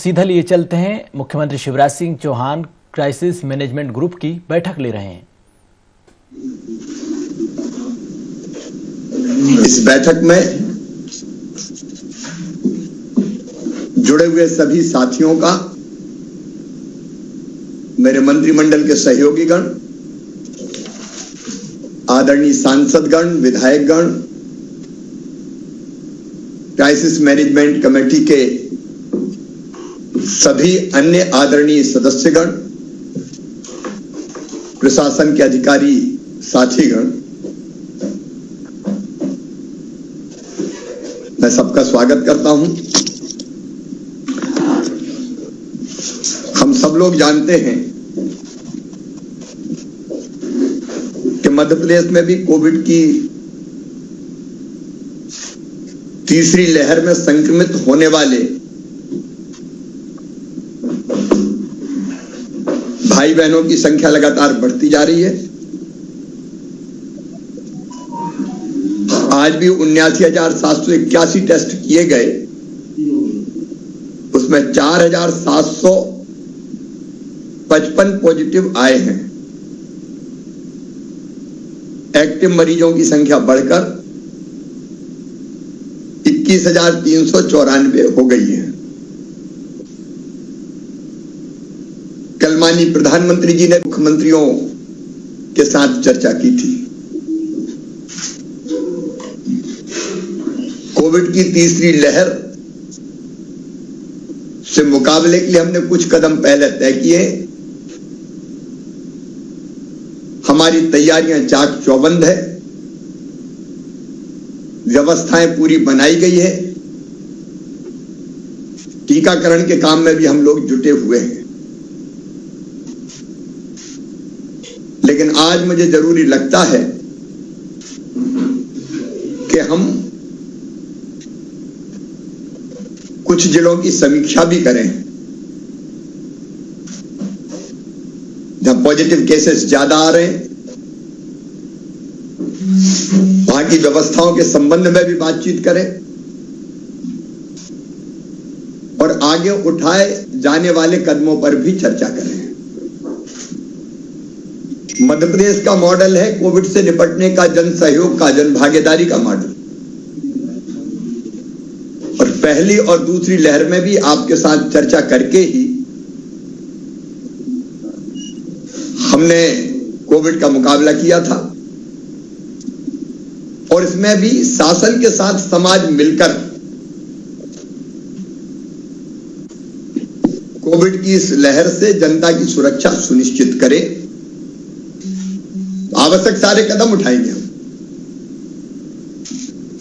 सीधा लिए चलते हैं। मुख्यमंत्री Shivraj Singh Chouhan crisis management group की बैठक ले रहे हैं। इस बैठक में जुड़े हुए सभी साथियों का, मेरे मंत्रिमंडल के सहयोगीगण, आदरणीय सांसदगण, विधायकगण, क्राइसिस मैनेजमेंट कमेटी के सभी अन्य आदरणीय सदस्यगण, प्रशासन के अधिकारी साथीगण, मैं सबका स्वागत करता हूं। हम सब लोग जानते हैं कि मध्य प्रदेश में भी कोविड की तीसरी लहर में संक्रमित होने वाले भाई बहनों की संख्या लगातार बढ़ती जा रही है। आज भी 79,781 टेस्ट किए गए, उसमें 4,755 पॉजिटिव आए हैं। एक्टिव मरीजों की संख्या बढ़कर 21,394 हो गई है। कल माननीय प्रधानमंत्री जी ने मुख्यमंत्रियों के साथ चर्चा की थी। कोविड की तीसरी लहर से मुकाबले के लिए हमने कुछ कदम पहले तय किए। हमारी तैयारियां चाक चौबंद है, व्यवस्थाएं पूरी बनाई गई है। टीकाकरण के काम में भी हम लोग जुटे हुए हैं। लेकिन आज मुझे जरूरी लगता है कि हम कुछ जिलों की समीक्षा भी करें जहां पॉजिटिव केसेस ज्यादा आ रहे हैं, वहां की व्यवस्थाओं के संबंध में भी बातचीत करें और आगे उठाए जाने वाले कदमों पर भी चर्चा करें। मध्य प्रदेश का मॉडल है कोविड से निपटने का जन सहयोग का, जन भागीदारी का मॉडल। और पहली और दूसरी लहर में भी आपके साथ चर्चा करके ही हमने कोविड का मुकाबला किया था। और इसमें भी शासन के साथ समाज मिलकर कोविड की इस लहर से जनता की सुरक्षा सुनिश्चित करे, आवश्यक सारे कदम उठाएंगे हम।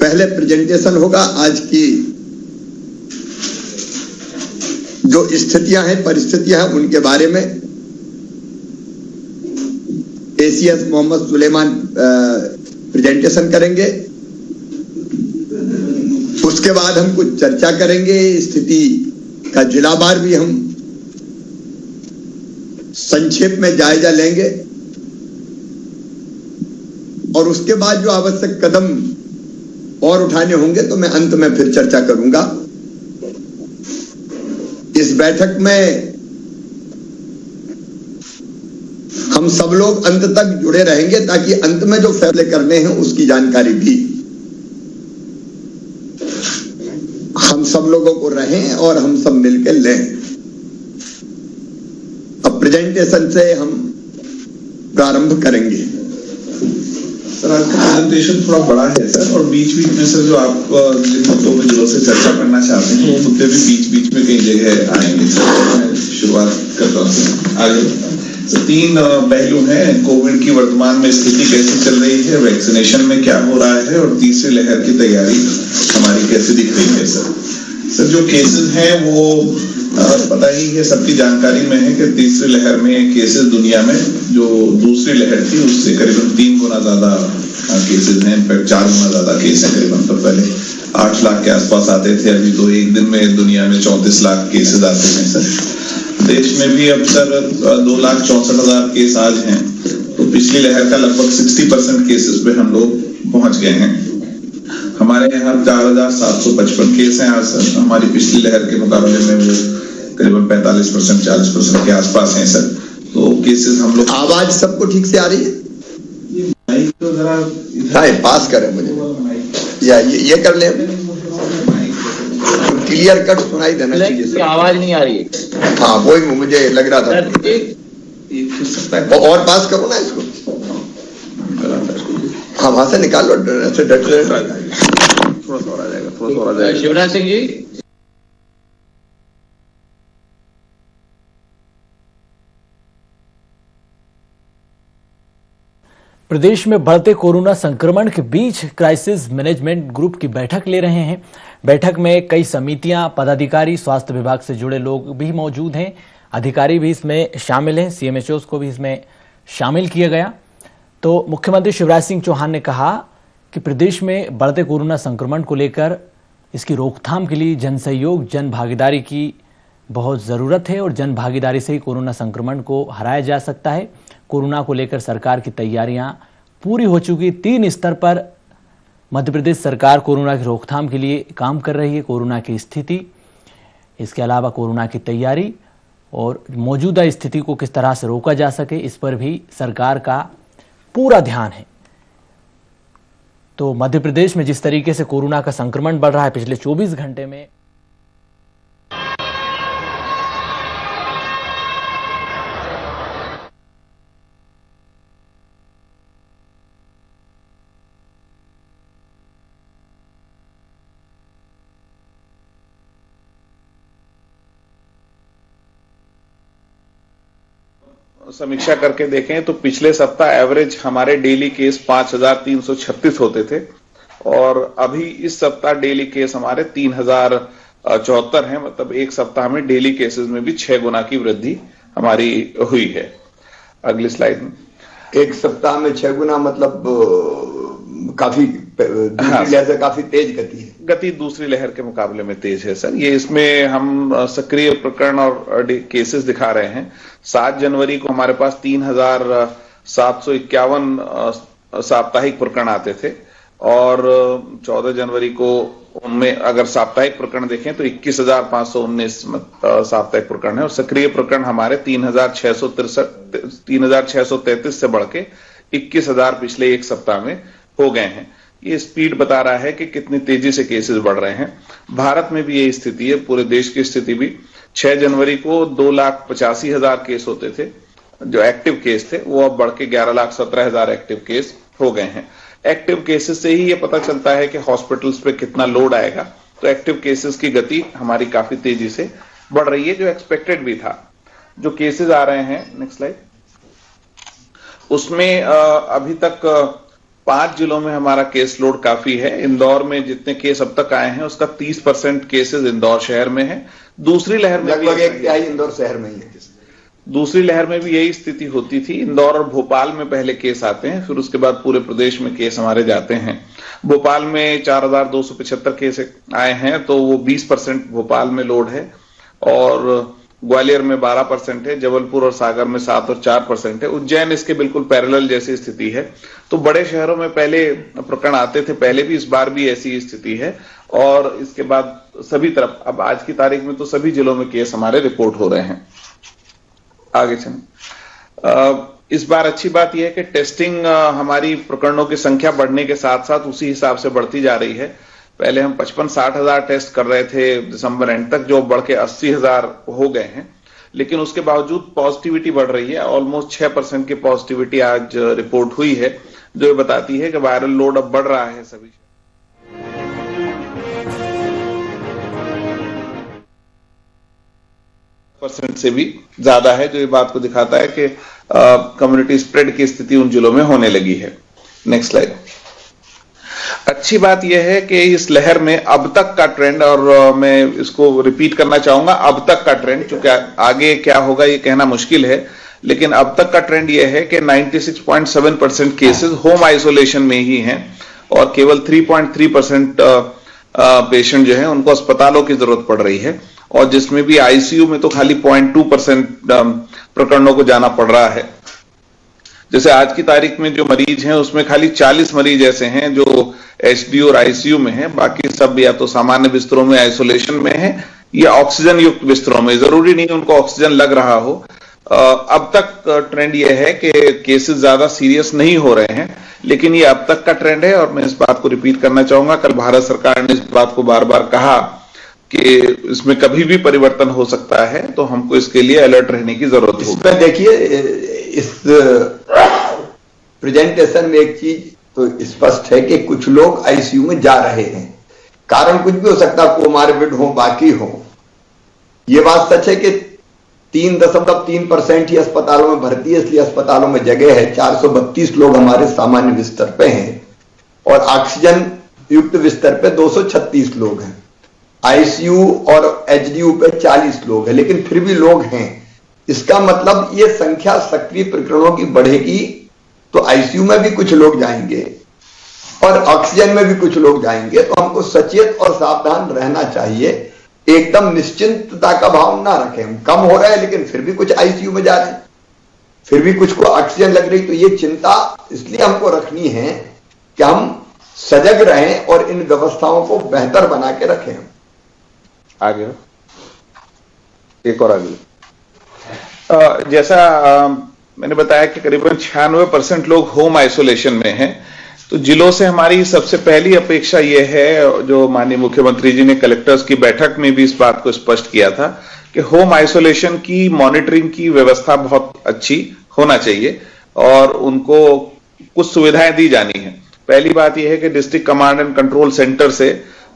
पहले प्रेजेंटेशन होगा आज की जो स्थितियां हैं, परिस्थितियां हैं, उनके बारे में। एसीएस मोहम्मद सुलेमान प्रेजेंटेशन करेंगे। उसके बाद हम कुछ चर्चा करेंगे, स्थिति का जिलावार भी हम संक्षेप में जायजा लेंगे और उसके बाद जो आवश्यक कदम और उठाने होंगे तो मैं अंत में फिर चर्चा करूंगा। इस बैठक में हम सब लोग अंत तक जुड़े रहेंगे ताकि अंत में जो फैसले करने हैं उसकी जानकारी भी हम सब लोगों को रहें और हम सब मिलकर लें। अब प्रेजेंटेशन से हम प्रारंभ करेंगे। सर, आपका प्रेजेंटेशन थोड़ा बड़ा है सर, और बीच बीच में सर जो आप जिन मुद्दों में जो से चर्चा करना चाहते हैं वो मुद्दे भी बीच बीच में कई जगह आएंगे। सर मैं शुरुआत करता हूँ आगे। सर, 3 पहलू हैं। कोविड की वर्तमान में स्थिति कैसी चल रही है, वैक्सीनेशन में क्या हो रहा है, और तीसरी लहर की तैयारी हमारी कैसे दिख रही है। सर जो केसेस हैं वो पता ही है, सबकी जानकारी में है कि तीसरी लहर में केसेस दुनिया में जो दूसरी लहर थी उससे करीबन 3 गुना ज्यादा केसेस हैं। इनफैक्ट 4 गुना ज्यादा केस हैं करीबन। तो पहले 8 लाख के आसपास आते थे, अभी तो एक दिन में दुनिया में 34 लाख केसेस आते हैं। सर देश में भी अब सर 2,64,000 केस आज हैं। तो पिछली लहर का लगभग 60% केसेस पे हम लोग पहुंच गए हैं। हमारे यहाँ 4,755 केस हैं आज सर। हमारी पिछली लहर के मुकाबले में वो 45%, 40% के आसपास हैं सर। तो केसेस हम लोग आवाज सबको ठीक से आ रही है? माइक तो जरा हाँ, पास करें मुझे, या ये कर ले, क्लियर कट सुनाई देना चाहिए। आवाज नहीं आ रही है। हाँ, वही मुझे लग रहा था। और पास करो ना इसको। हाँ, वहां से निकाल लो, ऐसे डट रहे। थोड़ा सा और आ जाएगा, थोड़ा सा और आ जाएगा। शिवराज सिंह जी, प्रदेश में बढ़ते कोरोना संक्रमण के बीच क्राइसिस मैनेजमेंट ग्रुप की बैठक ले रहे हैं। बैठक में कई समितियां, पदाधिकारी, स्वास्थ्य विभाग से जुड़े लोग भी मौजूद हैं, अधिकारी भी इसमें शामिल हैं, सीएमएचओ को भी इसमें शामिल किया गया। तो मुख्यमंत्री शिवराज सिंह चौहान ने कहा कि प्रदेश में बढ़ते कोरोना संक्रमण को लेकर इसकी रोकथाम के लिए जन सहयोग, जन भागीदारी की बहुत ज़रूरत है और जन भागीदारी से ही कोरोना संक्रमण को हराया जा सकता है। कोरोना को लेकर सरकार की तैयारियां पूरी हो चुकी। 3 स्तर पर मध्य प्रदेश सरकार कोरोना की रोकथाम के लिए काम कर रही है। कोरोना की स्थिति, इसके अलावा कोरोना की तैयारी और मौजूदा स्थिति को किस तरह से रोका जा सके, इस पर भी सरकार का पूरा ध्यान है। तो मध्य प्रदेश में जिस तरीके से कोरोना का संक्रमण बढ़ रहा है पिछले 24 घंटे में, समीक्षा करके देखें तो पिछले सप्ताह एवरेज हमारे डेली केस 5,336 होते थे और अभी इस सप्ताह डेली केस हमारे 3,074 हैं। मतलब एक सप्ताह में डेली केसेस में भी 6 गुना की वृद्धि हमारी हुई है। अगली स्लाइड में, एक सप्ताह में 6 गुना, मतलब काफी दूसरी लहर से काफी तेज गति है। गति दूसरी लहर के मुकाबले में तेज है सर। ये इसमें हम सक्रिय प्रकरण और केसेस दिखा रहे हैं। 7 जनवरी को हमारे पास 3,751 साप्ताहिक प्रकरण आते थे और 14 जनवरी को उनमें अगर साप्ताहिक प्रकरण देखें तो 21,519 साप्ताहिक प्रकरण है और सक्रिय प्रकरण हमारे 3,633 से बढ़ के 21,000 पिछले एक सप्ताह में हो गए हैं। ये स्पीड बता रहा है कि कितनी तेजी से केसेस बढ़ रहे हैं। भारत में भी यही स्थिति है, पूरे देश की स्थिति भी। 6 जनवरी को 2,85,000 केस होते थे, जो एक्टिव केस थे, वो अब बढ़ के 11,17,000 एक्टिव केस हो गए हैं। एक्टिव केसेस से ही ये पता चलता है कि हॉस्पिटल्स पे कितना लोड आएगा। तो एक्टिव केसेस की गति हमारी काफी तेजी से बढ़ रही है, जो एक्सपेक्टेड भी था। जो केसेस आ रहे हैं, नेक्स्ट स्लाइड, उसमें अभी तक 5 जिलों में हमारा केस लोड काफी है। इंदौर में जितने केस अब तक आए हैं उसका 30% केसेस इंदौर शहर में है। दूसरी लहर में लगभग 1/3 इंदौर शहर में ही है। दूसरी लहर में भी यही स्थिति होती थी। इंदौर और भोपाल में पहले केस आते हैं, फिर उसके बाद पूरे प्रदेश में केस हमारे जाते हैं। भोपाल में 4,275 केस आए हैं, तो वो 20% भोपाल में लोड है और ग्वालियर में 12% है, जबलपुर और सागर में 7 और 4% है। उज्जैन इसके बिल्कुल पैरेलल जैसी स्थिति है। तो बड़े शहरों में पहले प्रकरण आते थे, पहले भी, इस बार भी ऐसी स्थिति है और इसके बाद सभी तरफ, अब आज की तारीख में तो सभी जिलों में केस हमारे रिपोर्ट हो रहे हैं। आगे चलें। इस बार अच्छी बात यह है कि टेस्टिंग हमारी प्रकरणों की संख्या बढ़ने के साथ साथ उसी हिसाब से बढ़ती जा रही है। पहले हम 55-60 हजार टेस्ट कर रहे थे दिसंबर एंड तक, जो बढ़ के 80,000 हो गए हैं। लेकिन उसके बावजूद पॉजिटिविटी बढ़ रही है। ऑलमोस्ट 6% की पॉजिटिविटी आज रिपोर्ट हुई है, जो बताती है कि वायरल लोड अब बढ़ रहा है सभी। % से भी ज्यादा है, जो ये बात को दिखाता है कि कम्युनिटी स्प्रेड की स्थिति उन जिलों में होने लगी है। Next slide. अच्छी बात यह है कि इस लहर में अब तक का ट्रेंड, और मैं इसको रिपीट करना चाहूंगा, अब तक का ट्रेंड, चूंकि आगे क्या होगा ये कहना मुश्किल है, लेकिन अब तक का ट्रेंड यह है कि 96.7% केसेस होम आइसोलेशन में ही हैं और केवल 3.3% पेशेंट जो है उनको अस्पतालों की जरूरत पड़ रही है, और जिसमें भी आईसीयू में तो खाली 0.2% प्रकरणों को जाना पड़ रहा है। जैसे आज की तारीख में जो मरीज हैं उसमें खाली 40 मरीज ऐसे हैं जो एचडी और आईसीयू में हैं, बाकी सब या तो सामान्य बिस्तरों में आइसोलेशन में हैं या ऑक्सीजन युक्त बिस्तरों में, जरूरी नहीं उनको ऑक्सीजन लग रहा हो। अब तक ट्रेंड यह है कि केसेस ज्यादा सीरियस नहीं हो रहे हैं, लेकिन ये अब तक का ट्रेंड है। और मैं इस बात को रिपीट करना चाहूंगा, कल भारत सरकार ने इस बात को बार बार कहा कि इसमें कभी भी परिवर्तन हो सकता है, तो हमको इसके लिए अलर्ट रहने की जरूरत होगी। इसमें देखिए, इस प्रेजेंटेशन में एक चीज तो स्पष्ट है कि कुछ लोग आईसीयू में जा रहे हैं। कारण कुछ भी हो सकता है, कोमार्बिड हो, बाकी हो। ये बात सच है कि 3.3% ही अस्पतालों में भर्ती है, इसलिए अस्पतालों में जगह है। 432 लोग हमारे सामान्य बिस्तर पे हैं और ऑक्सीजन युक्त बिस्तर पे 236 लोग हैं। आईसीयू और एचडीयू पे 40 लोग हैं, लेकिन फिर भी लोग हैं। इसका मतलब ये संख्या सक्रिय प्रकरणों की बढ़ेगी तो आईसीयू में भी कुछ लोग जाएंगे और ऑक्सीजन में भी कुछ लोग जाएंगे। तो हमको सचेत और सावधान रहना चाहिए, एकदम निश्चिंतता का भाव ना रखें। कम हो रहा है लेकिन फिर भी कुछ आईसीयू में जा रहे हैं, फिर भी कुछ को ऑक्सीजन लग रही। तो ये चिंता इसलिए हमको रखनी है कि हम सजग रहें और इन व्यवस्थाओं को बेहतर बना के रखें। आगे एक और आगे जैसा मैंने बताया कि करीबन 96% लोग होम आइसोलेशन में हैं। तो जिलों से हमारी सबसे पहली अपेक्षा यह है, जो माननीय मुख्यमंत्री जी ने कलेक्टर्स की बैठक में भी इस बात को स्पष्ट किया था, कि होम आइसोलेशन की मॉनिटरिंग की व्यवस्था बहुत अच्छी होना चाहिए और उनको कुछ सुविधाएं दी जानी है। पहली बात यह है कि district command and control centre से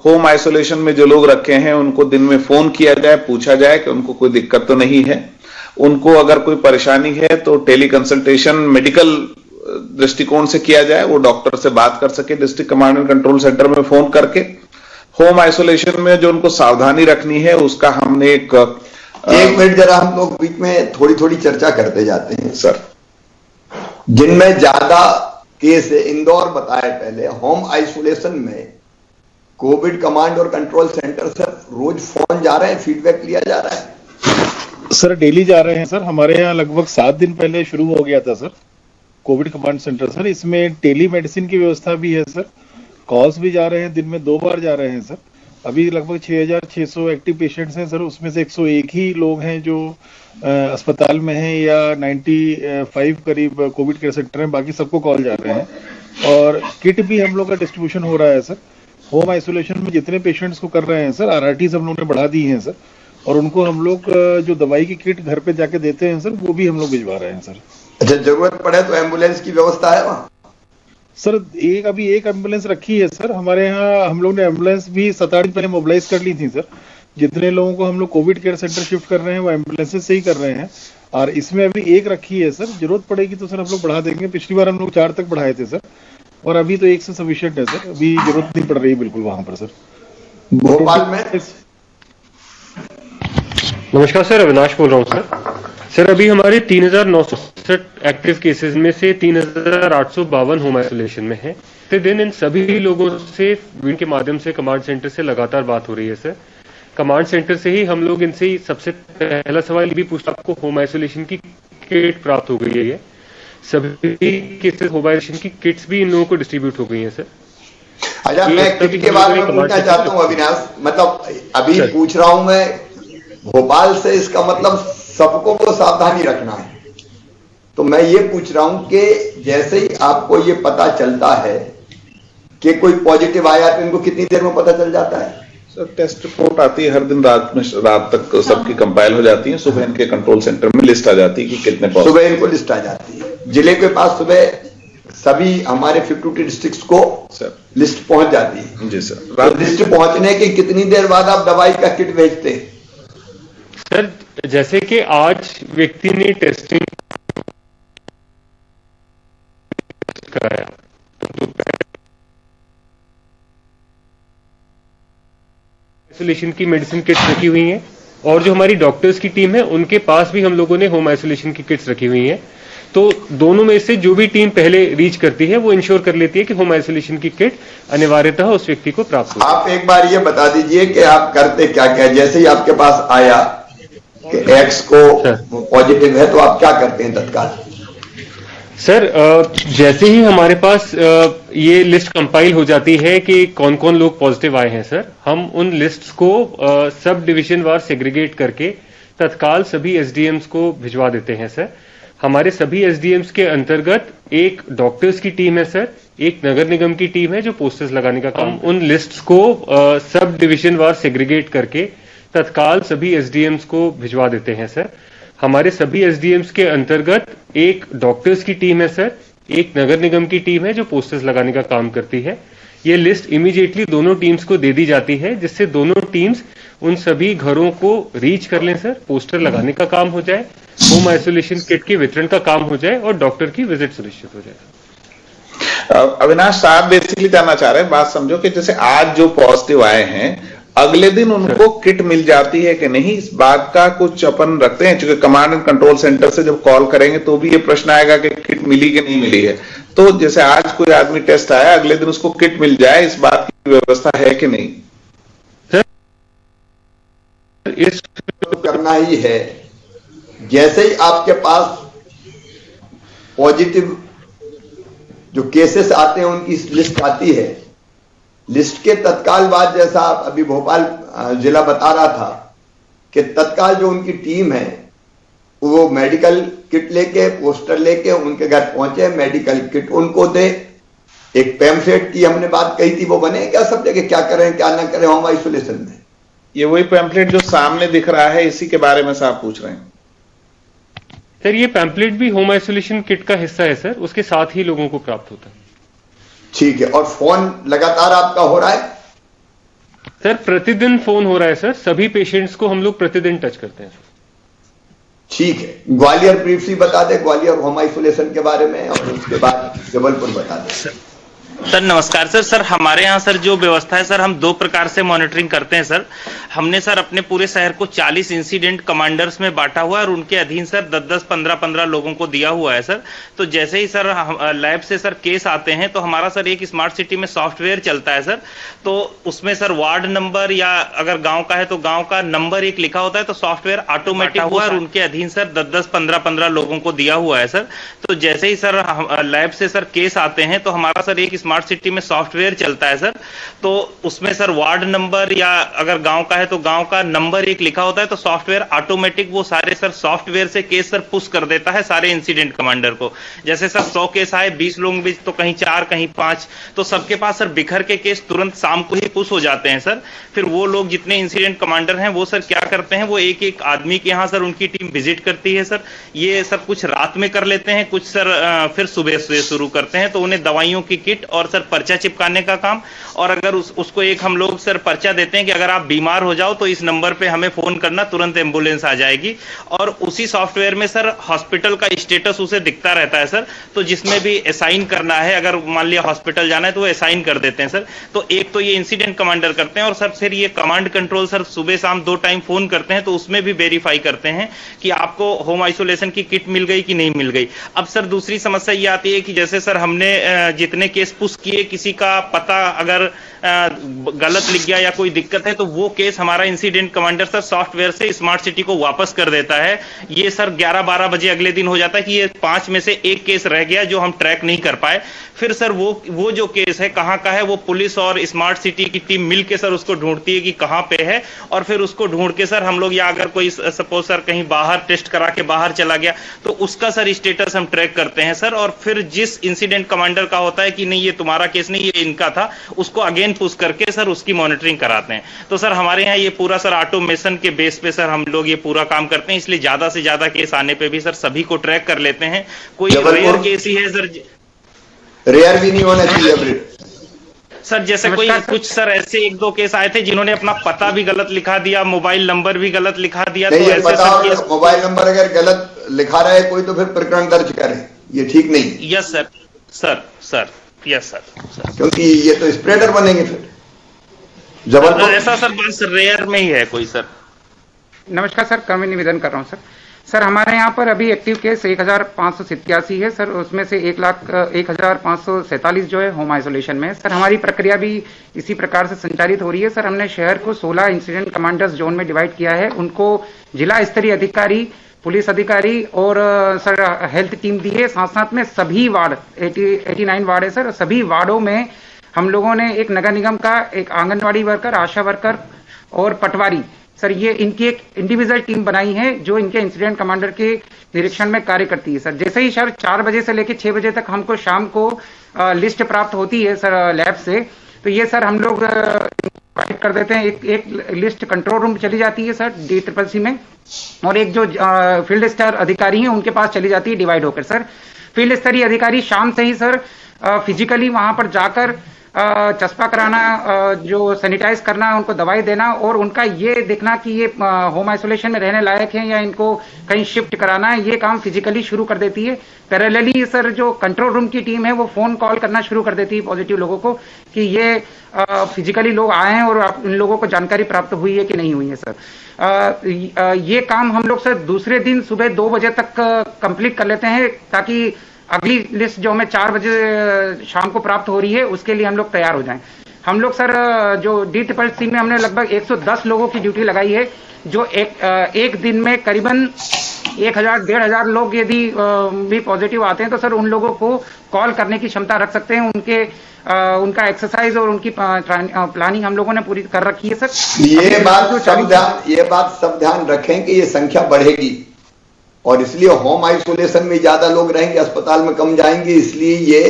होम आइसोलेशन में जो लोग रखे हैं उनको दिन में फोन किया जाए, पूछा जाए कि उनको कोई दिक्कत तो नहीं है। उनको अगर कोई परेशानी है तो टेली कंसल्टेशन मेडिकल दृष्टिकोण से किया जाए, वो डॉक्टर से बात कर सके district command and control centre में फोन करके। होम आइसोलेशन में जो उनको सावधानी रखनी है उसका हमने एक मिनट जरा हम लोग बीच में थोड़ी थोड़ी चर्चा करते जाते हैं सर। जिनमें ज्यादा केस है, इंदौर बताए पहले, होम आइसोलेशन में कोविड कमांड और कंट्रोल सेंटर से रोज फोन जा रहे हैं, फीडबैक लिया जा रहा है सर? डेली जा रहे हैं सर। हमारे यहाँ लगभग 7 दिन पहले शुरू हो गया था sir Covid command centre sir. इसमें टेली मेडिसिन की व्यवस्था भी है सर। कॉल्स भी जा रहे हैं, दिन में 2 बार जा रहे हैं सर। अभी लगभग 6600 एक्टिव पेशेंट्स हैं सर। उसमें से 101 ही लोग हैं जो अस्पताल में हैं, या 95 करीब कोविड केयर सेंटर हैं। बाकी सबको कॉल जा रहे हैं और किट भी हम लोग का डिस्ट्रीब्यूशन हो रहा है सर। होम आइसोलेशन में जितने पेशेंट्स को कर रहे हैं सर, आरआरटीज हम लोगों ने बढ़ा दी हैं सर, और उनको हम लोग जो दवाई की किट घर पे जाके देते हैं सर, वो भी हम लोग भिजवा रहे हैं सर। अच्छा, जरूरत पड़े तो एम्बुलेंस की व्यवस्था है वहाँ सर? अभी एक एम्बुलेंस रखी है सर हमारे यहाँ। हम लोग ने एम्बुलेंस भी 7-8 दिन पहले मोबिलाइज कर ली थी सर। जितने लोगों को हम लोग कोविड केयर सेंटर शिफ्ट कर रहे हैं वो एम्बुलेंसेज से ही कर रहे हैं, और इसमें अभी एक रखी है सर। जरूरत पड़ेगी तो सर हम लोग बढ़ा देंगे। पिछली बार हम लोग 4 तक बढ़ाए थे सर, और अभी तो 1 से सफिशिएंट है सर। अभी जरूरत नहीं पड़ रही बिल्कुल वहां पर सर। भोपाल में नमस्कार सर, अविनाश बोल रहा हूँ सर। सर अभी हमारे 3967 एक्टिव केसेस में से 3852 होम आइसोलेशन में हैं। प्रतिदिन इन सभी लोगों से विन के माध्यम से कमांड सेंटर से लगातार बात हो रही है सर। कमांड सेंटर से ही हम लोग इनसे सबसे पहला सवाल ये भी पूछता, आपको होम आइसोलेशन की किट प्राप्त हो गई है? सभी केसेस होम आइसोलेशन की किट्स भी इन लोगों को डिस्ट्रीब्यूट हो गई है सर। अच्छा, मैं किट के बारे में पूछना चाहता हूँ अविनाश। मतलब अभी पूछ रहा हूं मैं भोपाल से, इसका मतलब सबको को सावधानी रखना है। तो मैं ये पूछ रहा हूं कि जैसे ही आपको ये पता चलता है कि कोई पॉजिटिव आया तो इनको कितनी देर में पता चल जाता है? सर टेस्ट रिपोर्ट आती है हर दिन रात तक सबकी कंपाइल हो जाती है। सुबह इनके कंट्रोल सेंटर में लिस्ट आ जाती है कि कितने पॉजिटिव। सुबह इनको लिस्ट आ जाती है, जिले के पास सुबह सभी हमारे 52 डिस्ट्रिक्ट्स को सर लिस्ट पहुंच जाती है। जी सर। तो लिस्ट पहुंचने की कितनी देर बाद आप दवाई का किट भेजते हैं? सर जैसे कि आज व्यक्ति ने टेस्टिंग कराया तो आइसोलेशन की मेडिसिन किट्स रखी हुई हैं, और जो हमारी डॉक्टर्स की टीम है उनके पास भी हम लोगों ने होम आइसोलेशन की किट्स रखी हुई हैं। तो दोनों में से जो भी टीम पहले रीच करती है वो इंश्योर कर लेती है कि होम आइसोलेशन की किट अनिवार्यतः उस व्यक्ति को प्राप्त हो। आप एक बार ये बता दीजिए कि आप करते क्या क्या? जैसे ही आपके पास आया कि एक्स को पॉजिटिव है तो आप क्या करते हैं तत्काल? सर जैसे ही हमारे पास ये लिस्ट कंपाइल हो जाती है कि कौन कौन लोग पॉजिटिव आए हैं सर, हम उन लिस्ट्स को सब डिवीजन वार सेग्रीगेट करके तत्काल सभी एसडीएम्स को भिजवा देते हैं सर। हमारे सभी एसडीएम्स के अंतर्गत एक डॉक्टर्स की टीम है सर, एक नगर निगम की टीम है जो पोस्टर्स लगाने का काम। उन लिस्ट्स को सब डिवीजन वार सेग्रीगेट करके तत्काल सभी एसडीएम्स को भिजवा देते हैं सर। हमारे सभी एसडीएम्स के अंतर्गत एक डॉक्टर्स की टीम है सर, एक नगर निगम की टीम है जो पोस्टर्स लगाने का काम करती है। ये लिस्ट इमीडिएटली दोनों टीम्स को दे दी जाती है, जिससे दोनों टीम्स उन सभी घरों को रीच कर लें सर, पोस्टर लगाने का काम हो जाए, होम आइसोलेशन किट के वितरण का काम हो जाए और डॉक्टर की विजिट सुनिश्चित हो जाए। अविनाश साहब बेसिकली जानना चाह रहे हैं, बात समझो कि जैसे आज जो पॉजिटिव आए हैं अगले दिन उनको किट मिल जाती है कि नहीं, इस बात का कुछ अपन रखते हैं? क्योंकि कमांड एंड कंट्रोल सेंटर से जब कॉल करेंगे तो भी ये प्रश्न आएगा कि किट मिली कि नहीं मिली है। तो जैसे आज कोई आदमी टेस्ट आया, अगले दिन उसको किट मिल जाए, इस बात की व्यवस्था है कि नहीं? सर इस करना ही है। जैसे ही आपके पास पॉजिटिव जो केसेस आते हैं उनकी लिस्ट आती है, लिस्ट के तत्काल बाद, जैसा अभी भोपाल जिला बता रहा था कि तत्काल जो उनकी टीम है वो मेडिकल किट लेके, पोस्टर लेके उनके घर पहुंचे, मेडिकल किट उनको दे। एक पैम्फलेट की हमने बात कही थी, वो बने क्या सब जगह, क्या करें क्या ना करें होम आइसोलेशन में? ये वही पैम्फलेट जो सामने दिख रहा है, इसी के बारे में साहब पूछ रहे हैं। सर ये पैम्फलेट भी होम आइसोलेशन किट का हिस्सा है सर, उसके साथ ही लोगों को प्राप्त होता है। ठीक है। और फोन लगातार आपका हो रहा है? सर प्रतिदिन फोन हो रहा है सर, सभी पेशेंट्स को हम लोग प्रतिदिन टच करते हैं सर। ठीक है। ग्वालियर ब्रीफली बता दे, ग्वालियर होम आइसोलेशन के बारे में, और उसके बाद जबलपुर बता दे। सर नमस्कार सर। सर हमारे यहाँ सर जो व्यवस्था है सर, हम दो प्रकार से मॉनिटरिंग करते हैं सर। हमने सर अपने पूरे शहर को 40 इंसिडेंट कमांडर्स में बांटा हुआ है और उनके अधीन सर 10-10, 15-15 लोगों को दिया हुआ है सर। तो जैसे ही सर लैब से सर केस आते हैं तो हमारा सर एक स्मार्ट सिटी में सॉफ्टवेयर चलता है सर। तो उसमें सर वार्ड नंबर या अगर गांव का है तो गांव का नंबर एक लिखा होता है, तो सॉफ्टवेयर ऑटोमेटिक हुआ और उनके अधीन सर 10-10, 15-15 लोगों को दिया हुआ है सर। तो जैसे ही सर लैब से सर केस आते हैं तो हमारा सर एक स्मार्ट सिटी में सॉफ्टवेयर चलता है सर। तो उसमें सर वार्ड नंबर या अगर गांव का है तो गांव का नंबर एक लिखा होता है, तो सॉफ्टवेयर ऑटोमेटिक वो सारे सर सॉफ्टवेयर से केस सर पुश कर देता है सारे इंसिडेंट कमांडर को। जैसे सर 100 केस आए 20 लोगों बीच, तो कहीं 4 कहीं 5, तो सबके पास सर बिखर के केस तुरंत शाम को ही पुश हो जाते हैं सर। फिर वो लोग जितने इंसिडेंट कमांडर हैं वो सर क्या करते हैं, वो एक एक आदमी के यहाँ सर उनकी टीम विजिट करती है सर। ये सर कुछ रात में कर लेते हैं, कुछ सर फिर सुबह से शुरू करते हैं। तो उन्हें दवाइयों की किट और सर पर्चा चिपकाने का काम, और अगर उसको एक हम लोग सर पर्चा देते हैं कि अगर आप बीमार हो जाओ तो इस नंबर पे हमें फोन करना, तुरंत एम्बुलेंस आ जाएगी। और उसी सॉफ्टवेयर में सर हॉस्पिटल का स्टेटस उसे दिखता रहता है सर। तो जिसमें भी असाइन करना है, अगर मान लिया हॉस्पिटल जाना है तो वो असाइन कर देते हैं सर। तो एक तो ये इंसिडेंट कमांडर करते हैं, और सर फिर ये कमांड कंट्रोल सर सुबह शाम 2 टाइम फोन करते हैं, तो उसमें भी वेरीफाई करते हैं कि आपको होम आइसोलेशन की किट मिल गई कि नहीं मिल गई। अब सर दूसरी समस्या ये आती है कि जैसे सर हमने जितने केस पुश किए, किसी का पता अगर गलत लिख गया या कोई दिक्कत है, तो वो केस हमारा इंसिडेंट कमांडर सर सॉफ्टवेयर से स्मार्ट सिटी को वापस कर देता है। ये सर 11-12 बजे अगले दिन हो जाता है कि ये 5 में से एक केस रह गया जो हम ट्रैक नहीं कर पाए। फिर सर वो जो केस है कहाँ का है, वो पुलिस और स्मार्ट सिटी की टीम मिलके सर उसको ढूंढती है कि कहाँ पे है, और फिर उसको ढूंढ के सर हम लोग, या अगर कोई सपोज सर कहीं बाहर टेस्ट करा के बाहर चला गया तो उसका सर स्टेटस हम ट्रैक करते हैं सर। और फिर जिस इंसिडेंट कमांडर का होता है कि नहीं ये तुम्हारा केस नहीं, ये इनका था, उसको अगेन पुश करके सर उसकी मॉनिटरिंग कराते हैं। तो सर हमारे यहाँ ये पूरा सर ऑटोमेशन के बेस पे सर हम लोग ये पूरा काम करते हैं, इसलिए ज्यादा से ज्यादा केस आने पे भी सर सभी को ट्रैक कर लेते हैं। कोई रेयर केस ही है सर, रेयर भी नहीं होना चाहिए सर। जैसे कोई कुछ सर ऐसे 1-2 केस आए थे जिन्होंने अपना पता भी गलत लिखा दिया, मोबाइल नंबर भी गलत लिखा दिया। तो ऐसे सर मोबाइल नंबर अगर गलत लिखा रहा है कोई तो फिर प्रकरण दर्ज करे, ये ठीक नहीं। Yes sir, sir sir yes sir, क्योंकि ये तो स्प्रेडर बनेंगे फिर। जबरदस्त ऐसा सर बस रेयर में ही है कोई सर। नमस्कार सर, कमी निवेदन कर रहा हूँ सर हमारे यहाँ पर अभी एक्टिव केस 1587 है सर, उसमें से 1,0547 जो है होम आइसोलेशन में। सर हमारी प्रक्रिया भी इसी प्रकार से संचालित हो रही है सर। हमने शहर को 16 इंसिडेंट कमांडर्स जोन में डिवाइड किया है, उनको जिला स्तरीय अधिकारी पुलिस अधिकारी और सर हेल्थ टीम दी है। साथ साथ में सभी वार्ड 89 वार्ड है सर, सभी वार्डों में हम लोगों ने एक नगर निगम का एक आंगनवाड़ी वर्कर, आशा वर्कर और पटवारी सर, ये इनकी एक इंडिविजुअल टीम बनाई है जो इनके इंसिडेंट कमांडर के निरीक्षण में कार्य करती है सर। जैसे ही सर 4 बजे से लेकर 6 बजे तक हमको शाम को लिस्ट प्राप्त होती है सर लैब से, तो ये सर हम लोग कर देते हैं। एक लिस्ट कंट्रोल रूम चली जाती है सर DCCC में, और एक जो फील्ड स्तर अधिकारी हैं उनके पास चली जाती है डिवाइड होकर सर। फील्ड स्तरीय अधिकारी शाम से ही सर फिजिकली वहां पर जाकर चस्पा कराना, जो सैनिटाइज करना, उनको दवाई देना और उनका ये देखना कि ये होम आइसोलेशन में रहने लायक है या इनको कहीं शिफ्ट कराना है, ये काम फिजिकली शुरू कर देती है। पैरेलली सर जो कंट्रोल रूम की टीम है वो फोन कॉल करना शुरू कर देती है पॉजिटिव लोगों को कि ये फिजिकली लोग आए हैं और इन लोगों को जानकारी प्राप्त हुई है कि नहीं हुई है सर। ये काम हम लोग सर दूसरे दिन सुबह 2 बजे तक कंप्लीट कर लेते हैं, ताकि अगली लिस्ट जो हमें 4 बजे शाम को प्राप्त हो रही है उसके लिए हम लोग तैयार हो जाएं। हम लोग सर जो DCCC में हमने लगभग 110 लोगों की ड्यूटी लगाई है, जो एक दिन में करीबन 1000-1500 लोग यदि भी पॉजिटिव आते हैं तो सर उन लोगों को कॉल करने की क्षमता रख सकते हैं। उनका एक्सरसाइज और उनकी प्लानिंग हम लोगों ने पूरी कर रखी है सर। ये बात सब ध्यान रखें कि ये संख्या बढ़ेगी और इसलिए होम आइसोलेशन में ज्यादा लोग रहेंगे, अस्पताल में कम जाएंगे। इसलिए ये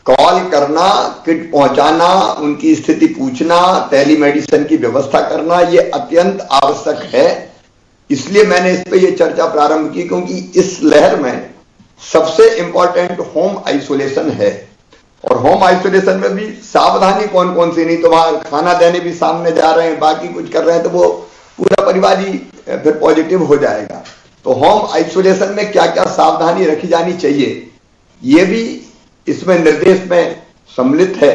कॉल करना, किट पहुंचाना, उनकी स्थिति पूछना, टेलीमेडिसिन की व्यवस्था करना, ये अत्यंत आवश्यक है। इसलिए मैंने इस पे ये चर्चा प्रारंभ की, क्योंकि इस लहर में सबसे इंपॉर्टेंट होम आइसोलेशन है। और होम आइसोलेशन में भी सावधानी कौन कौन सी, नहीं तो वहां खाना देने भी सामने जा रहे हैं, बाकी कुछ कर रहे हैं, तो वो पूरा परिवार ही फिर पॉजिटिव हो जाएगा। तो होम आइसोलेशन में क्या क्या सावधानी रखी जानी चाहिए, ये भी इसमें निर्देश में सम्मिलित है।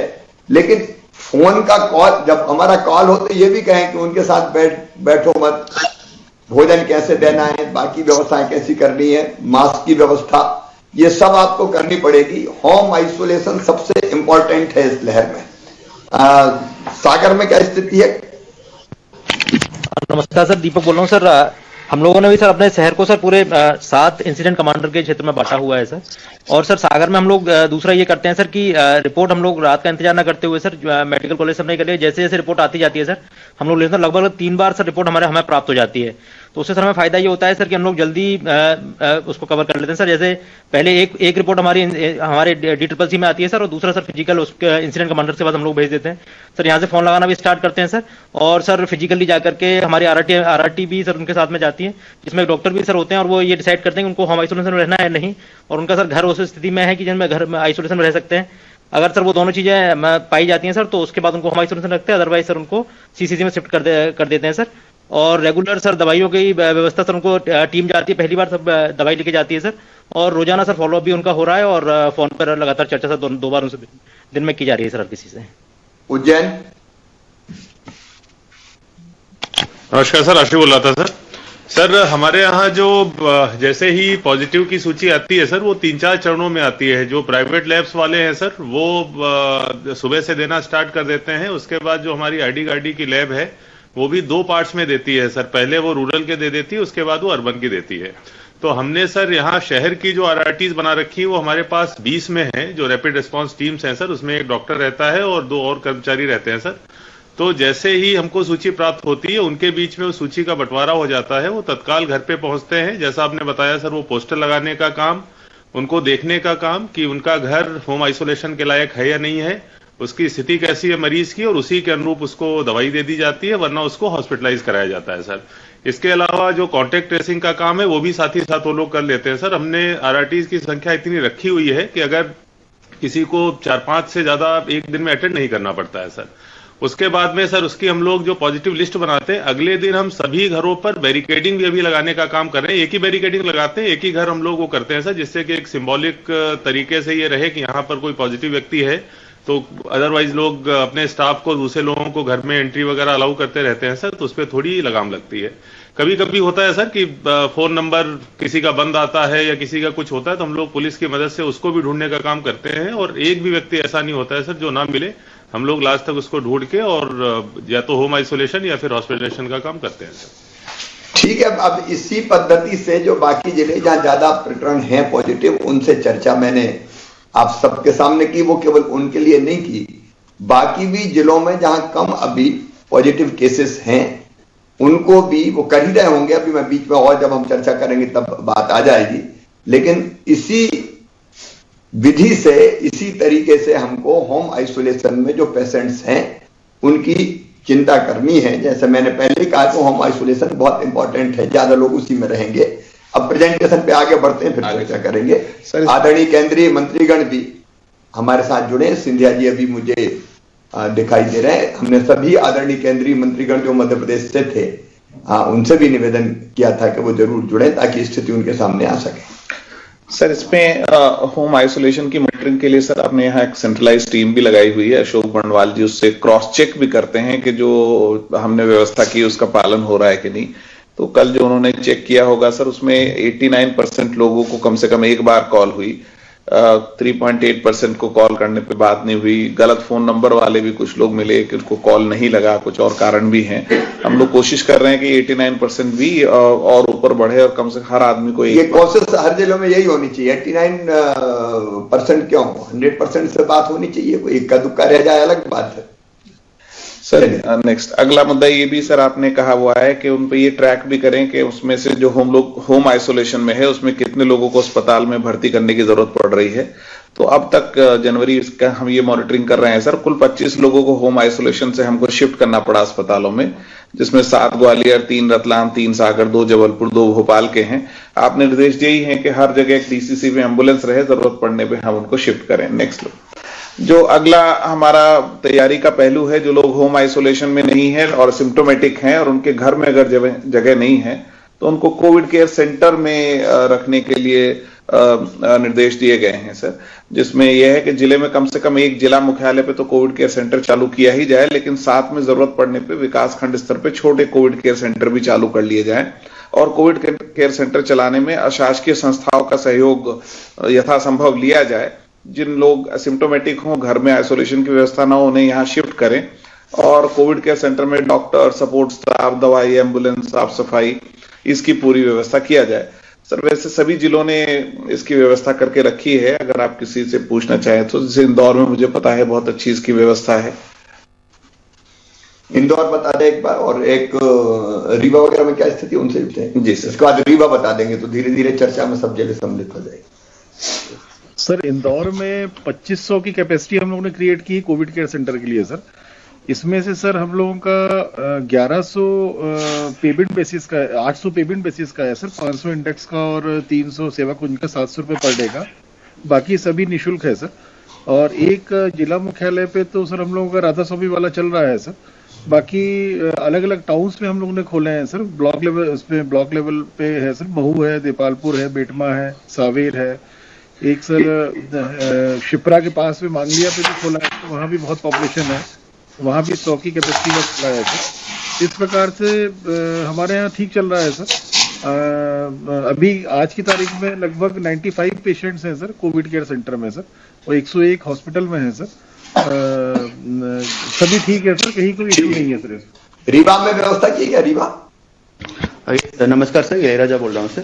लेकिन फोन का कॉल, जब हमारा कॉल हो तो ये भी कहें कि उनके साथ बैठो मत, भोजन कैसे देना है, बाकी व्यवस्थाएं कैसी करनी है, मास्क की व्यवस्था, ये सब आपको करनी पड़ेगी। होम आइसोलेशन सबसे इंपॉर्टेंट है इस लहर में। सागर में क्या स्थिति है? नमस्कार सर, दीपक बोल रहा हूँ सर। हम लोगों ने भी सर अपने शहर को सर पूरे 7 इंसिडेंट कमांडर के क्षेत्र में बांटा हुआ है सर। और सर सागर में हम लोग दूसरा ये करते हैं सर कि रिपोर्ट हम लोग रात का इंतजार न करते हुए सर मेडिकल कॉलेज से नहीं करिए, जैसे जैसे रिपोर्ट आती जाती है सर हम लोग लेते हैं। लगभग 3 बार सर रिपोर्ट हमें प्राप्त हो जाती है, तो उससे सर हमें फायदा ये होता है सर कि हम लोग जल्दी उसको कवर कर लेते हैं सर। जैसे पहले एक रिपोर्ट हमारे DCCC में आती है सर, और दूसरा सर फिजिकल उसके इंसिडेंट कमांडर के बाद हम लोग भेज देते हैं सर। यहाँ से फोन लगाना भी स्टार्ट करते हैं सर, और सर फिजिकली जाकर के हमारी RRT भी सर उनके साथ में जाती है, जिसमें डॉक्टर भी सर होते हैं और वो ये डिसाइड करते हैं कि उनको होम आइसोलेशन में रहना है नहीं, और उनका सर घर उस स्थिति में है कि जिनमें घर में आइसोलेशन में रह सकते हैं। अगर सर वो दोनों चीजें पाई जाती हैं सर तो उसके बाद उनको होम आइसोलेशन रखते हैं, अदरवाइज सर उनको CCC में शिफ्ट कर देते हैं सर। और रेगुलर सर दवाइयों की व्यवस्था सर उनको टीम जाती है, पहली बार सब दवाई लेके जाती है सर, और रोजाना सर फॉलोअप भी उनका हो रहा है, और फोन पर लगातार चर्चा सर 2 बार उनसे दिन में की जा रही है सर हर किसी से। उज्जैन। नमस्कार सर, आशीष बोल रहा था सर। सर हमारे यहाँ जो जैसे ही पॉजिटिव की सूची आती है सर, वो 3-4 चरणों में आती है। जो प्राइवेट लैब्स वाले हैं सर वो सुबह से देना स्टार्ट कर देते हैं। उसके बाद जो हमारी ID गाड़ी की लैब है वो भी 2 पार्ट्स में देती है सर। पहले वो रूरल के दे देती है, उसके बाद वो अर्बन की देती है। तो हमने सर यहाँ शहर की जो RRTs बना रखी है वो हमारे पास 20 में है, जो रैपिड रिस्पांस टीम्स हैं सर। उसमें एक डॉक्टर रहता है और 2 और कर्मचारी रहते हैं सर। तो जैसे ही हमको सूची प्राप्त होती है उनके बीच में उस सूची का बंटवारा हो जाता है। वो तत्काल घर पे पहुंचते हैं। जैसा आपने बताया सर, वो पोस्टर लगाने का काम, उनको देखने का काम कि उनका घर होम आइसोलेशन के लायक है या नहीं है, उसकी स्थिति कैसी है मरीज की, और उसी के अनुरूप उसको दवाई दे दी जाती है, वरना उसको हॉस्पिटलाइज कराया जाता है सर। इसके अलावा जो कॉन्टेक्ट ट्रेसिंग का काम है वो भी साथ ही साथ वो लोग कर लेते हैं सर। हमने RRTs की संख्या इतनी रखी हुई है कि अगर किसी को 4-5 से ज्यादा एक दिन में अटेंड नहीं करना पड़ता है सर। उसके बाद में सर उसकी हम लोग जो पॉजिटिव लिस्ट बनाते हैं, अगले दिन हम सभी घरों पर बैरिकेडिंग भी अभी लगाने का काम कर रहे हैं। एक ही बैरिकेडिंग लगाते हैं, एक ही घर हम लोग वो करते हैं सर, जिससे कि एक सिंबॉलिक तरीके से ये रहे कि यहाँ पर कोई पॉजिटिव व्यक्ति है, तो अदरवाइज लोग अपने स्टाफ को, दूसरे लोगों को घर में एंट्री वगैरह अलाउ करते रहते हैं सर, तो उस पर थोड़ी लगाम लगती है। कभी कभी होता है सर कि फोन नंबर किसी का बंद आता है या किसी का कुछ होता है, तो हम लोग पुलिस की मदद से उसको भी ढूंढने का काम करते हैं। और एक भी व्यक्ति ऐसा नहीं होता है सर जो ना मिले, हम लोग लास्ट तक उसको ढूंढ के और या तो होम आइसोलेशन या फिर हॉस्पिटलाइजेशन का काम करते हैं सर। ठीक है, अब इसी पद्धति से जो बाकी जिले जहां ज्यादा प्रकरण हैं पॉजिटिव, उनसे चर्चा मैंने आप सबके सामने की, वो केवल उनके लिए नहीं की, बाकी भी जिलों में जहां कम अभी पॉजिटिव केसेस हैं उनको भी वो कर ही रहे होंगे। अभी मैं बीच में और जब हम चर्चा करेंगे तब बात आ जाएगी, लेकिन इसी विधि से, इसी तरीके से हमको होम आइसोलेशन में जो पेशेंट्स हैं उनकी चिंता करनी है। जैसे मैंने पहले ही कहा कि होम आइसोलेशन बहुत इंपॉर्टेंट है, ज्यादा लोग उसी में रहेंगे। अब प्रेजेंटेशन पे आगे बढ़ते हैं, फिर चर्चा करेंगे। आदरणीय केंद्रीय मंत्रीगण भी हमारे साथ जुड़े, सिंधिया जी अभी मुझे दिखाई दे रहे हैं। हमने सभी आदरणीय केंद्रीय मंत्रीगण जो मध्य प्रदेश से थे उनसे भी निवेदन किया था कि वो जरूर जुड़े ताकि स्थिति उनके सामने आ सके। सर, इसमें होम आइसोलेशन की मॉनिटरिंग के लिए सर आपने यहाँ एक सेंट्रलाइज टीम भी लगाई हुई है, अशोक बंडवाल जी उससे क्रॉस चेक भी करते हैं कि जो हमने व्यवस्था की उसका पालन हो रहा है कि नहीं। तो कल जो उन्होंने चेक किया होगा सर, उसमें 89% लोगों को कम से कम एक बार कॉल हुई, 3.8% को कॉल करने पे बात नहीं हुई। गलत फोन नंबर वाले भी कुछ लोग मिले कि उनको कॉल नहीं लगा, कुछ और कारण भी हैं। हम लोग कोशिश कर रहे हैं कि 89% भी और ऊपर बढ़े और कम से हर आदमी को ये कोशिश हर जिलों में यही होनी चाहिए। 89% क्यों, 100% से बात होनी चाहिए। कोई इक्का दुक्का रह जाए अलग बात है। सर नेक्स्ट अगला मुद्दा ये भी सर आपने कहा हुआ है कि उन पे ये ट्रैक भी करें कि उसमें से जो होम आइसोलेशन में है उसमें कितने लोगों को अस्पताल में भर्ती करने की जरूरत पड़ रही है। तो अब तक जनवरी इसका हम ये मॉनिटरिंग कर रहे हैं सर। कुल 25 लोगों को होम आइसोलेशन से हमको शिफ्ट करना पड़ा अस्पतालों में, जिसमें 7 ग्वालियर, 3 रतलाम, 3 सागर, 2 जबलपुर, 2 भोपाल के हैं। आपने निर्देश यही है कि हर जगह एक डीसीसी में एम्बुलेंस रहे, जरूरत पड़ने पर हम उनको शिफ्ट करें। नेक्स्ट जो अगला हमारा तैयारी का पहलू है, जो लोग होम आइसोलेशन में नहीं है और सिम्टोमेटिक हैं और उनके घर में अगर जगह नहीं है तो उनको कोविड केयर सेंटर में रखने के लिए निर्देश दिए गए हैं सर, जिसमें यह है कि जिले में कम से कम एक जिला मुख्यालय पे तो कोविड केयर सेंटर चालू किया ही जाए, लेकिन साथ में जरूरत पड़ने पे विकास खंड स्तर पे छोटे कोविड केयर सेंटर भी चालू कर लिए जाए। और कोविड केयर सेंटर चलाने में अशासकीय संस्थाओं का सहयोग यथासंभव लिया जाए। जिन लोग असिम्टोमेटिक हों, घर में आइसोलेशन की व्यवस्था ना हो, उन्हें यहाँ शिफ्ट करें और कोविड केयर सेंटर में डॉक्टर, सपोर्ट स्टाफ, दवाई, एम्बुलेंस, साफ सफाई, इसकी पूरी व्यवस्था किया जाए। सर वैसे सभी जिलों ने इसकी व्यवस्था करके रखी है, अगर आप किसी से पूछना चाहें तो। जैसे इंदौर में मुझे पता है बहुत अच्छी इसकी व्यवस्था है। इंदौर बता दें एक बार, और एक रीवा वगैरह में क्या स्थिति उनसे जुड़ते हैं। जी सर, इसके बाद रीवा बता देंगे तो धीरे धीरे चर्चा में सब जिले सम्मिलित हो जाएगी। सर इंदौर में 2500 की कैपेसिटी हम लोगों ने क्रिएट की कोविड केयर सेंटर के लिए सर। इसमें से सर हम लोगों का 1100 पेमेंट बेसिस का, 800 पेमेंट बेसिस का है सर, 500 इंडेक्स का और 300 सेवा कुंज का 700 रुपये पर डे का। बाकी सभी निःशुल्क है सर। और एक जिला मुख्यालय पे तो सर हम लोगों का राधा स्वामी वाला चल रहा है सर। बाकी अलग अलग टाउन्स में हम लोगों ने खोले हैं सर। ब्लॉक लेवल, उसमें ब्लॉक लेवल पे है सर, महू है, देपालपुर है, बेटमा है, सावेर है। एक सर शिप्रा के पास में मांगलिया पे भी खोला है, तो वहाँ भी बहुत पॉपुलेशन है, वहाँ भी 100 की कैपेसिटी में खोला है सर। इस प्रकार से हमारे यहाँ ठीक चल रहा है सर। अभी आज की तारीख में लगभग 95 पेशेंट्स हैं सर कोविड केयर सेंटर में सर, और 101 हॉस्पिटल में है सर। सभी ठीक है सर, कहीं कोई इशू नहीं है सर। रीवा में व्यवस्था की क्या? रीवा नमस्कार सर, इलैयाराजा बोल रहा हूँ सर।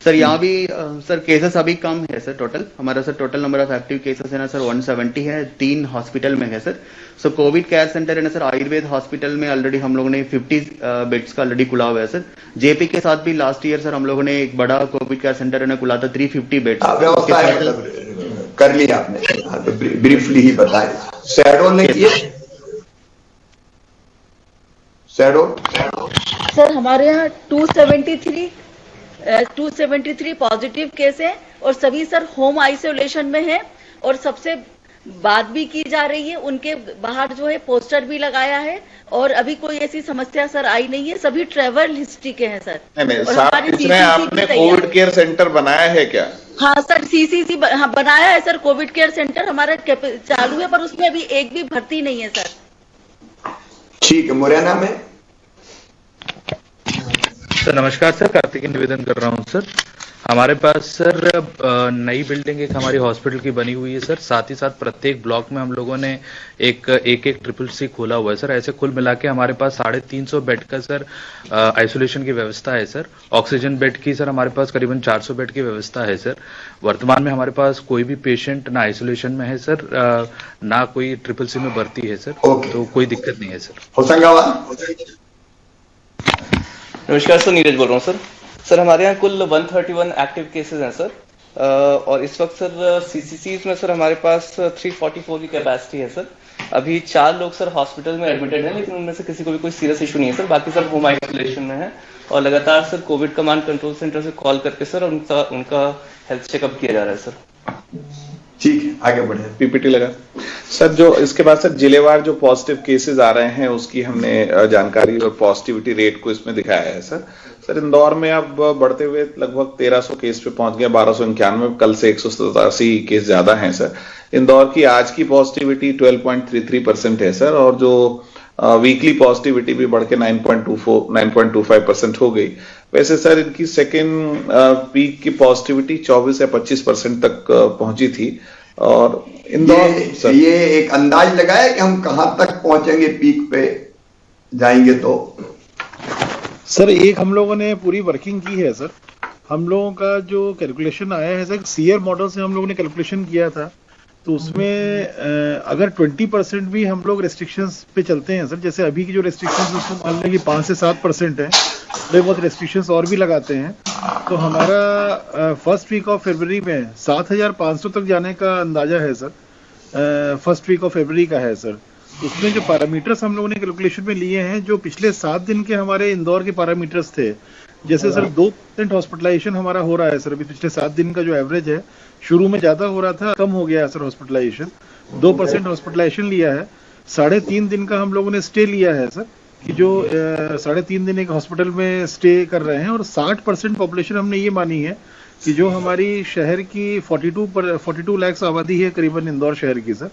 सर यहाँ भी सर केसेस अभी कम है सर। टोटल हमारा sir total number of active cases है ना सर 170 है, 3 हॉस्पिटल में है सर। सो कोविड केयर सेंटर है ना सर, आयुर्वेद हॉस्पिटल में ऑलरेडी हम लोगों ने 50 बेड्स का ऑलरेडी खुला हुआ है सर। जेपी के साथ भी लास्ट ईयर सर हम लोगों ने एक बड़ा कोविड केयर सेंटर है ना खुला था, 350 बेड्स कर लिया आपने, तो ब्रीफली ही बताएं। शहडोल ने किए? शहडोल सर हमारे यहाँ 273 पॉजिटिव केस है और सभी सर होम आइसोलेशन में है। और सबसे बात भी की जा रही है, उनके बाहर जो है पोस्टर भी लगाया है और अभी कोई ऐसी समस्या सर आई नहीं है। सभी ट्रेवल हिस्ट्री के हैं सर। नहीं, आपने कोविड केयर सेंटर बनाया है क्या? हाँ सर, सीसीसी बनाया है सर। कोविड केयर सेंटर हमारा चालू है, पर उसमें अभी एक भी भर्ती नहीं है सर। ठीक है, मुरैना में? सर नमस्कार सर, कार्तिक निवेदन कर रहा हूं सर। हमारे पास सर नई बिल्डिंग एक हमारी हॉस्पिटल की बनी हुई है सर, साथ ही साथ प्रत्येक ब्लॉक में हम लोगों ने एक ट्रिपल सी खोला हुआ है सर। ऐसे कुल मिला के हमारे पास 350 बेड का सर आइसोलेशन की व्यवस्था है सर। ऑक्सीजन बेड की सर हमारे पास करीबन 400 बेड की व्यवस्था है सर। वर्तमान में हमारे पास कोई भी पेशेंट ना आइसोलेशन में है सर, ना कोई ट्रिपल सी में भर्ती है सर। तो कोई दिक्कत नहीं है सर। नमस्कार सर, नीरज बोल रहा हूँ सर। सर हमारे यहाँ कुल 131 एक्टिव केसेस हैं सर, और इस वक्त सर सीसीसीज में सर हमारे पास 344 की कैपेसिटी है सर। अभी 4 लोग सर हॉस्पिटल में एडमिटेड हैं, लेकिन उनमें से किसी को भी कोई सीरियस इशू नहीं है सर। बाकी सर होम आइसोलेशन में है, और लगातार sir Covid command control centre से कॉल करके सर उनका हेल्थ चेकअप किया जा रहा है सर। ठीक है, आगे बढ़े। पीपीटी लगा सर। जो इसके बाद सर जिलेवार जो पॉजिटिव केसेस आ रहे हैं उसकी हमने जानकारी और पॉजिटिविटी रेट को इसमें दिखाया है सर। सर इंदौर में अब बढ़ते हुए लगभग 1300 केस पे पहुंच गया, 1291, कल से 187 केस ज्यादा हैं सर। इंदौर की आज की पॉजिटिविटी 12.33% है सर, और जो वीकली पॉजिटिविटी भी बढ़ के 9.25% हो गई। वैसे सर इनकी सेकेंड पीक की पॉजिटिविटी 24 या 25% तक पहुंची थी। और इंदौर ये एक अंदाज लगाया कि हम कहां तक पहुंचेंगे, पीक पे जाएंगे तो? सर एक हम लोगों ने पूरी वर्किंग की है सर। हम लोगों का जो कैलकुलेशन आया है सर, सीयर मॉडल से हम लोगों ने कैलकुलेशन किया था, तो उसमें अगर 20% भी हम लोग रेस्ट्रिक्शंस पे चलते हैं सर, जैसे अभी की जो रेस्ट्रिक्शंस उसको मान लें कि 5 से 7% है, थोड़े बहुत रेस्ट्रिक्शंस और भी लगाते हैं, तो हमारा फर्स्ट वीक ऑफ फरवरी में 7500 तक जाने का अंदाजा है sir. First week of February का है सर। उसमें जो पैरामीटर्स हम लोगों ने कैलकुलेशन में लिए हैं, जो पिछले 7 दिन के हमारे इंदौर के पैरामीटर्स थे, जैसे सर 2% हॉस्पिटलाइजेशन हमारा हो रहा है सर। अभी पिछले 7 दिन का जो एवरेज है, शुरू में ज्यादा हो रहा था, कम हो गया है सर हॉस्पिटलाइजेशन। 2% हॉस्पिटलाइजेशन लिया है। 3.5 दिन का हम लोगों ने स्टे लिया है सर, कि जो 3.5 दिन एक हॉस्पिटल में स्टे कर रहे हैं। और 60% पॉपुलेशन हमने ये मानी है कि जो हमारी शहर की 42 लाख आबादी है करीबन इंदौर शहर की सर,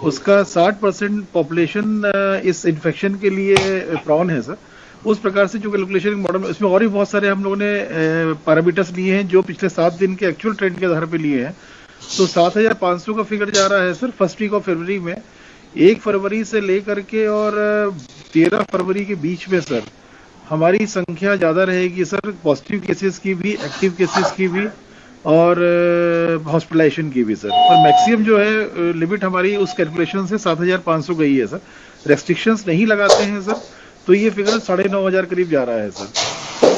उसका 60% पॉपुलेशन इस इन्फेक्शन के लिए प्रॉन है सर। उस प्रकार से जो कैलकुलेशन मॉडल, इसमें और भी बहुत सारे हम लोगों ने पैरामीटर्स लिए हैं जो पिछले 7 दिन के एक्चुअल ट्रेंड के आधार पर लिए हैं। तो 7500 का फिगर जा रहा है sir first week of February में। 1 फरवरी से लेकर के और 13 फरवरी के बीच में सर हमारी संख्या ज्यादा रहेगी सर, पॉजिटिव केसेस की भी, एक्टिव केसेस की भी, और हॉस्पिटलाइजेशन की भी सर। और मैक्सिमम जो है लिमिट हमारी उस कैलकुलेशन से 7500 गई है सर। रेस्ट्रिक्शंस नहीं लगाते हैं सर, तो ये फिगर 9500 करीब जा रहा है सर।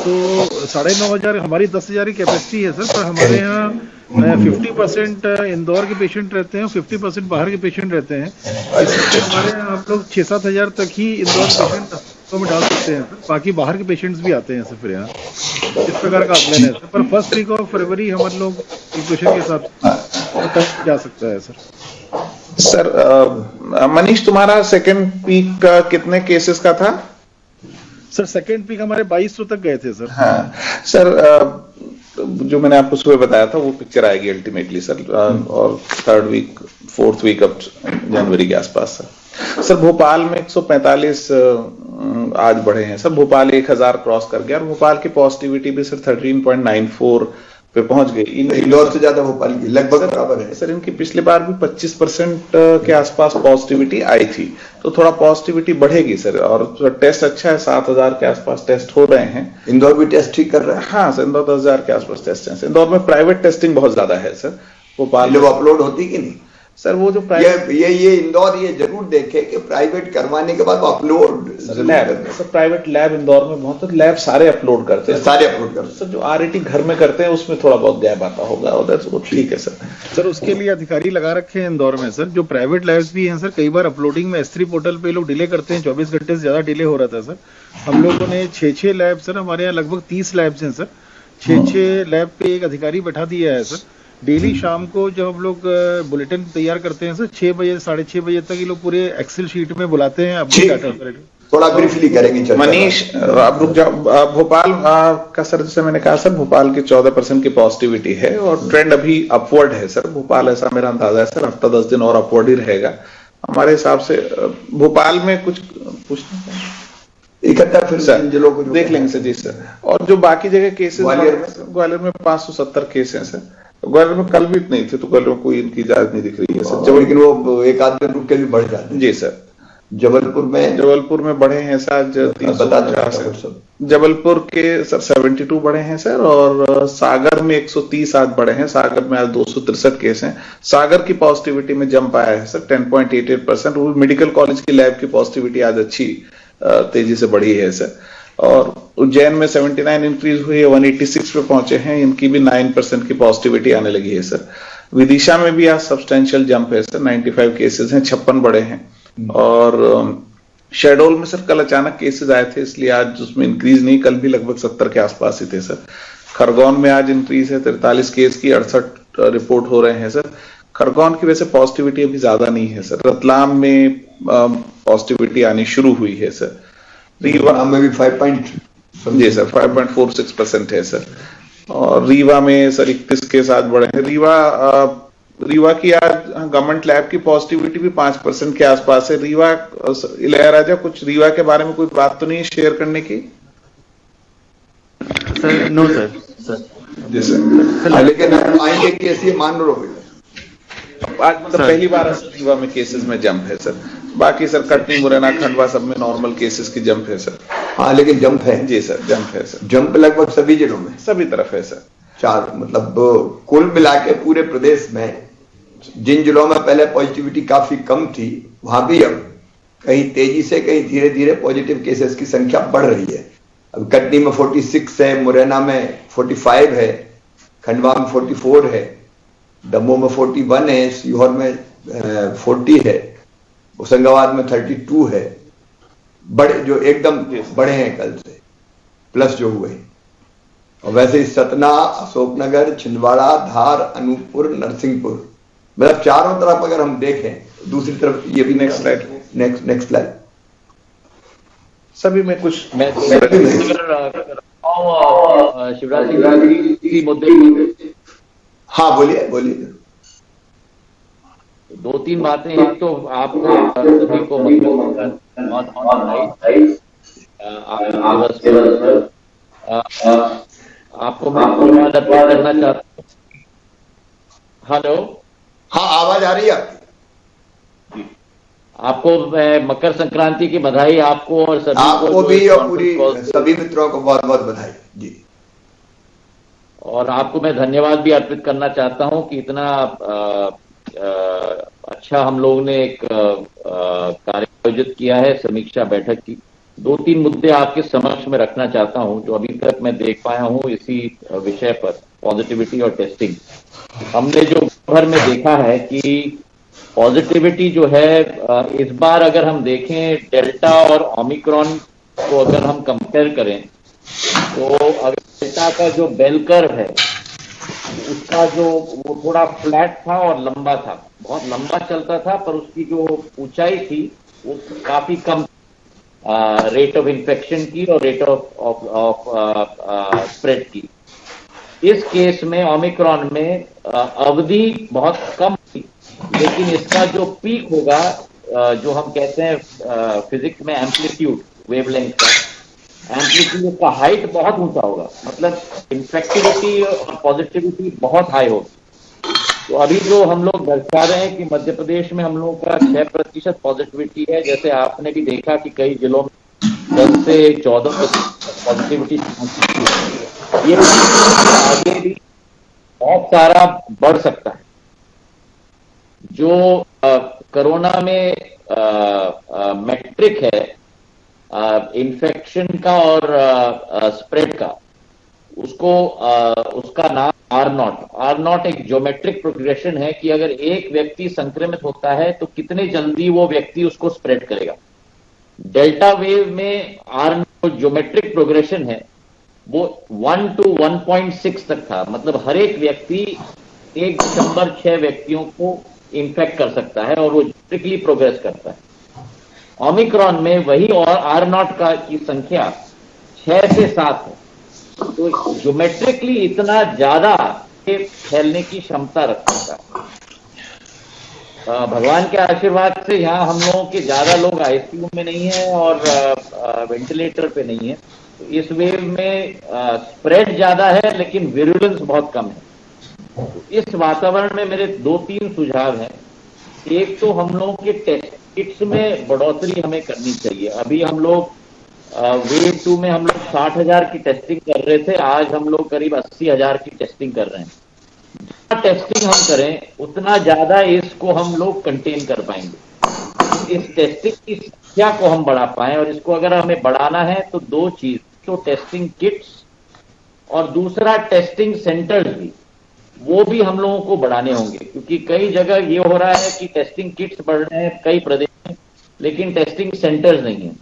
तो 9500 हमारी 10,000 की कैपेसिटी है सर, पर हमारे यहाँ 50% इंदौर के पेशेंट रहते हैं, 50% बाहर के पेशेंट रहते हैं। इसलिए हमारे यहाँ आप लोग 6-7 हज़ार तक ही इंदौर पेशेंट में डाल सकते हैं सर। बाकी बाहर के पेशेंट्स भी आते हैं सर फिर यहाँ। इस प्रकार का आकलन है सर, पर फर्स्ट वीक ऑफ फरवरी हम लोग कैलकुलेशन के साथ जा सकता है सर। सर मनीष, तुम्हारा सेकेंड पीक कितने केसेस का था? सर सेकेंड पीक हमारे 2200 तक गए थे सर। हाँ सर, जो मैंने आपको सुबह बताया था वो पिक्चर आएगी अल्टीमेटली सर, और 3rd वीक 4th वीक अब जनवरी के आसपास सर। सर भोपाल में 145 आज बढ़े हैं सर। भोपाल 1000 क्रॉस कर गया, और भोपाल की पॉजिटिविटी भी सर 13.94 पे पहुंच गई। इंदौर से ज्यादा भोपाल की लगभग बराबर है सर। इनकी पिछली बार भी 25% के आसपास पॉजिटिविटी आई थी, तो थोड़ा पॉजिटिविटी बढ़ेगी सर। और टेस्ट अच्छा है, 7000 के आसपास टेस्ट हो रहे हैं। इंदौर भी टेस्ट ठीक कर रहा है? हाँ सर, इंदौर 10,000 के आसपास टेस्ट है। इंदौर में प्राइवेट टेस्टिंग बहुत ज्यादा है सर। भोपाल में अपलोड होती कि नहीं सर? वो जो ये इंदौर ये जरूर देखे कि प्राइवेट करवाने के बाद वो upload lab sir, private lab Indore में बहुत, लैब सारे अपलोड करते हैं, सारे अपलोड करते हैं सर। जो RAT घर में करते हैं उसमें थोड़ा बहुत गैप आता होगा, और वो ठीक है सर। सर उसके लिए अधिकारी लगा रखे हैं इंदौर में सर। जो प्राइवेट लैब्स भी हैं सर, कई बार अपलोडिंग में S3 पोर्टल पे लोग डिले करते हैं, 24 घंटे से ज्यादा डिले हो रहा था सर। हम लोगों ने 6 लैब सर, हमारे यहाँ लगभग 30 लैब्स हैं सर। 6 लैब पे एक अधिकारी बैठा दिया है सर। डेली शाम को जब हम लोग बुलेटिन तैयार करते हैं सर, 6 बजे 6:30 बजे तक ये लोग पूरे एक्सेल शीट में बुलाते हैं, अपडेट डाटा करेंगे। थोड़ा ब्रीफली करेंगे मनीष, आप रुक जाओ। भोपाल का सर, जैसे मैंने कहा सर, भोपाल की 14% की पॉजिटिविटी है, और ट्रेंड अभी अपवर्ड है सर। भोपाल, ऐसा मेरा अंदाजा है सर, हफ्ता 10 दिन और अपवर्ड ही रहेगा हमारे हिसाब से। भोपाल में कुछ इकट्ठा फिर सर जिलों को देख लेंगे सर। जी सर, और जो बाकी जगह केसेस ग्वालियर में 570 केस हैं सर। ग्वालियर में कल भी नहीं थे, तो ग्वालियर में कोई इनकी इजाजत नहीं दिख रही है सर। लेकिन वो एक आध दिन रुक के भी बढ़ जाते हैं। जी सर। जबलपुर में बढ़े हैं सर आज 350। जबलपुर के सर 72 बढ़े हैं सर, और सागर में 130 आज बढ़े हैं। सागर में आज 263 केस हैं। सागर की पॉजिटिविटी में जंप आया है सर 10.88%। वो मेडिकल कॉलेज की लैब की पॉजिटिविटी आज अच्छी तेजी से बढ़ी है सर। और उज्जैन में 79 इंक्रीज हुई है, 186 पे पहुंचे हैं। इनकी भी 9% की पॉजिटिविटी आने लगी है सर। विदिशा में भी आज सब्सटेंशियल जंप है सर, 95 केसेस हैं, 56 बढ़े हैं। और शहडोल में सर कल अचानक केसेस आए थे, इसलिए आज उसमें इंक्रीज नहीं, कल भी लगभग 70 के आसपास ही थे सर। खरगोन में आज इंक्रीज है 43 केस की, 68 रिपोर्ट हो रहे हैं सर। खरगोन की वैसे पॉजिटिविटी अभी ज्यादा नहीं है सर। रतलाम में पॉजिटिविटी आनी शुरू हुई है सर। रीवा में भी जी सर 5.46% है सर। और रीवा में सर 31 केस आज बढ़े हैं। रीवा की आज गवर्नमेंट लैब की पॉजिटिविटी भी 5% के आसपास है। रीवा इलैयाराजा, कुछ रीवा के बारे में कोई बात तो नहीं शेयर करने की? Sir no sir. जी सर। लेकिन आएंगे केस ये मान लो आज मतलब पहली बार रीवा में केसेस में जंप है सर। बाकी सर कटनी, मुरैना, खंडवा सब में नॉर्मल केसेस की जंप है सर। हाँ, लेकिन जंप है। जी सर, जंप है सर। जंप लगभग सभी जिलों में, सभी तरफ है सर। 4 मतलब कुल मिला के पूरे प्रदेश में जिन जिलों में पहले पॉजिटिविटी काफी कम थी, वहां भी अब कहीं तेजी से कहीं धीरे धीरे पॉजिटिव केसेस की संख्या बढ़ रही है। अब कटनी में 46 है, मुरैना में 45 है, खंडवा में 44 है, दमोह में 41 है, सीहोर में 40 है, होशंगाबाद में 32 है। बड़े जो एकदम बड़े हैं कल से प्लस जो हुए। और वैसे सतना, अशोकनगर, छिंदवाड़ा, धार, अनूपपुर, नरसिंहपुर, मतलब चारों तरफ अगर हम देखें, दूसरी तरफ ये भी नेक्स्ट स्लाइड सभी में कुछ शिवराज सिंह मुद्दे। हाँ बोलिए। 2-3 बातें। एक तो आपको सभी को आपको मैं धन्यवाद अर्पित करना चाहता हूँ। हेलो, हाँ आवाज आ रही है आपकी? आपको मैं मकर संक्रांति की बधाई, आपको और सभी आपको भी और पूरी सभी मित्रों को बहुत बहुत बधाई जी। और आपको मैं धन्यवाद भी अर्पित करना चाहता हूं कि इतना अच्छा हम लोगों ने एक कार्य आयोजित किया है समीक्षा बैठक की। 2-3 मुद्दे आपके समक्ष में रखना चाहता हूं जो अभी तक मैं देख पाया हूं इसी विषय पर, पॉजिटिविटी और टेस्टिंग। हमने जो भर में देखा है कि पॉजिटिविटी जो है इस बार अगर हम देखें डेल्टा और ओमिक्रॉन को अगर हम कंपेयर करें तो अगर डेल्टा का जो बेल कर्व है उसका जो वो थोड़ा फ्लैट था और लंबा था, बहुत लंबा चलता था, पर उसकी जो ऊंचाई थी वो काफी कम रेट ऑफ इन्फेक्शन की और रेट ऑफ स्प्रेड की। इस केस में ओमिक्रॉन में अवधि बहुत कम थी, लेकिन इसका जो पीक होगा जो हम कहते हैं फिजिक्स में एम्पलीट्यूड, वेवलेंथ का एम्पलीट्यूड का हाइट बहुत ऊंचा होगा, मतलब इन्फेक्टिविटी और पॉजिटिविटी बहुत हाई होगी। तो अभी जो हम लोग दर्शा रहे हैं कि मध्य प्रदेश में हम लोगों का 6% पॉजिटिविटी है, जैसे आपने भी देखा कि कई जिलों में 10 से 14% पॉजिटिविटी, ये आगे भी बहुत सारा बढ़ सकता है। जो कोरोना में मैट्रिक है इन्फेक्शन का और स्प्रेड का, उसको उसका नाम R0 एक ज्योमेट्रिक प्रोग्रेशन है कि अगर एक व्यक्ति संक्रमित होता है तो कितने जल्दी वो व्यक्ति उसको स्प्रेड करेगा। डेल्टा वेव में R0 ज्योमेट्रिक प्रोग्रेशन है, वो 1 to 1.6 तक था, मतलब हर एक व्यक्ति 1.6 व्यक्तियों को इन्फेक्ट कर सकता है और वो ज्योमेट्रिकली प्रोग्रेस करता है। ओमिक्रॉन में वही और R0 का की संख्या 6 से 7 है, तो ज्योमेट्रिकली इतना ज्यादा फैलने की क्षमता रखता है। भगवान के आशीर्वाद से यहाँ हम लोगों के ज्यादा लोग आईसीयू में नहीं है और वेंटिलेटर पे नहीं है। तो इस वेव में स्प्रेड ज्यादा है लेकिन विरुलेंस बहुत कम है। तो इस वातावरण में मेरे 2-3 सुझाव हैं। एक तो हम लोगों के टेस्ट किट्स में बढ़ोतरी हमें करनी चाहिए। अभी हम लोग वेव 2 में हम लोग 60,000 की टेस्टिंग कर रहे थे, आज हम लोग करीब 80,000 की टेस्टिंग कर रहे हैं। जितना टेस्टिंग हम करें उतना ज्यादा इसको हम लोग कंटेन कर पाएंगे। इस टेस्टिंग की संख्या को हम बढ़ा पाएं, और इसको अगर हमें बढ़ाना है तो 2 चीज, तो टेस्टिंग किट्स और दूसरा टेस्टिंग सेंटर्स भी, वो भी हम लोगों को बढ़ाने होंगे। क्योंकि कई जगह ये हो रहा है कि टेस्टिंग किट्स बढ़ रहे हैं कई प्रदेश में, लेकिन टेस्टिंग सेंटर्स नहीं है।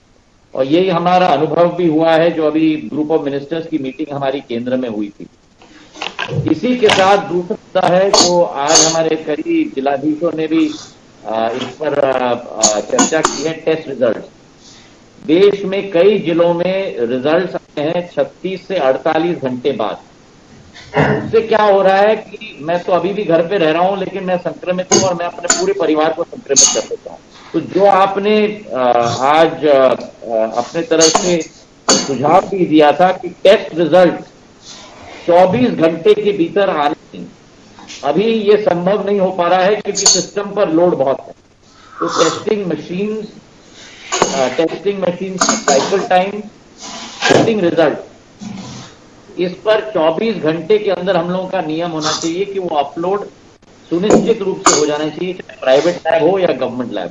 और यही हमारा अनुभव भी हुआ है जो अभी ग्रुप ऑफ मिनिस्टर्स की मीटिंग हमारी केंद्र में हुई थी। इसी के साथ दूसरा है जो आज हमारे कई जिलाधीशों ने भी इस पर चर्चा की है, टेस्ट रिजल्ट। देश में कई जिलों में रिजल्ट आए हैं 36 से 48 घंटे बाद। उससे क्या हो रहा है कि मैं तो अभी भी घर पे रह रहा हूं लेकिन मैं संक्रमित हूं और मैं अपने पूरे परिवार को संक्रमित कर देता हूं। तो जो आपने आज अपने तरफ से सुझाव भी दिया था कि टेस्ट रिजल्ट 24 घंटे के भीतर आने चाहिए, अभी ये संभव नहीं हो पा रहा है क्योंकि सिस्टम पर लोड बहुत है। तो testing machine cycle time, testing result, इस पर 24 घंटे के अंदर हम लोगों का नियम होना चाहिए कि वो अपलोड सुनिश्चित रूप से हो जाना चाहिए, चाहे प्राइवेट लैब हो या गवर्नमेंट लैब।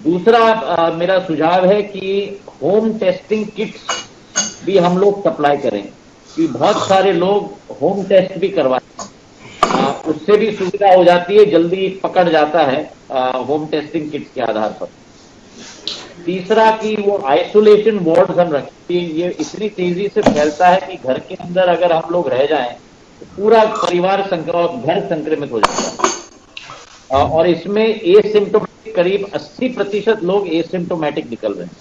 दूसरा मेरा सुझाव है कि होम टेस्टिंग किट्स भी हम लोग सप्लाई करें, कि बहुत सारे लोग होम टेस्ट भी करवाते हैं, उससे भी सुविधा हो जाती है, जल्दी पकड़ जाता है होम टेस्टिंग किट्स के आधार पर। तीसरा कि वो आइसोलेशन वार्ड्स हम रखें। ये इतनी तेजी से फैलता है कि घर के अंदर अगर हम लोग रह जाएं तो पूरा परिवार घर संक्रमित हो जाता है। और इसमें एसिम्प्टोमेटिक करीब 80% लोग एसिम्प्टोमेटिक निकल रहे हैं।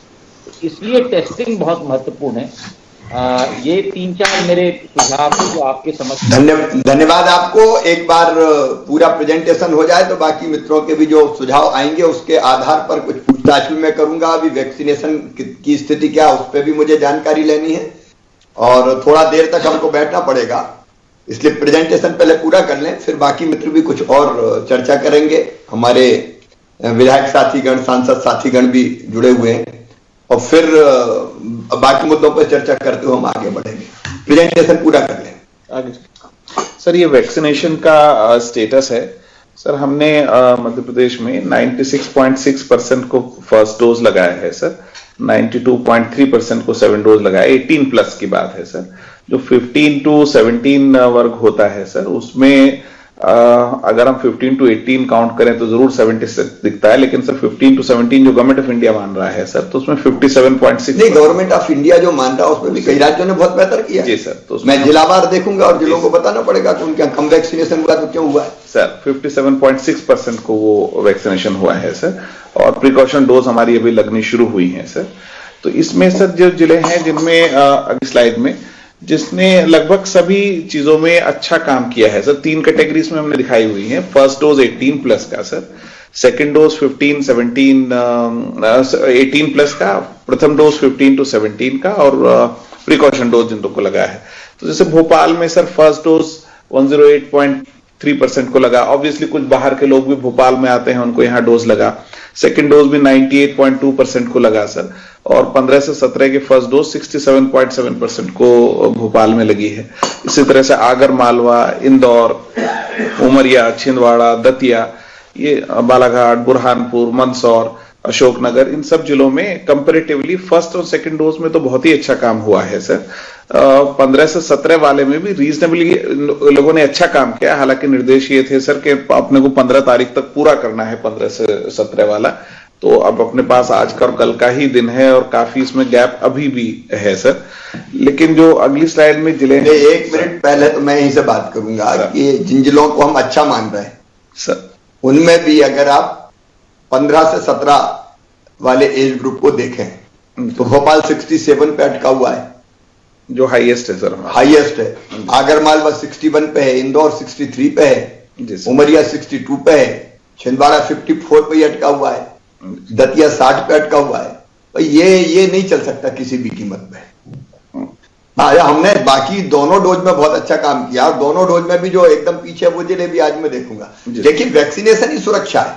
इसलिए टेस्टिंग बहुत महत्वपूर्ण है। ये 3-4 मेरे सुझाव जो आपके समझ। धन्यवाद आपको। एक बार पूरा प्रेजेंटेशन हो जाए तो बाकी मित्रों के भी जो सुझाव आएंगे उसके आधार पर कुछ पूछताछ भी मैं करूंगा। अभी वैक्सीनेशन की स्थिति क्या उस पर भी मुझे जानकारी लेनी है और थोड़ा देर तक हमको बैठना पड़ेगा, इसलिए प्रेजेंटेशन पहले पूरा कर लें, फिर बाकी मित्र भी कुछ और चर्चा करेंगे। हमारे विधायक साथीगण, सांसद साथीगण भी जुड़े हुए हैं और फिर बाकी मुद्दों पर चर्चा करते हुए हम आगे बढ़ेंगे। प्रेजेंटेशन पूरा कर लें आगे। सर ये वैक्सीनेशन का स्टेटस है। सर हमने मध्य प्रदेश में 96.6% को फर्स्ट डोज लगाया है सर, 92.3% को 7 डोज लगाया। 18 प्लस की बात है सर। जो 15 to 17 वर्ग होता है सर, उसमें अगर हम 15 to 18 काउंट करें तो जरूर 76 दिखता है, लेकिन सर 15 to 17 जो गवर्नमेंट ऑफ इंडिया मान रहा है सर, तो उसमें 57.6। नहीं, गवर्नमेंट ऑफ इंडिया जो मान रहा है उसमें भी कई राज्यों ने बहुत बेहतर किया जी सर। तो मैं जिलावार देखूंगा और जिलों को बताना पड़ेगा कि उनके कम वैक्सीनेशन हुआ तो क्यों हुआ है। सर 57.6% को वो वैक्सीनेशन हुआ है सर, और प्रिकॉशन डोज हमारी अभी लगनी शुरू हुई है सर। तो इसमें सर जो जिले हैं जिनमें अगली स्लाइड में जिसने लगभग सभी चीजों में अच्छा काम किया है सर, 3 कैटेगरीज में हमने दिखाई हुई है। फर्स्ट डोज 18 प्लस का सर, सेकंड डोज 18 प्लस का, प्रथम डोज 15 to 17 का, और प्रिकॉशन डोज जिन लोगों को लगा है। तो जैसे भोपाल में सर फर्स्ट डोज 108.3% को लगा। ऑब्वियसली कुछ बाहर के लोग भी भोपाल में आते हैं, उनको यहाँ डोज लगा। सेकंड डोज भी 98.2% को लगा सर, और 15 से 17 के फर्स्ट डोज 67.7% को भोपाल में लगी है। इसी तरह से आगर मालवा, इंदौर, उमरिया, छिंदवाड़ा, दतिया, ये बालाघाट, बुरहानपुर, मंदसौर, अशोकनगर, इन सब जिलों में कंपैरेटिवली फर्स्ट और सेकंड डोज में तो बहुत ही अच्छा काम हुआ है सर। 15 से 17 वाले में भी रीजनेबली लोगों ने अच्छा काम किया। हालांकि निर्देश ये थे सर कि अपने को 15 तारीख तक पूरा करना है 15 से 17 वाला। तो अब अपने पास आज का और कल का ही दिन है और काफी इसमें गैप अभी भी है सर। लेकिन जो अगली स्लाइड में जिले, 1 मिनट पहले तो मैं यहीं से बात करूंगा कि जिन जिलों को हम अच्छा मान रहे हैं सर, उनमें भी अगर आप 15 से 17 वाले एज ग्रुप को देखें तो भोपाल 67 पे अटका हुआ है, जो हाईएस्ट है सर, हाईएस्ट है। आगर मालवा 61 पे है, इंदौर 63 पे है, उमरिया 62 पे है, छिंदवाड़ा 54 पे ही अटका हुआ है, दतिया 60 पे अटका हुआ है। तो ये नहीं चल सकता किसी भी कीमत में। हमने बाकी दोनों डोज में बहुत अच्छा काम किया, और दोनों डोज में भी जो एकदम पीछे वो जिले भी आज मैं देखूंगा। देखिए वैक्सीनेशन ही सुरक्षा है,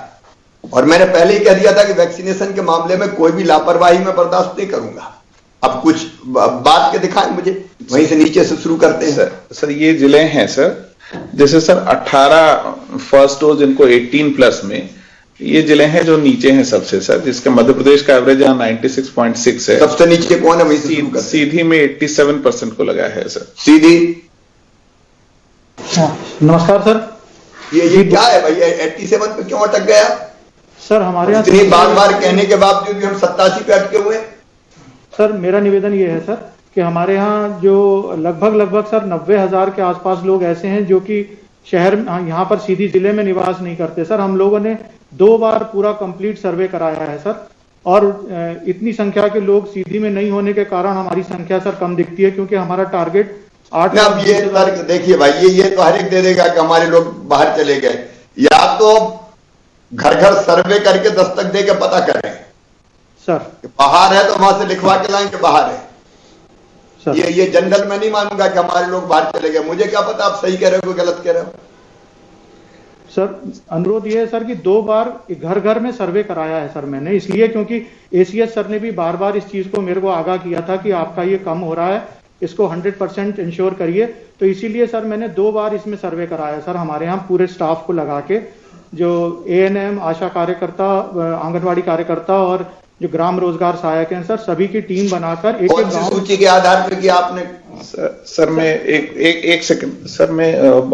और मैंने पहले ही कह दिया था कि वैक्सीनेशन के मामले में कोई भी लापरवाही मैं बर्दाश्त नहीं करूंगा। अब कुछ बात के दिखाएं मुझे, वहीं से नीचे से शुरू करते हैं। सर ये जिले हैं सर, जैसे सर 18 फर्स्ट डोज इनको 18 प्लस में, ये जिले हैं जो नीचे हैं सबसे सर, जिसके मध्य प्रदेश का एवरेज यहाँ 96.6 है। सबसे नीचे कौन है? सीधी में 87% को लगा है सर। सीधी नमस्कार सर। ये क्या है भाई, 87 पे क्यों अटक गया सर? हमारे यहाँ इतनी बार कहने के बावजूद भी हम 87 पे अटके हुए। सर मेरा निवेदन ये है सर कि हमारे यहाँ जो लगभग सर 90,000 के आसपास लोग ऐसे हैं जो कि शहर यहाँ पर सीधी जिले में निवास नहीं करते सर। हम लोगों ने 2 बार पूरा कंप्लीट सर्वे कराया है सर, और इतनी संख्या के लोग सीधी में नहीं होने के कारण हमारी संख्या सर कम दिखती है, क्योंकि हमारा टारगेट 8। ये देखिए भाई, ये तो हर एक दे देगा कि हमारे लोग बाहर चले गए, या तो घर घर सर्वे करके दस्तक दे के पता करें सर बाहर है तो वहां से लिखवा के लाएं कि बाहर है। ये जनरल में नहीं मानूंगा कि हमारे लोग बाहर चले गए। मुझे क्या पता आप सही कह रहे हो गलत कह रहे हो। सर अनुरोध ये है सर कि 2 बार घर घर में सर्वे कराया है सर मैंने, इसलिए क्योंकि एसीएस सर ने भी बार इस चीज को मेरे को आगाह किया था कि आपका ये कम हो रहा है, इसको 100% इंश्योर करिए। तो इसीलिए सर मैंने 2 बार इसमें सर्वे कराया सर, हमारे यहाँ पूरे स्टाफ को लगा के, जो ANM, आशा कार्यकर्ता, आंगनवाड़ी कार्यकर्ता और जो ग्राम रोजगार सहायक हैं सर, सभी की टीम बनाकर एक गांव सूची के आधार पर किया आपने? सर मैं एक सेकंड सर, मैं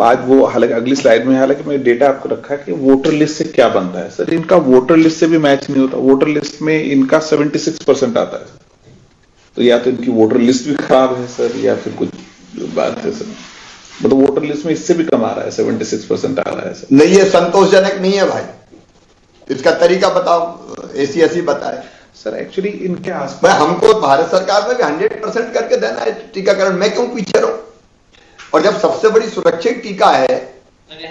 आज वो हालांकि अगली स्लाइड में हालांकि मैं डेटा आपको रखा कि वोटर लिस्ट से क्या बनता है सर। इनका वोटर लिस्ट से भी मैच नहीं होता। वोटर लिस्ट में इनका 76% आता है। तो या तो इनकी वोटर लिस्ट भी खराब है सर, या फिर कुछ बात है सर, मतलब वोटर लिस्ट में इससे भी कम आ रहा है, 76% आ रहा है सर। नहीं, ये संतोषजनक नहीं है भाई। इसका तरीका बताओ, एसीएस ही बताए सर। एक्चुअली इनके आसपास हमको भारत सरकार में भी 100% करके देना है टीकाकरण। मैं क्यों पीछे रहूं? और जब सबसे बड़ी सुरक्षित टीका है,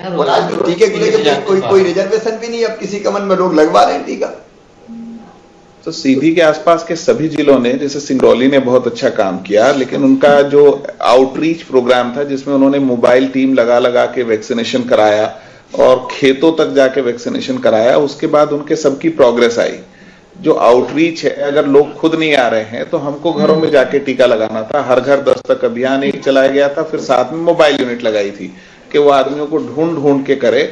और आज तो टीके के लिए कोई रिजर्वेशन भी नहीं, अब किसी का मन में लोग लगवा रहे हैं टीका। तो सीधी के आसपास के सभी जिलों ने, जैसे सिंगरौली ने बहुत अच्छा काम किया, लेकिन उनका जो आउटरीच प्रोग्राम था जिसमें उन्होंने मोबाइल टीम लगा के वैक्सीनेशन कराया और खेतों तक जाके वैक्सीनेशन कराया, उसके बाद उनके सबकी प्रोग्रेस आई। जो आउटरीच है, अगर लोग खुद नहीं आ रहे हैं तो हमको घरों में जाके टीका लगाना था। हर घर दस्तक अभियान एक चलाया गया था, फिर साथ में मोबाइल यूनिट लगाई थी कि वो आदमियों को ढूंढ के करे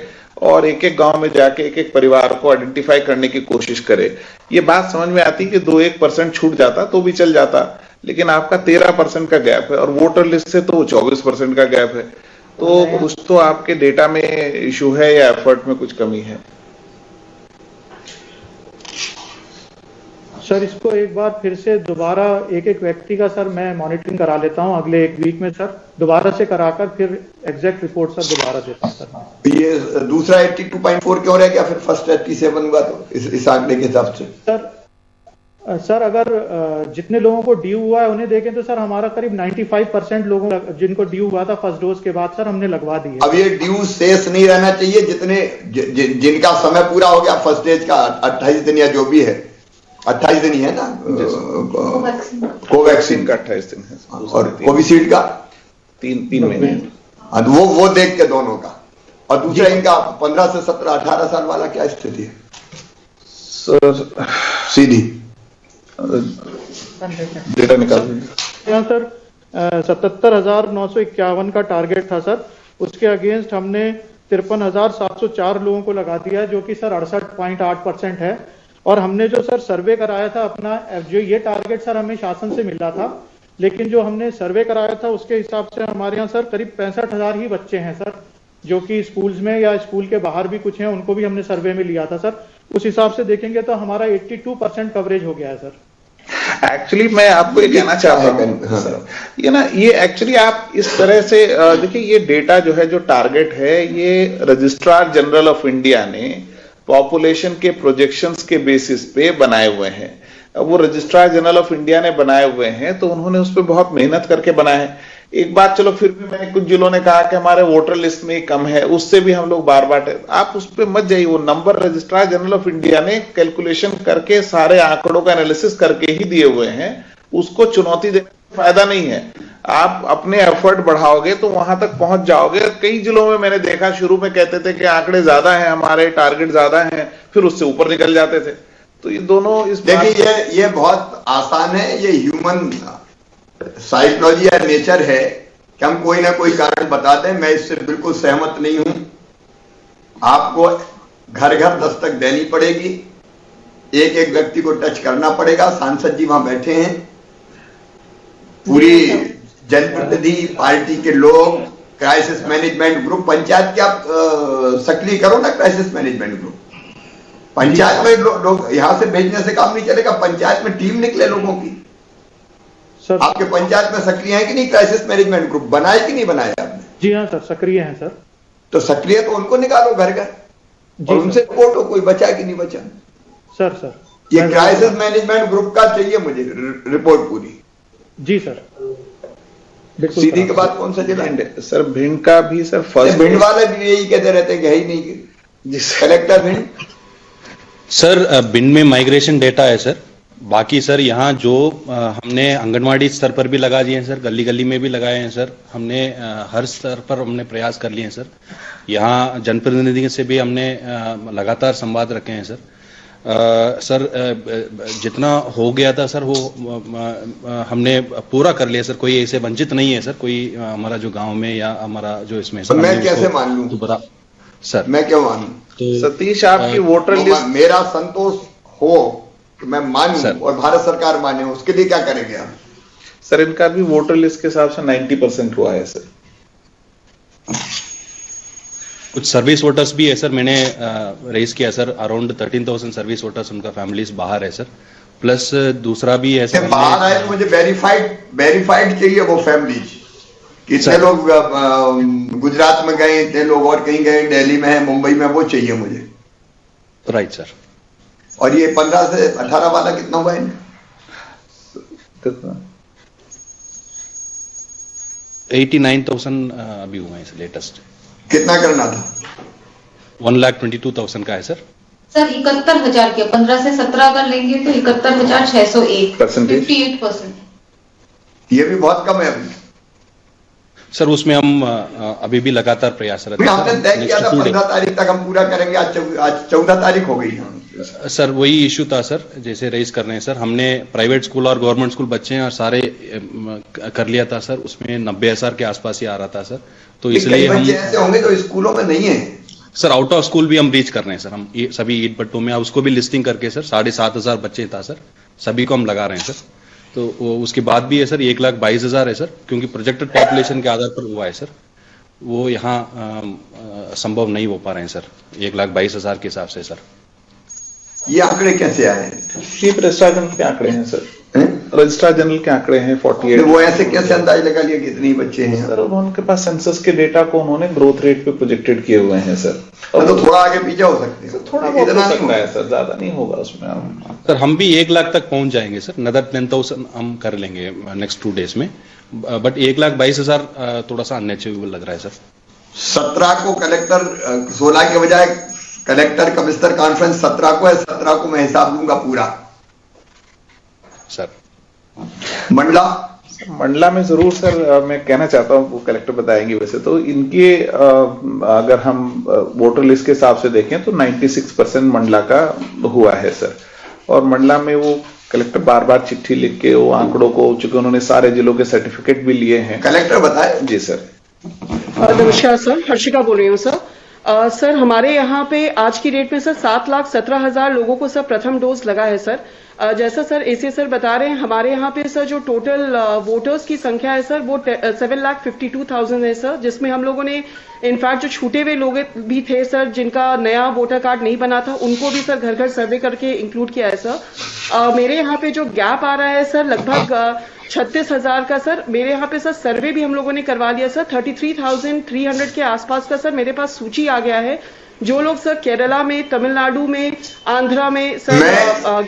और एक गांव में जाके एक परिवार को आइडेंटिफाई करने की कोशिश करे। ये बात समझ में आती कि 2-1% छूट जाता तो भी चल जाता, लेकिन आपका 13% का गैप है, और वोटर लिस्ट से तो 24% का गैप है। तो कुछ तो आपके डेटा में इशू है या एफर्ट में कुछ कमी है सर। इसको एक बार फिर से दोबारा एक व्यक्ति का सर मैं मॉनिटरिंग करा लेता हूं अगले 1 वीक में सर, दोबारा से कराकर फिर एग्जैक्ट रिपोर्ट सर दोबारा देता हूं सर। ये दूसरा 82.4 क्यों रह गया? फिर फर्स्ट 87 हुआ तो इस आंकड़े के हिसाब से सर अगर जितने लोगों को ड्यू हुआ है उन्हें देखें तो सर हमारा करीब 95% लोगों जिनको ड्यू हुआ था फर्स्ट डोज के बाद सर हमने लगवा दी है। अब ये ड्यू शेष नहीं रहना चाहिए, जिनका समय पूरा हो गया फर्स्ट डोज का 28 दिन या जो भी है, 28 दिन ही है ना कोवैक्सीन का 28 दिन है, और कोविशील्ड का 3 महीने। वो देख के दोनों का। और दूसरा इनका 15 से 17 18 साल वाला क्या स्थिति है सर? सीधी डेटा निकाल यहाँ सर 77,951 का टारगेट था सर, उसके अगेंस्ट हमने 53,704 लोगों को लगा दिया, जो कि सर 68.8% है। और हमने जो सर सर्वे कराया था अपना, जो ये टारगेट सर हमें शासन से मिला था, लेकिन जो हमने सर्वे कराया था उसके हिसाब से हमारे यहाँ सर करीब 65,000 ही बच्चे हैं सर, जो कि स्कूल्स में या स्कूल के बाहर भी कुछ हैं, उनको भी हमने सर्वे में लिया था सर। उस हिसाब से देखेंगे तो हमारा 82% कवरेज हो गया है सर। एक्चुअली मैं आपको ये कहना चाहता हूँ ये एक्चुअली आप इस तरह से देखिए, ये डेटा जो है, जो टारगेट है, ये रजिस्ट्रार जनरल ऑफ इंडिया ने पॉपुलेशन के प्रोजेक्शंस के बेसिस पे बनाए हुए हैं। वो रजिस्ट्रार जनरल ऑफ इंडिया ने बनाए हुए हैं तो उन्होंने उस पर बहुत मेहनत करके बनाए हैं। एक बात चलो फिर भी मैंने कुछ जिलों ने कहा कि हमारे वोटर लिस्ट में कम है, उससे भी हम लोग बार बार आप उस पर मत जाइए। वो number registrar general of India ने कैलकुलेशन करके सारे आंकड़ों का एनालिसिस करके ही दिए हुए हैं, उसको चुनौती देने का फायदा नहीं है। आप अपने एफर्ट बढ़ाओगे तो वहां तक पहुंच जाओगे। कई जिलों में मैंने देखा शुरू में कहते थे कि आंकड़े ज्यादा हैं, हमारे टारगेट ज्यादा हैं, फिर उससे ऊपर निकल जाते थे। तो ये दोनों इस देखिए ये बहुत आसान है, ये ह्यूमन साइकोलॉजी या नेचर है कि हम कोई ना कोई कारण बताते हैं। मैं इससे बिल्कुल सहमत नहीं हूं। आपको घर घर दस्तक देनी पड़ेगी, एक एक व्यक्ति को टच करना पड़ेगा। सांसद जी वहां बैठे हैं, पूरी जनप्रतिनिधि पार्टी के लोग, क्राइसिस मैनेजमेंट ग्रुप, पंचायत के आप सक्रिय करो ना क्राइसिस मैनेजमेंट ग्रुप। पंचायत में लोग यहां से भेजने से काम नहीं चलेगा, पंचायत में टीम निकले लोगों की। आपके पंचायत में सक्रिय है कि नहीं क्राइसिस मैनेजमेंट ग्रुप? बनाए कि नहीं बनाया आपने? जी हाँ सर, सक्रिय हैं सर। तो सक्रिय तो उनको निकालो घर घर और उनसे रिपोर्ट हो कोई बचा कि नहीं बचा। सर ये क्राइसिस मैनेजमेंट ग्रुप का चाहिए मुझे रिपोर्ट पूरी। जी सर, सीधी के बाद कौन सा जिला है सर? भिंड का भी सर फर्स्ट। भिंड वाले भी यही कहते रहते हैं कि है ही नहीं कलेक्टर भिंड। सर भिंड में माइग्रेशन डेटा है सर। बाकी सर यहाँ जो हमने आंगनवाड़ी स्तर पर भी लगा दिए हैं सर, गली गली में भी लगाए हैं सर। हमने हर स्तर पर हमने प्रयास कर लिए हैं सर। यहाँ जनप्रतिनिधि से भी हमने लगातार संवाद रखे हैं सर। सर जितना हो गया था सर वो हमने पूरा कर लिया सर। कोई ऐसे वंचित नहीं है सर, कोई हमारा जो गांव में या हमारा जो इसमें सर। मैं कैसे मान लूं दोबारा सर? मैं क्यों मानूं? तो सतीश आपकी वोटर लिस्ट मेरा संतोष हो कि मैं मानूं और भारत सरकार माने, उसके लिए क्या करेंगे आप? सर इनका भी वोटर लिस्ट के हिसाब से 90% हुआ है सर। कुछ सर्विस वोटर्स भी है सर, मैंने रेज किया सर। अराउंड 13,000 सर्विस वोटर्स उनका फैमिलीज बाहर है सर। प्लस दूसरा भी है सर, बाहर आए तो मुझे वेरीफाइड चाहिए वो फैमिलीज। कितने लोग गुजरात में गए, इतने लोग और कहीं गए, दिल्ली में है, मुंबई में, वो चाहिए मुझे। Right sir. और ये 15 से 18 वाला कितना हुआ है? 89,000 अभी हुआ है लेटेस्ट। कितना करना था? 1,22,000 का है सर। सर 71,000 के 15 से 17 अगर लेंगे तो 71,601 58%। ये भी बहुत कम है अभी सर। उसमें हम अभी भी लगातार प्रयासरत हैं। हमने तय किया था 15 तारीख तक हम पूरा करेंगे, आज 14 तारीख हो गई। सर वही इश्यू था सर, जैसे रेज कर रहे हैं सर। हमने प्राइवेट स्कूल और गवर्नमेंट स्कूल बच्चे हैं और सारे कर लिया था सर। उसमें 90,000 के आसपास ही आ रहा था सर। तो इसलिए हम बच्चे ऐसे होंगे तो स्कूलों में नहीं है सर। आउट ऑफ स्कूल भी हम रीच कर रहे हैं सर। हम सभी ईट भट्टों में उसको भी लिस्टिंग करके सर 7,500 बच्चे था सर, सभी को हम लगा रहे हैं सर। तो उसके बाद भी है सर 1,22,000 है सर, क्योंकि प्रोजेक्टेड पॉपुलेशन के आधार पर हुआ है सर। वो यहाँ संभव नहीं हो पा रहे हैं सर 1,22,000 के हिसाब से सर। ये आंकड़े कैसे आए? चीफ रजिस्ट्रार जनरल के आंकड़े हैं सर। रजिस्ट्रार जनरल के आंकड़े हैं 48। वो ऐसे कैसे अंदाज लगा लिया कितने बच्चे हैं सर? उनके पास सेंसस के डेटा को उन्होंने ग्रोथ रेट पे प्रोजेक्टेड किए हुए हैं सर। और तो थोड़ा आगे पीछे हो सकते हैं, थोड़ा बहुत हो सकता है सर, ज्यादा नहीं होगा उसमें। सर हम भी 1 लाख तक पहुंच जाएंगे सर। नदर 10,000 हम कर लेंगे नेक्स्ट 2 डेज में। बट 1,22,000 थोड़ा सा अनअचीवेबल लग रहा है सर। 17 को कलेक्टर, 16 के बजाय कलेक्टर कमिश्नर कॉन्फ्रेंस 17 को है। 17 को मैं हिसाब लूंगा पूरा सर। मंडला में जरूर सर मैं कहना चाहता हूं, वो कलेक्टर बताएंगे। वैसे तो इनके अगर हम वोटर लिस्ट के हिसाब से देखें तो 96% मंडला का हुआ है सर। और मंडला में वो कलेक्टर बार बार चिट्ठी लिख के वो आंकड़ों को, चूंकि उन्होंने सारे जिलों के सर्टिफिकेट भी लिए हैं। कलेक्टर बताए। जी सर। नमस्कार सर, हर्षिका बोल रही हूँ सर। सर हमारे यहाँ पे आज की डेट में सर 7,17,000 लोगों को सर प्रथम डोज लगा है सर। जैसा सर एसी सर बता रहे हैं, हमारे यहाँ पे सर जो टोटल वोटर्स की संख्या है सर वो 7,52,000 है सर, जिसमें हम लोगों ने इनफैक्ट जो छूटे हुए लोग भी थे सर, जिनका नया वोटर कार्ड नहीं बना था, उनको भी सर घर घर सर्वे करके इंक्लूड किया है सर। मेरे यहाँ पे जो गैप आ रहा है सर लगभग 36,000 का सर। मेरे यहाँ पे सर सर्वे भी हम लोगों ने करवा लिया सर। 33,300 के आसपास का सर मेरे पास सूची आ गया है, जो लोग सर केरला में, तमिलनाडु में, आंध्रा में सर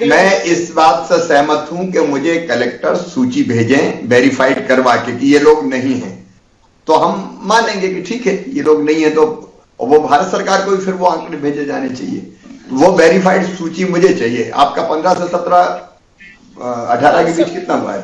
मैं इस बात से सहमत हूं कि मुझे कलेक्टर सूची भेजें वेरीफाइड करवा के कि ये लोग नहीं हैं, तो हम मानेंगे कि ठीक है ये लोग नहीं है, तो वो भारत सरकार को भी फिर वो आंकड़े भेजे जाने चाहिए। वो वेरीफाइड सूची मुझे चाहिए। आपका 15 से 17 18 के बीच कितना हुआ है?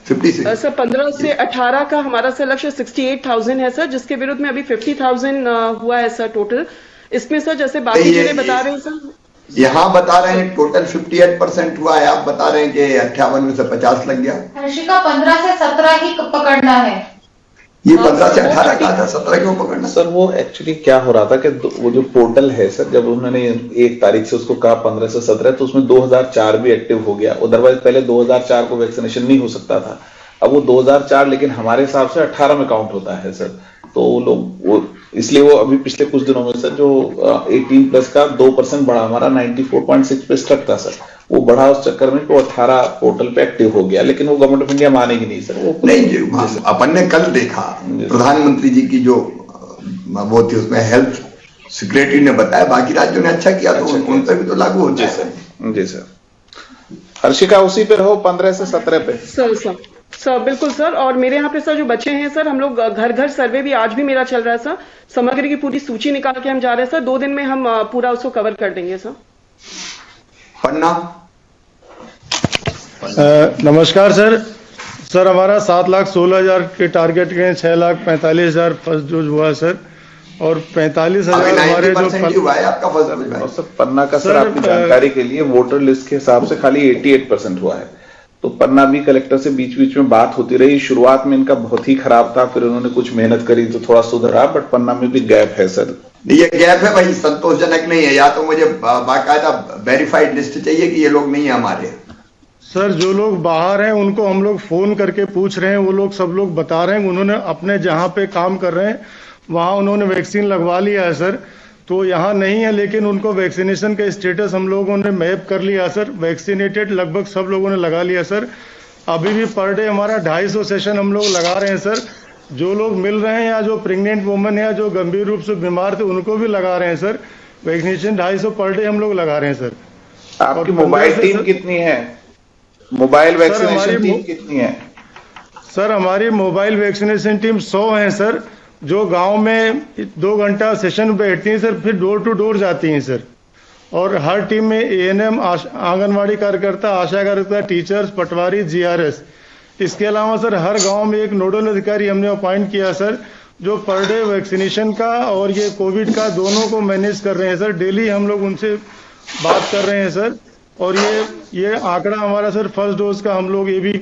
56 सर 15 से 18 का हमारा सर लक्ष्य 68,000 है सर, जिसके विरुद्ध में अभी 50,000 हुआ है सर टोटल। इसमें सर जैसे बाकी जिले बता रहे हैं सर, यहाँ बता रहे हैं टोटल 58% हुआ है, आप बता रहे हैं कि 58 में से 50 लग गया। हर्षिका 15 से 17 ही पकड़ना है। ये 15 से 18 का था, 17 क्यों पकड़ना? सर वो एक्चुअली क्या हो रहा था कि वो जो पोर्टल है सर, जब उन्होंने 1 तारीख से उसको कहा 15 से 17, तो उसमें 2004 भी एक्टिव हो गया। अदरवाइज पहले 2004 को वैक्सीनेशन नहीं हो सकता था, अब वो 2004 लेकिन हमारे हिसाब से 18 में काउंट होता है सर। तो वो लोग वो इसलिए वो अभी पिछले कुछ दिनों में सर जो 18+ का 2% बढ़ा, हमारा 94.6 पे स्टक था सर, वो बढ़ा उस चक्कर में तो 18 पोर्टल पे एक्टिव हो गया। लेकिन वो गवर्नमेंट ऑफ इंडिया मानेगी नहीं सर। वो नहीं, अपन ने कल देखा प्रधानमंत्री जी की जो वो थी उसमें हेल्थ सेक्रेटरी ने बताया, बाकी राज्यों ने अच्छा किया, तो उन पर भी तो लागू होता है सर। जी सर। हर्षिका उसी पे रहो 15 से 17 पे। सर बिल्कुल सर। और मेरे यहाँ पे सर जो बच्चे हैं सर, हम लोग घर घर सर्वे भी आज भी मेरा चल रहा है सर, समग्र की पूरी सूची निकाल के हम जा रहे हैं सर। 2 दिन में हम पूरा उसको कवर कर देंगे सर। पन्ना। नमस्कार सर। सर हमारा 7,16,000 के टारगेट के 6,45,000 फर्स्ट डोज हुआ सर, और 45,000 हमारे जो हुआ है आपका फर्स्ट डोज। सर पन्ना का सर आपकी जानकारी के लिए वोटर लिस्ट के हिसाब से खाली 88% हुआ है। तो पन्ना भी कलेक्टर से बीच बीच में बात होती रही। शुरुआत में इनका बहुत ही खराब था, फिर उन्होंने कुछ मेहनत करी तो थोड़ा सुधरा, बट पन्ना में भी गैप है सर। ये गैप है भाई, संतोषजनक नहीं है। या तो मुझे बाकायदा वेरीफाइड लिस्ट चाहिए कि ये लोग नहीं है हमारे। सर जो लोग बाहर हैं उनको हम लोग फोन करके पूछ रहे हैं, वो लोग सब लोग बता रहे हैं उन्होंने अपने जहां पे काम कर रहे हैं वहां उन्होंने वैक्सीन लगवा लिया है सर। तो यहाँ नहीं है, लेकिन उनको वैक्सीनेशन का स्टेटस हम लोगों ने मैप कर लिया सर। वैक्सीनेटेड लगभग सब लोगों ने लगा लिया सर। अभी भी पर डे हमारा 250 सेशन हम लोग लगा रहे हैं सर। जो लोग मिल रहे हैं या जो प्रेग्नेंट वुमेन है, जो गंभीर रूप से बीमार थे, उनको भी लगा रहे हैं सर। वैक्सीनेशन 250 पर डे हम लोग लगा रहे हैं सर। आपकी मोबाइल टीम कितनी है? मोबाइल वैक्सीनेशन टीम कितनी है? सर हमारी मोबाइल वैक्सीनेशन टीम 100 है सर, जो गांव में 2 घंटा सेशन बैठती हैं सर, फिर डोर टू डोर जाती हैं सर। और हर टीम में ANM, आंगनवाड़ी कार्यकर्ता, आशा कार्यकर्ता, टीचर्स, पटवारी, GRS। इसके अलावा सर हर गांव में एक नोडल अधिकारी हमने अपॉइंट किया सर, जो पर डे वैक्सीनेशन का और ये कोविड का दोनों को मैनेज कर रहे हैं सर। डेली हम लोग उनसे बात कर रहे हैं सर। और ये आंकड़ा हमारा सर फर्स्ट डोज का हम लोग ये भी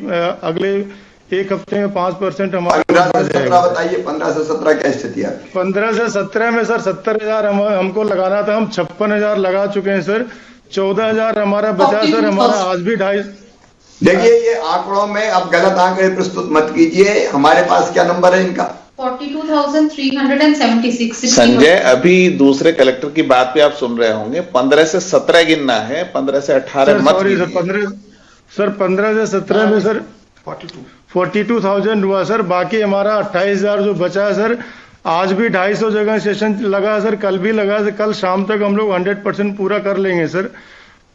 अगले 1 हफ्ते में 5% हमारा। 15 से 17 बताइए, 15 से 17 क्या स्थिति है? 15 से 17 में सर 70,000 हमको लगाना था, हम 56,000 लगा चुके हैं सर। 14,000 हमारा बचा सर। हमारा आज भी 2.5। देखिए ये आंकड़ों में अब गलत आंकड़े प्रस्तुत मत कीजिए। हमारे पास क्या नंबर है इनका? 42,376। संजय अभी दूसरे कलेक्टर की बात पे आप सुन रहे होंगे, 15 से 17 गिनना है, 15 से 18 मत गिनिए। 15 से 17 में सर 42,000 हुआ सर। बाकी हमारा 28,000 जो बचा है सर। आज भी 250 जगह सेशन लगा सर, कल भी लगा सर। कल शाम तक हम लोग 100% पूरा कर लेंगे सर।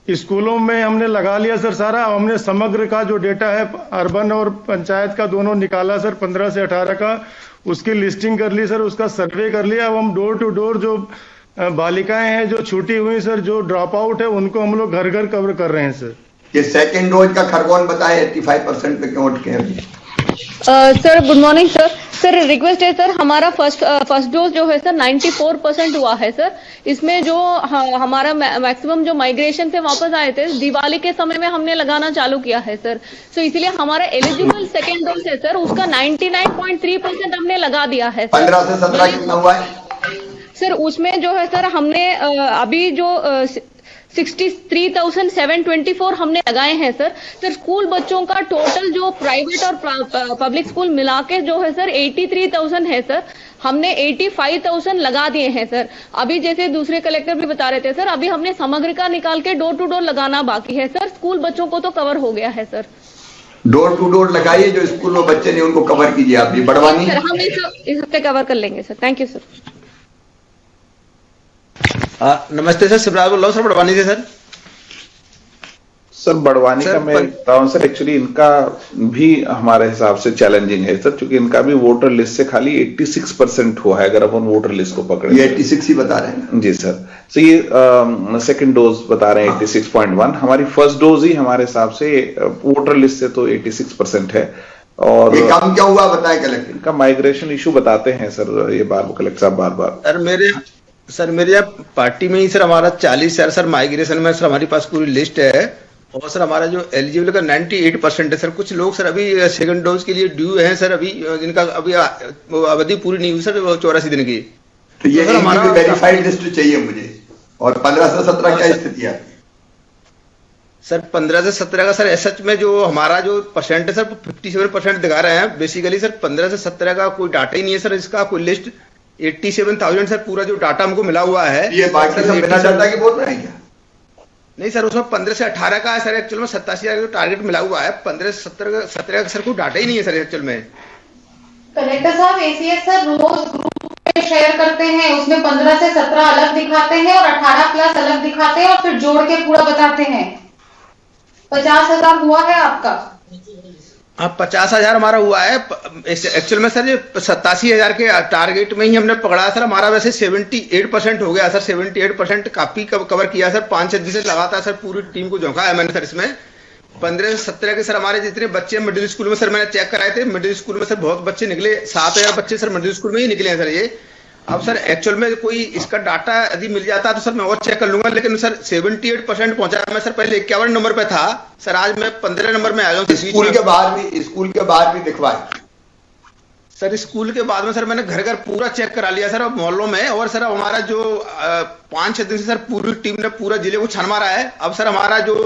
स्कूलों में हमने लगा लिया सर सारा। हमने समग्र का जो डेटा है अर्बन और पंचायत का दोनों निकाला सर, 15 से 18 का, उसकी लिस्टिंग कर ली सर, उसका सर्वे कर लिया। अब हम डोर टू डोर जो बालिकाएं हैं जो छूटी हुई सर, जो ड्रॉप आउट है, उनको हम लोग घर घर कवर कर रहे हैं सर। ये सेकेंड डोज का खरगोन बताए 85% पे क्यों अटके हैं? Sir good morning sir. Sir request है सर, हमारा फर्स्ट डोज जो है सर 94% हुआ है सर। इसमें जो हमारा मैक्सिमम जो माइग्रेशन से वापस आए थे दिवाली के समय में हमने लगाना चालू किया है सर। सो इसलिए हमारा एलिजिबल सेकेंड डोज है सर, उसका 99.3% हमने लगा दिया है सर। 15 से 17 कितना हुआ है सर? उसमें जो है सर हमने अभी जो 63,724 हमने लगाए हैं सर। सर स्कूल बच्चों का टोटल जो प्राइवेट और पब्लिक स्कूल मिला के जो है सर 83,000 है सर। हमने 85,000 लगा दिए हैं सर। अभी जैसे दूसरे कलेक्टर भी बता रहे थे सर, अभी हमने समग्र का निकाल के डोर टू डोर लगाना बाकी है सर। स्कूल बच्चों को तो कवर हो गया है सर। डोर टू डोर लगाइए, जो स्कूल में बच्चे नहीं उनको कवर कीजिए। आप भी बढ़वानी सर हम इस हफ्ते कवर कर लेंगे सर। Thank you sir. नमस्ते सर, शिवराज बोल रहा हूँ सर, बड़वानी से सर। सर बड़वानी का मैं बता रहा हूँ सर, एक्चुअली इनका भी हमारे हिसाब से चैलेंजिंग है सर, क्योंकि इनका भी वोटर लिस्ट से खाली 86% हुआ है, अगर अपन वोटर लिस्ट को पकड़े। ये 86 ही बता रहे हैं जी सर। तो ये सेकंड डोज बता रहे हैं 86.1, हमारी फर्स्ट डोज ही हमारे हिसाब से वोटर लिस्ट से तो 86% है। और ये काम क्या हुआ बताएं कलेक्टर। इनका माइग्रेशन इशू बताते हैं सर ये कलेक्टर साहब बार बार। सर मेरे पार्टी में ही सर हमारा 40 शहर सर माइग्रेशन में सर हमारी पास पूरी लिस्ट है, और सर हमारा जो एलिजिबल का 98% है सर। कुछ लोग सर अभी सेकंड डोज के लिए ड्यू हैं सर, अभी जिनका अभी अवधि पूरी नहीं हुई सर 84 दिन की। तो ये हमारा वेरीफाइड लिस्ट चाहिए मुझे। और 15 से 17 क्या स्थिति है सर? 15 से 17 का सर एसएच में जो हमारा जो परसेंट है सर 57% दिखा रहे हैं। बेसिकली सर 15 से 17 का कोई डाटा ही नहीं है सर, इसका कोई लिस्ट 87,000 सर पूरा जो डाटा हमको मिला हुआ है। ये बाकी सब बिना डाटा के बोल रहे हैं क्या? नहीं सर, उसमें 15 से 18 का है सर, एक्चुअल में 87,000 का टारगेट मिला हुआ है। 15 से 17 का सर कोई डाटा ही नहीं है सर एक्चुअल में। कलेक्टर साहब, एसीएस सर रोज ग्रुप पे शेयर करते हैं, उसमें 15 से 17 अलग दिखाते हैं और 18 प्लस अलग दिखाते हैं और फिर जोड़ के पूरा बताते हैं। 50,000 हुआ है आपका? हाँ 50,000 हमारा हुआ है एक्चुअल में सर। ये 87,000 के टारगेट में ही हमने पकड़ा सर। हमारा वैसे 78% हो गया सर, 78% काफी कवर किया सर। 5-6 दिन से लगातार सर पूरी टीम को झोंका है मैंने सर इसमें। 15 से 17 के सर हमारे जितने बच्चे मिडिल स्कूल में सर मैंने चेक कराए थे, मिडिल स्कूल में सर बहुत बच्चे निकले, 7,000 बच्चे सर मिडिल स्कूल में ही निकले हैं सर ये। अब सर एक्चुअल में कोई इसका डाटा यदि मिल जाता तो सर मैं और चेक कर लूंगा, लेकिन सर 78% पहुंचा। मैं सर पहले 51 नंबर पे था सर, आज मैं 15 नंबर में आ गया हूँ। स्कूल के बाहर भी दिखवाए सर। स्कूल के बाद में सर मैंने घर घर पूरा चेक करा लिया सर मोहल्लों में। और सर हमारा जो 5-6 दिन से सर पूरी टीम ने पूरा जिले को छान मारा है। अब सर हमारा जो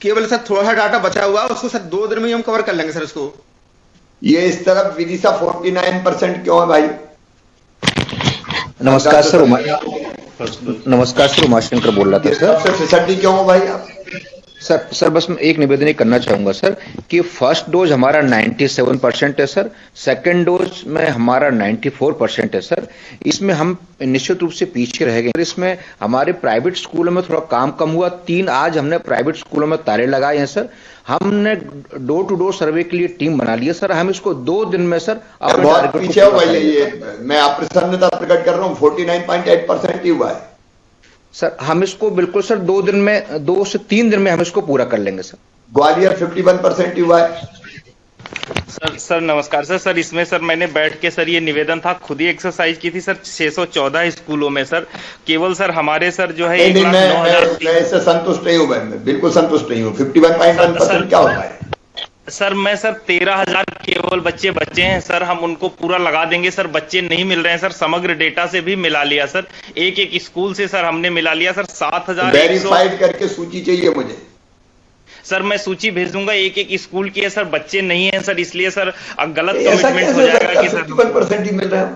केवल सर थोड़ा सा डाटा बचा हुआ है उसको सर 2 दिन में ही हम कवर कर लेंगे सर उसको। ये इस तरफ विदिशा 49% क्यों है भाई? नमस्कार सर, उमाशंकर बोल रहा था सर। फिसड्डी क्यों हो भाई आप? सर बस मैं एक निवेदन करना चाहूंगा सर कि फर्स्ट डोज हमारा 97% है सर, सेकंड डोज में हमारा 94% है सर। इसमें हम निश्चित रूप से पीछे रह गए। इसमें हमारे प्राइवेट स्कूलों में थोड़ा काम कम हुआ। 3 आज हमने प्राइवेट स्कूलों में ताले लगाए हैं सर। हमने डोर टू डोर सर्वे के लिए टीम बना ली है सर। हम इसको 2 दिन में सर बहुत पीछे हो भाई। ये मैं अप्रसन्नता प्रकट कर रहा हूँ, 49.8% ही हुआ है सर। हम इसको बिल्कुल सर 2 दिन में, 2 से 3 दिन में हम इसको पूरा कर लेंगे सर। ग्वालियर 51% ही हुआ है सर नमस्कार सर। इसमें सर मैंने बैठ के सर ये निवेदन था, खुद ही एक्सरसाइज की थी सर 614 स्कूलों में सर। केवल सर हमारे सर जो है मैं इससे संतुष्ट नहीं हूँ, मैं बिल्कुल संतुष्ट नहीं हूँ। 51.1% क्या होता है सर? मैं सर 13,000 केवल बच्चे हैं सर, हम उनको पूरा लगा देंगे सर। बच्चे नहीं मिल रहे हैं सर, समग्र डेटा से भी मिला लिया सर, एक स्कूल से सर हमने मिला लिया सर। 7,000 वेरीफाइड करके सूची चाहिए मुझे सर। मैं सूची भेज दूंगा, एक स्कूल की है सर, बच्चे नहीं है सर, इसलिए सर गलत कमिटमेंट हो जाएगा कि सर 51% ही मिल रहा है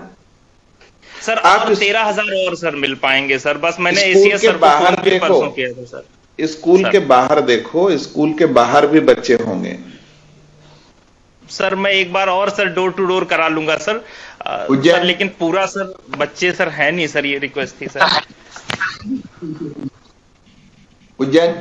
सर। आप 13,000 और सर मिल पाएंगे सर। बस मैंने एसीएस सर को फोन पे परसों किया था सर। स्कूल के बाहर देखो, स्कूल के बाहर भी बच्चे होंगे सर। मैं एक बार और सर डोर टू डोर करा लूंगा सर, सर लेकिन पूरा सर बच्चे सर है नहीं सर, ये रिक्वेस्ट थी सर। उज्जैन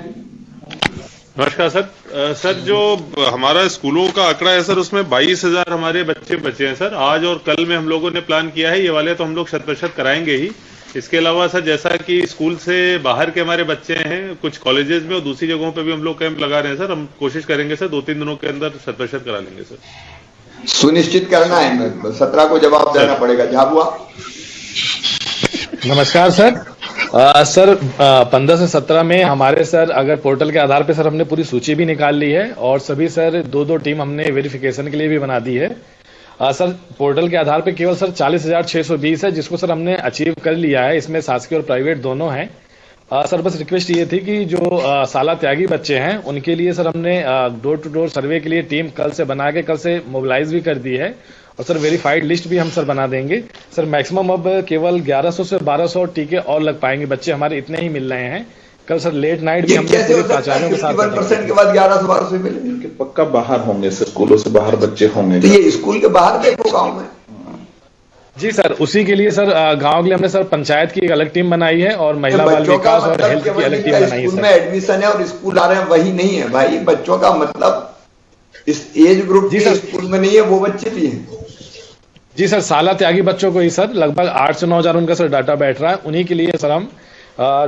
नमस्कार सर। सर जो हमारा स्कूलों का आंकड़ा है सर, उसमें 22,000 हमारे बच्चे बचे हैं सर। आज और कल में हम लोगों ने प्लान किया है, ये वाले तो हम लोग 100% कराएंगे ही। इसके अलावा सर जैसा कि स्कूल से बाहर के हमारे बच्चे हैं कुछ कॉलेजेस में और दूसरी जगहों पे भी हम लोग कैंप लगा रहे हैं सर। हम कोशिश करेंगे सर 2-3 दिनों के अंदर 100% करा लेंगे सर। सुनिश्चित करना है, 17 को जवाब देना पड़ेगा। झाबुआ नमस्कार सर। सर 15 से 17 में हमारे सर अगर पोर्टल के आधार पे सर हमने पूरी सूची भी निकाल ली है और सभी सर 2-2 टीम हमने वेरिफिकेशन के लिए भी बना दी है। सर पोर्टल के आधार पे केवल सर 40,620 है, जिसको सर हमने अचीव कर लिया है। इसमें शासकीय और प्राइवेट दोनों हैं। सर बस रिक्वेस्ट ये थी कि जो साला त्यागी बच्चे हैं उनके लिए सर हमने डोर टू डोर सर्वे के लिए टीम कल से बना के कल से मोबिलाइज भी कर दी है और सर वेरीफाइड लिस्ट भी हम सर बना देंगे सर। मैक्सिमम अब केवल 1100 से 1200 टीके और लग पाएंगे, बच्चे हमारे इतने ही मिल रहे हैं। कल सर लेट नाइट भी हम प्राचार्यों के साथ 51% के बाद 1100-1200 मिलेंगे। पक्का बाहर होंगे सर, स्कूलों से बाहर बच्चे होंगे। तो ये स्कूल के बाहर देखो गांव में जी सर, उसी के लिए सर गांव के लिए हमने सर पंचायत की एक अलग टीम बनाई है और महिला बाल विकास और हेल्थ की अलग टीम बनाई है। स्कूल में एडमिशन है और स्कूल आ रहे हैं वही नहीं है भाई, बच्चों का मतलब इस एज ग्रुप के स्कूल में नहीं है, वो बच्चे भी हैं। जी सर, साला त्यागी बच्चों को ही सर लगभग 8 से 9 हजार उनका सर डाटा बैठ रहा है, उन्हीं के लिए सर हम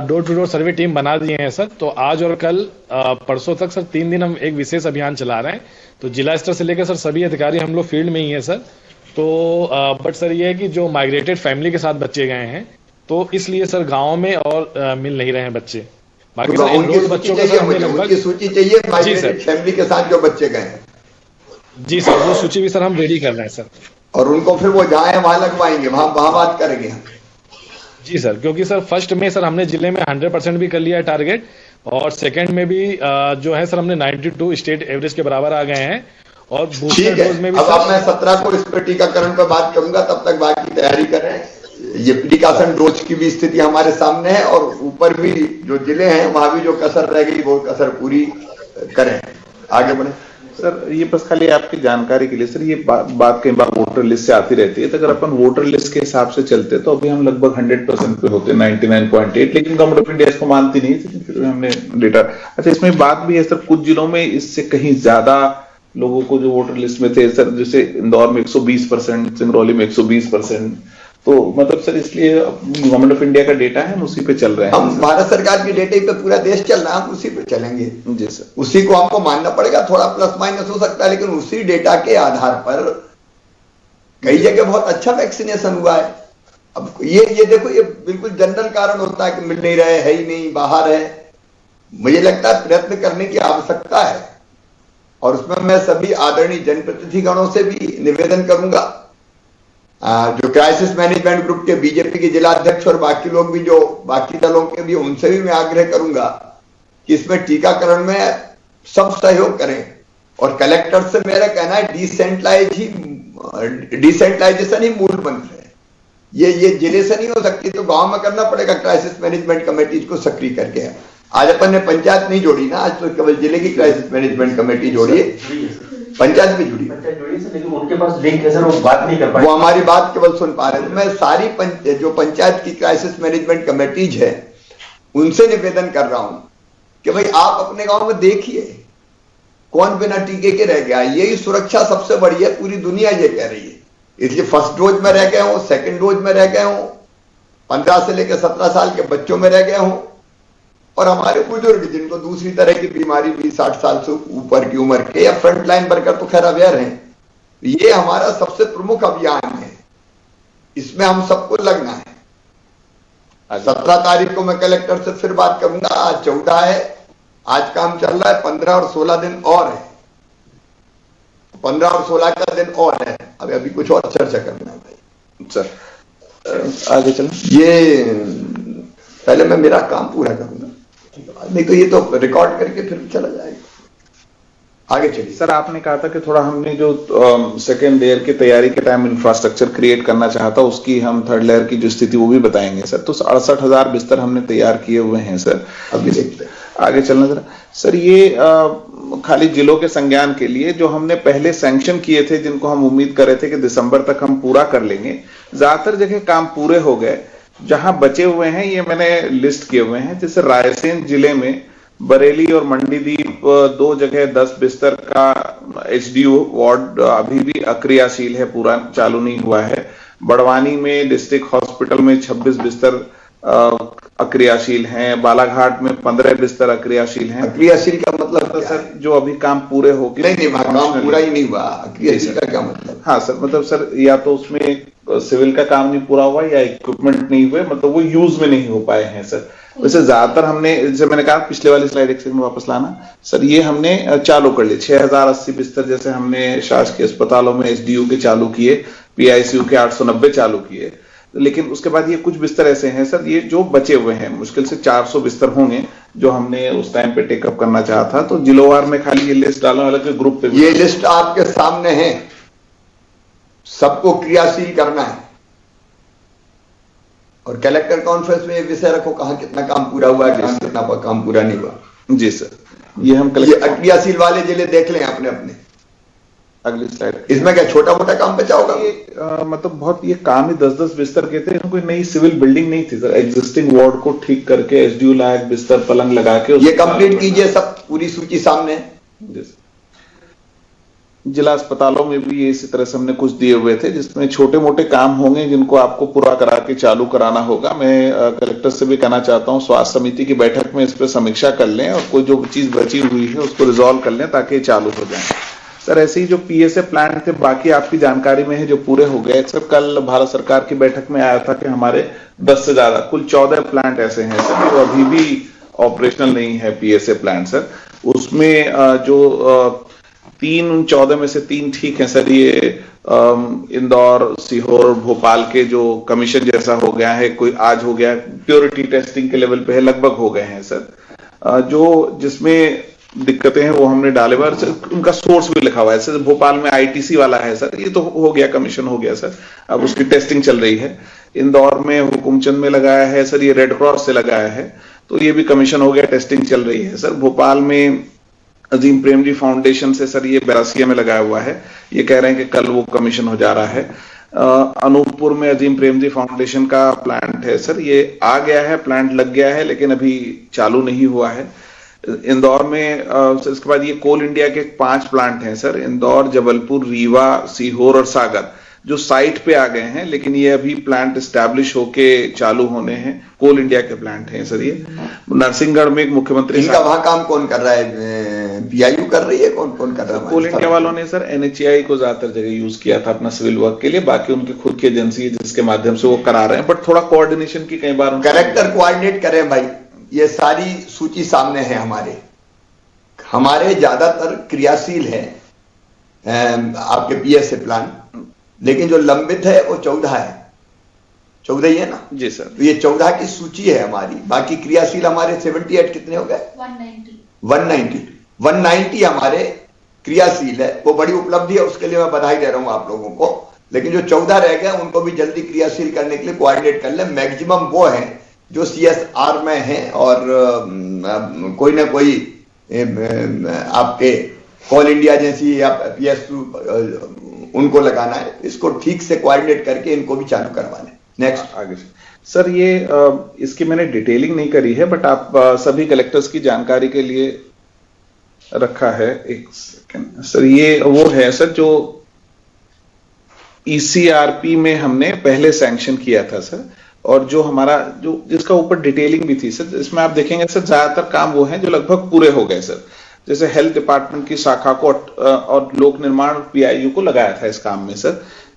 door to door survey team बना दिए हैं सर। तो आज और कल परसों तक सर 3 दिन हम एक विशेष अभियान चला रहे हैं। तो जिला स्तर से लेकर सर सभी अधिकारी हम लोग फील्ड में ही हैं सर। तो बट सर ये है कि जो माइग्रेटेड फैमिली के साथ बच्चे गए हैं तो इसलिए सर गाँव में और मिल नहीं रहे हैं बच्चे। बाकी सर एनरोल्ड बच्चों को सर लगभग सूची चाहिए माइग्रेटेड फैमिली के साथ जो बच्चे गए हैं। जी सर, वो सूची भी सर हम रेडी कर रहे हैं सर। और उनको फिर वो जहाँ है वहां लगवाएंगे, वहां बात करेंगे हम। जी सर, क्योंकि सर फर्स्ट में सर हमने जिले में 100% भी कर लिया है टारगेट, और सेकंड में भी जो है सर हमने 92 स्टेट एवरेज के बराबर आ गए हैं। और बूस्टर डोज में भी अब मैं 17 को इस पर टीकाकरण पर बात करूंगा, तब तक बाकी तैयारी करें। ये टीकाकरण डोज की भी स्थिति हमारे सामने है और ऊपर भी जो जिले हैं वहां भी जो कसर रह गई वो कसर पूरी करें। आगे बढ़े सर। ये बस खाली आपकी जानकारी के लिए सर, ये बात कई बार वोटर लिस्ट से आती रहती है, तो अगर अपन वोटर लिस्ट के हिसाब से चलते तो अभी हम लगभग 100% पे होते 99.8, लेकिन गवर्नमेंट ऑफ इंडिया इसको मानती नहीं, लेकिन फिर हमने डेटा। अच्छा, इसमें बात भी है सर, कुछ जिलों में इससे कहीं ज्यादा लोगों को जो वोटर लिस्ट में थे सर, जैसे इंदौर में 120%, सिंगरौली में 120%, तो मतलब सर इसलिए गवर्नमेंट ऑफ इंडिया का डेटा है, हम उसी पे चल रहे हैं। हम भारत सरकार के डेटे पे पूरा देश चल रहा है, हम उसी पे चलेंगे। जी सर, उसी को हमको मानना पड़ेगा। थोड़ा प्लस माइनस हो सकता है, लेकिन उसी डेटा के आधार पर कई जगह बहुत अच्छा वैक्सीनेशन हुआ है। अब ये देखो, ये बिल्कुल जनरल कारण होता है कि मिल नहीं रहे, है ही नहीं, बाहर है। मुझे लगता है प्रयत्न करने की आवश्यकता है, और उसमें मैं सभी आदरणीय जनप्रतिनिधिगणों से भी निवेदन करूंगा, जो क्राइसिस मैनेजमेंट ग्रुप के बीजेपी के जिला अध्यक्ष और बाकी लोग भी, जो बाकी दलों के भी, उनसे भी मैं आग्रह करूंगा कि इसमें टीकाकरण में सब सहयोग करें। और कलेक्टर से मेरा कहना है डिसेंट्रलाइजेशन ही मूल मंत्र है। ये जिले से नहीं हो सकती, तो गांव में करना पड़ेगा क्राइसिस मैनेजमेंट कमेटी को सक्रिय करके। आज अपन ने पंचायत नहीं जोड़ी ना, आज तो केवल जिले की क्राइसिस मैनेजमेंट कमेटी जोड़ी है। पंचायत भी जुड़ी, लेकिन उनके पास लिंक है सर, वो बात नहीं कर पाए, वो हमारी बात केवल सुन पा रहे थे। मैं सारी जो पंचायत की क्राइसिस मैनेजमेंट कमेटीज है उनसे निवेदन कर रहा हूं कि भाई आप अपने गांव में देखिए कौन बिना टीके के रह गया। यही सुरक्षा सबसे बड़ी है, पूरी दुनिया ये कह रही है। इसलिए फर्स्ट डोज में रह गए हों, सेकेंड डोज में रह गए हों, 15 से लेकर 17 साल के बच्चों में रह गए हों, और हमारे बुजुर्ग जिनको दूसरी तरह की बीमारी भी 60 साल से ऊपर की उम्र के या फ्रंट लाइन वर्कर तो खैर अवेयर हैं। ये हमारा सबसे प्रमुख अभियान है, इसमें हम सबको लगना है। 17 तारीख को मैं कलेक्टर से फिर बात करूंगा। आज 14 है, आज काम चल रहा है, 15 और 16 दिन और है, 15 और 16 का दिन और है। अभी कुछ और चर्चा करना है भाई सर, आगे चलें। ये पहले मैं मेरा काम पूरा करूंगा, नहीं तो ये तो रिकॉर्ड करके फिर चला जाएगा। आगे चलिए सर। आपने कहा था कि थोड़ा हमने जो सेकेंड लेयर की तैयारी के टाइम इंफ्रास्ट्रक्चर क्रिएट करना चाहता, उसकी हम थर्ड लेयर की जो स्थिति वो भी बताएंगे सर। तो 68,000 बिस्तर हमने तैयार किए हुए हैं सर। अभी देखते हैं, आगे चलना जरा सर। ये खाली जिलों के संज्ञान के लिए जो हमने पहले सैंक्शन किए थे, जिनको हम उम्मीद कर रहे थे कि दिसंबर तक हम पूरा कर लेंगे, ज्यादातर जगह काम पूरे हो गए। जहां बचे हुए हैं ये मैंने लिस्ट किए हुए हैं। जैसे रायसेन जिले में बरेली और मंडीदीप 2 जगह 10 बिस्तर का एचडीयू वार्ड अभी भी अक्रियाशील है, पूरा चालू नहीं हुआ है। बड़वानी में डिस्ट्रिक्ट हॉस्पिटल में 26 बिस्तर अक्रियाशील हैं। बालाघाट में 15 बिस्तर अक्रियाशील हैं। अक्रियाशील का मतलब तो सर जो अभी काम पूरे हो गए, नहीं काम पूरा ही नहीं हुआ। अक्रियाशील का क्या मतलब? हाँ सर, मतलब सर या तो उसमें सिविल का काम नहीं पूरा हुआ या इक्विपमेंट नहीं हुए, मतलब वो यूज में नहीं हो पाए हैं सर। वैसे ज्यादातर हमने, जैसे मैंने कहा पिछले वाली स्लाइड एक सेकंड वापस लाना सर, ये हमने चालू कर लिए। 6080 बिस्तर जैसे हमने शासकीय अस्पतालों में एचडीयू के चालू किए, पीआईसीयू के 890 चालू किए। लेकिन उसके बाद ये कुछ बिस्तर ऐसे हैं सर, ये जो बचे हुए हैं, मुश्किल से 400 बिस्तर होंगे जो हमने उस टाइम पे टेकअप करना चाहा था। तो जिलोवार में खाली ये लिस्ट डालने वाले ग्रुप पे, ये लिस्ट आपके सामने है, सबको क्रियाशील करना है। और कलेक्टर कॉन्फ्रेंस में ये विषय रखो, कहां कितना काम पूरा हुआ है, कहां कितना काम पूरा नहीं हुआ। जी सर, ये हम क्रियाशील वाले जिले देख लें अपने अपने। अगली स्लाइड। इसमें क्या छोटा मोटा काम बचा होगा? मतलब बहुत ये काम ही 10-10 बिस्तर के थे, कोई नई सिविल बिल्डिंग नहीं थी सर। एग्जिस्टिंग वार्ड को ठीक करके एसडीयू लायक बिस्तर पलंग लगा के ये कंप्लीट कीजिए, सब पूरी सूची सामने है। जिला अस्पतालों में भी ये इसी तरह से हमने कुछ दिए हुए थे, जिसमें छोटे मोटे काम होंगे जिनको आपको पूरा करा के चालू कराना होगा। मैं कलेक्टर से भी कहना चाहता हूं स्वास्थ्य समिति की बैठक में इस पर समीक्षा कर लें और कोई जो चीज बची हुई है उसको रिजॉल्व कर लें ताकि चालू हो जाए। सर ऐसे ही जो पीएसए प्लान थे बाकी आपकी जानकारी में है जो पूरे हो गए। सर कल भारत सरकार की बैठक में आया था कि हमारे 10 से ज्यादा कुल 14 प्लांट ऐसे हैं सर जो अभी भी ऑपरेशनल नहीं है पीएसए प्लांट सर। उसमें जो 3 उन 14 में से 3 ठीक है सर। ये इंदौर, सीहोर, भोपाल के जो कमीशन जैसा हो गया है, कोई आज हो गया, प्योरिटी टेस्टिंग के लेवल पे है, लगभग हो गए हैं सर। जो जिसमें दिक्कतें हैं वो हमने डाले हुए, उनका सोर्स भी लिखा हुआ है सर। भोपाल में आईटीसी वाला है सर, ये तो हो गया, कमीशन हो गया सर, अब उसकी टेस्टिंग चल रही है। इंदौर में हुकुमचंद में लगाया है सर, ये रेड क्रॉस से लगाया है, तो ये भी कमीशन हो गया, टेस्टिंग चल रही है सर। भोपाल में अजीम प्रेमजी फाउंडेशन से सर ये बैरासिया में लगाया हुआ है, ये कह रहे हैं कि कल वो कमीशन हो जा रहा है। अनूपपुर में अजीम प्रेमजी फाउंडेशन का प्लांट है सर, ये आ गया है, प्लांट लग गया है लेकिन अभी चालू नहीं हुआ है। इंदौर में इसके बाद ये कोल इंडिया के 5 प्लांट हैं सर, इंदौर, जबलपुर, रीवा, सीहोर और सागर, जो साइट पे आ गए हैं लेकिन ये अभी प्लांट एस्टैब्लिश होके चालू होने हैं। कोल इंडिया के प्लांट हैं सर ये। नरसिंहगढ़ में एक मुख्यमंत्री इनका वहां काम कौन कर रहा है? बीआईयू कर रही है? कौन कर रहा है? कोल इंडिया वालों ने सर एनएचएआई को ज्यादातर जगह यूज किया था अपना सिविल वर्क के लिए, बाकी उनकी खुद की एजेंसी है जिसके माध्यम से वो करा रहे हैं, बट थोड़ा कोऑर्डिनेशन की कई बार कलेक्टर कोऑर्डिनेट करें भाई। ये सारी सूची सामने है हमारे ज्यादातर क्रियाशील है आपके पीएसए प्लान, लेकिन जो लंबित है वो 14 है, 14 ही है ना जी सर। तो ये 14 की सूची है हमारी। बाकी क्रियाशील हमारे 78 कितने हो गए? 190 हमारे क्रियाशील है, वो बड़ी उपलब्धि है, उसके लिए मैं बधाई दे रहा हूं आप लोगों को। लेकिन जो 14 रह गए उनको भी जल्दी क्रियाशील करने के लिए कोऑर्डिनेट कर ले। मैक्सिमम वो है जो सीएसआर में है और कोई ना कोई आपके कोल इंडिया जैसी या पीएसयू उनको लगाना है। इसको ठीक से कोऑर्डिनेट करके इनको भी चालू करवाना है। नेक्स्ट आगे सर, ये इसकी मैंने डिटेलिंग नहीं करी है बट आप सभी कलेक्टर्स की जानकारी के लिए रखा है। एक सेकंड सर, ये वो है सर जो ईसीआरपी में हमने पहले सैंक्शन किया था सर, और जो हमारा जो जिसका ऊपर डिटेलिंग भी थी सर, इसमें आप देखेंगे सर ज्यादातर काम वो हैं जो लगभग पूरे हो गए सर। जैसे हेल्थ डिपार्टमेंट की शाखा को और लोक निर्माण पीआईयू को लगाया था इस काम में सर,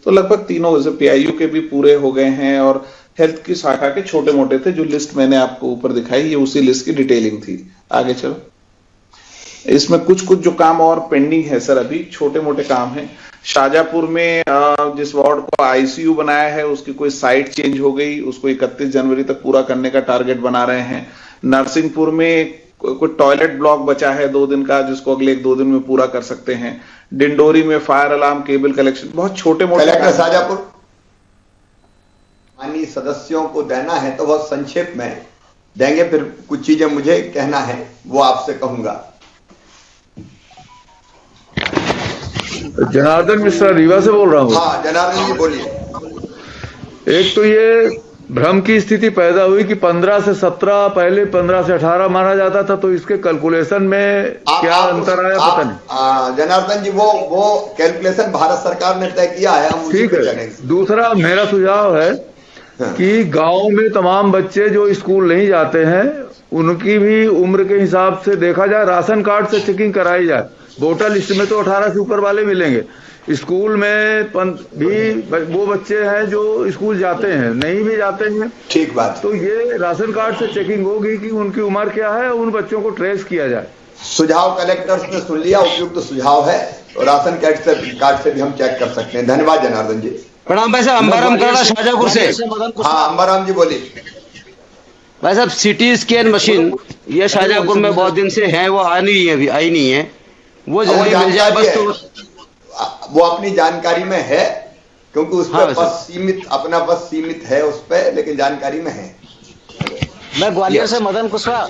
तो लगभग तीनों जैसे पीआईयू के भी पूरे हो गए हैं और हेल्थ की शाखा के छोटे मोटे थे। जो लिस्ट मैंने आपको ऊपर दिखाई ये उसी लिस्ट की डिटेलिंग थी। आगे चलो, इसमें कुछ जो काम और पेंडिंग है सर, अभी छोटे मोटे काम है। शाजापुर में जिस वार्ड को आईसीयू बनाया है उसकी कोई साइट चेंज हो गई, उसको 31 जनवरी तक पूरा करने का टारगेट बना रहे हैं। नरसिंहपुर में कोई टॉयलेट ब्लॉक बचा है 2 दिन का, जिसको अगले 1-2 दिन में पूरा कर सकते हैं। डिंडोरी में फायर अलार्म केबल कलेक्शन, बहुत छोटे मोटे। शाजापुर माननीय सदस्यों को देना है तो बहुत संक्षेप में देंगे, फिर कुछ चीजें मुझे कहना है वो आपसे कहूंगा। जनार्दन मिश्रा रीवा से बोल रहा हूँ। हाँ जनार्दन जी बोलिए। एक तो ये भ्रम की स्थिति पैदा हुई कि 15 से 17, पहले 15 से 18 माना जाता था, तो इसके कैलकुलेशन में क्या अंतर आया पता नहीं। जनार्दन जी वो कैलकुलेशन भारत सरकार ने तय किया है, हम ठीक है। दूसरा मेरा सुझाव है कि गांव में तमाम बच्चे जो स्कूल नहीं जाते हैं उनकी भी उम्र के हिसाब से देखा जाए, राशन कार्ड से चेकिंग कराई जाए। वोटर लिस्ट में तो 18 से ऊपर वाले मिलेंगे, स्कूल में भी वो बच्चे हैं जो स्कूल जाते हैं, नहीं भी जाते हैं, ठीक बात। तो ये राशन कार्ड से चेकिंग होगी कि उनकी उम्र क्या है, उन बच्चों को ट्रेस किया जाए। सुझाव कलेक्टर्स ने सुन लिया, उपयुक्त तो सुझाव है, और राशन कार्ड से भी हम चेक कर सकते हैं। धन्यवाद जनार्दन जी। प्रणाम भाई साहब, अंबाराम करा शाजापुर से। हाँ अंबाराम जी बोलिए। भाई साहब सिटी स्कैन मशीन ये शाजापुर में बहुत दिन से है, वो आई नहीं है, वो जल्दी मिल जाए बस। तो वो अपनी जानकारी में है क्योंकि उस पर बस सीमित है उस पर, लेकिन जानकारी में है। मैं ग्वालियर से मदन कुशवाहा।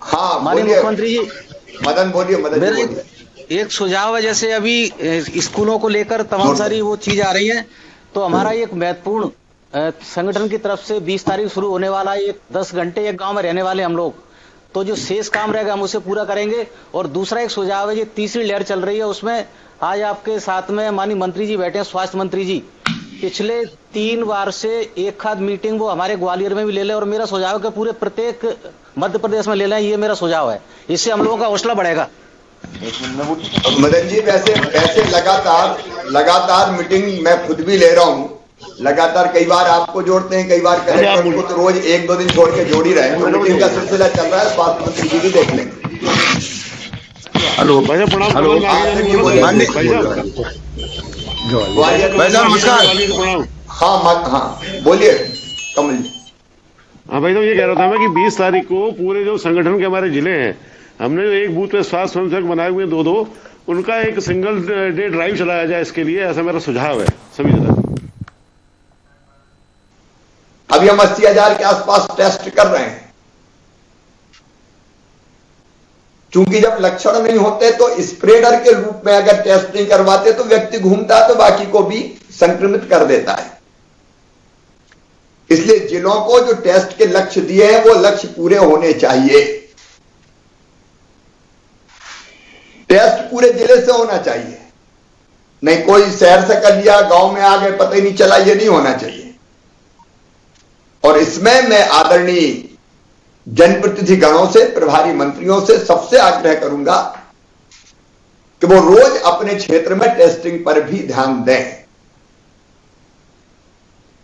हाँ माननीय मुख्यमंत्री जी। मदन बोलिए। एक सुझाव है, जैसे अभी स्कूलों को लेकर तमाम सारी वो चीज आ रही है, तो हमारा एक महत्वपूर्ण संगठन की तरफ से 20 तारीख शुरू होने वाला है। 10 घंटे एक गांव में रहने वाले हम लोग, तो जो शेष काम रहेगा हम उसे पूरा करेंगे। और दूसरा एक सुझाव है, ये तीसरी लहर चल रही है, उसमें आज आपके साथ में माननीय मंत्री जी बैठे हैं, स्वास्थ्य मंत्री जी। पिछले 3 बार से एक खाद मीटिंग वो हमारे ग्वालियर में भी ले लें, और मेरा सुझाव है कि पूरे प्रत्येक मध्य प्रदेश में ले लें, ये मेरा सुझाव है। इससे हम लोगों का हौसला बढ़ेगा। मदन जी, वैसे लगातार मीटिंग मैं खुद भी ले रहा हूँ, लगातार कई बार आपको जोड़ते हैं, कई बार कलेक्टर को तो रोज 1-2 दिन छोड़ के जोड़ ही रहे हैं। तो मीटिंग का सिलसिला चल रहा है, स्वास्थ्य मंत्री जी भी देख लेंगे। हेलो भाई साहब, प्रणाम। हेलो भाई साहब नमस्कार। हाँ बोलिए कमल जी। हाँ भाई साहब, ये कह रहा था मैं कि 20 तारीख को पूरे जो संगठन के हमारे जिले हैं, हमने जो एक बूथ पे स्वास्थ्य स्वयंसेवक बनाए हुए 2-2, उनका एक सिंगल डे ड्राइव चलाया जाए इसके लिए, ऐसा मेरा सुझाव है सभी जगह। अभी हम 80,000 के आसपास टेस्ट कर रहे हैं, क्योंकि जब लक्षण नहीं होते तो स्प्रेडर के रूप में अगर टेस्ट नहीं करवाते तो व्यक्ति घूमता है तो बाकी को भी संक्रमित कर देता है। इसलिए जिलों को जो टेस्ट के लक्ष्य दिए हैं वो लक्ष्य पूरे होने चाहिए। टेस्ट पूरे जिले से होना चाहिए, नहीं कोई शहर से कर लिया, गांव में आ गए, पता ही नहीं चला, ये नहीं होना चाहिए। और इसमें मैं आदरणीय जनप्रतिनिधि गणों से, प्रभारी मंत्रियों से सबसे आग्रह करूंगा कि वो रोज अपने क्षेत्र में टेस्टिंग पर भी ध्यान दें।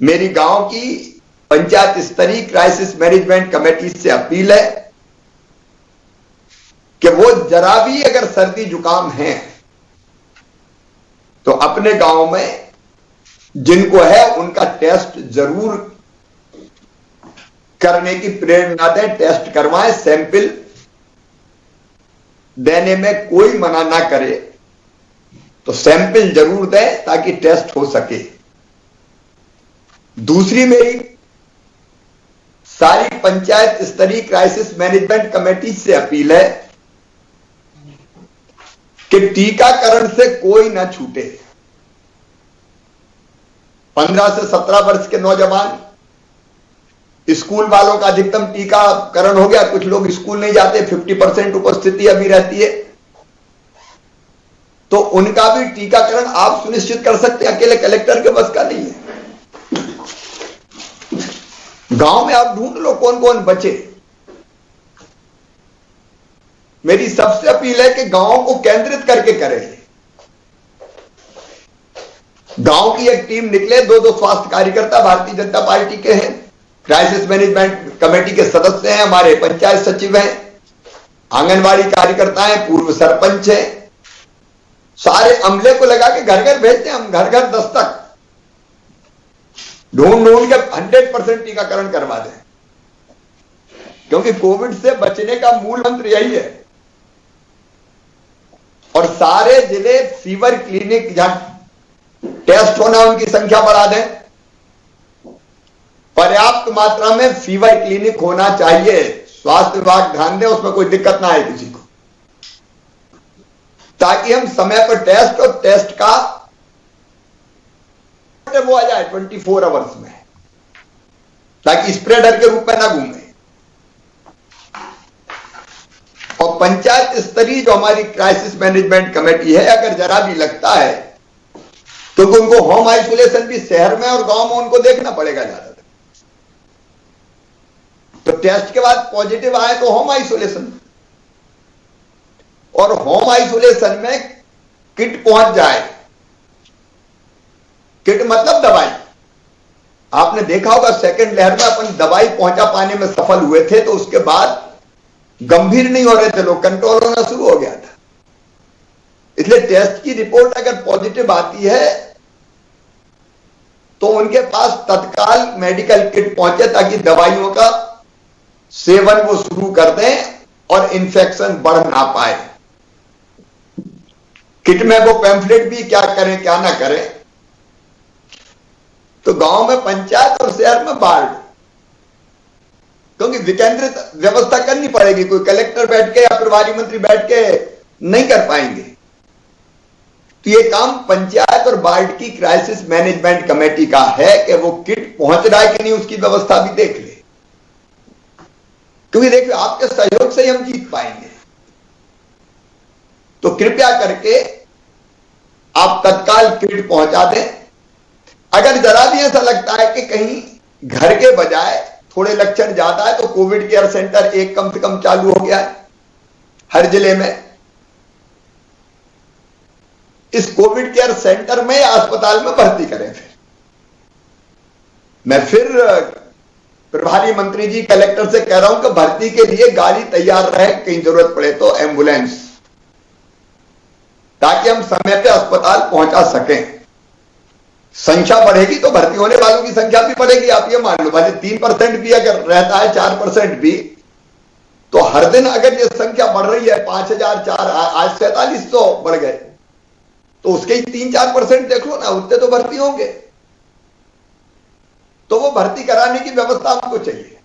मेरी गांव की पंचायत स्तरीय क्राइसिस मैनेजमेंट कमेटी से अपील है कि वो जरा भी अगर सर्दी जुकाम है तो अपने गांव में जिनको है उनका टेस्ट जरूर करने की प्रेरणा दें, टेस्ट करवाएं। सैंपल देने में कोई मना ना करे तो सैंपल जरूर दें ताकि टेस्ट हो सके। दूसरी मेरी सारी पंचायत स्तरीय क्राइसिस मैनेजमेंट कमेटी से अपील है कि टीकाकरण से कोई ना छूटे। 15 से 17 वर्ष के नौजवान, स्कूल वालों का अधिकतम टीकाकरण हो गया, कुछ लोग स्कूल नहीं जाते, 50% उपस्थिति अभी रहती है, तो उनका भी टीकाकरण आप सुनिश्चित कर सकते हैं, अकेले कलेक्टर के बस का नहीं है। गांव में आप ढूंढ लो कौन कौन बचे। मेरी सबसे अपील है कि गांव को केंद्रित करके करें। गांव की एक टीम निकले, 2-2 स्वास्थ्य कार्यकर्ता भारतीय जनता पार्टी के हैं, क्राइसिस मैनेजमेंट कमेटी के सदस्य हैं, हमारे पंचायत सचिव हैं, आंगनबाड़ी कार्यकर्ता हैं, पूर्व सरपंच हैं, सारे अमले को लगा के घर घर भेजते हैं हम, घर घर दस्तक ढूंढ के 100% टीकाकरण करवा दें, क्योंकि कोविड से बचने का मूल मंत्र यही है। और सारे जिले फीवर क्लिनिक जहां टेस्ट होना उनकी संख्या बढ़ा दें, पर्याप्त मात्रा में फीवर क्लिनिक होना चाहिए। स्वास्थ्य विभाग ध्यान दे, उसमें कोई दिक्कत ना आए किसी को, ताकि हम समय पर टेस्ट और टेस्ट का वो आ जाए 24 आवर्स में, ताकि स्प्रेडर के रूप में ना घूमे। और पंचायत स्तरीय जो हमारी क्राइसिस मैनेजमेंट कमेटी है, अगर जरा भी लगता है तो उनको होम आइसोलेशन भी शहर में और गांव में उनको देखना पड़ेगा ज्यादातर। तो टेस्ट के बाद पॉजिटिव आए तो होम आइसोलेशन, और होम आइसोलेशन में किट पहुंच जाए। किट मतलब दवाई। आपने देखा होगा सेकंड लहर में अपन दवाई पहुंचा पाने में सफल हुए थे, तो उसके बाद गंभीर नहीं हो रहे थे लोग, कंट्रोल होना शुरू हो गया था। इसलिए टेस्ट की रिपोर्ट अगर पॉजिटिव आती है तो उनके पास तत्काल मेडिकल किट पहुंचे, ताकि दवाइयों का सेवन वो शुरू कर दें और इन्फेक्शन बढ़ ना पाए। किट में वो पैम्फलेट भी क्या करें क्या ना करें। तो गांव में पंचायत और शहर में बाढ़, क्योंकि विकेंद्रित व्यवस्था करनी पड़ेगी, कोई कलेक्टर बैठ के या प्रभारी मंत्री बैठ के नहीं कर पाएंगे। तो ये काम पंचायत और वार्ड की क्राइसिस मैनेजमेंट कमेटी का है कि वो किट पहुंच रहा है कि नहीं उसकी व्यवस्था भी देख ले, क्योंकि देखिए आपके सहयोग से ही हम जीत पाएंगे। तो कृपया करके आप तत्काल किट पहुंचा दें। अगर जरा भी ऐसा लगता है कि कहीं घर के बजाय थोड़े लक्षण ज्यादा है तो कोविड केयर सेंटर एक कम से कम चालू हो गया है हर जिले में। इस कोविड केयर सेंटर में या अस्पताल में भर्ती करें। मैं फिर प्रभारी मंत्री जी कलेक्टर से कह रहा हूं कि भर्ती के लिए गाड़ी तैयार रहे, कहीं जरूरत पड़े तो एम्बुलेंस, ताकि हम समय पे अस्पताल पहुंचा सकें। संख्या बढ़ेगी तो भर्ती होने वालों की संख्या भी बढ़ेगी। आप ये मान लो भले 3% भी अगर रहता है, 4% भी, तो हर दिन अगर ये संख्या बढ़ रही है 5004, आज 4700 बढ़ गए, तो उसके ही 3-4% देख लो ना, उतने तो भर्ती होंगे। तो वो भर्ती कराने की व्यवस्था हमको चाहिए।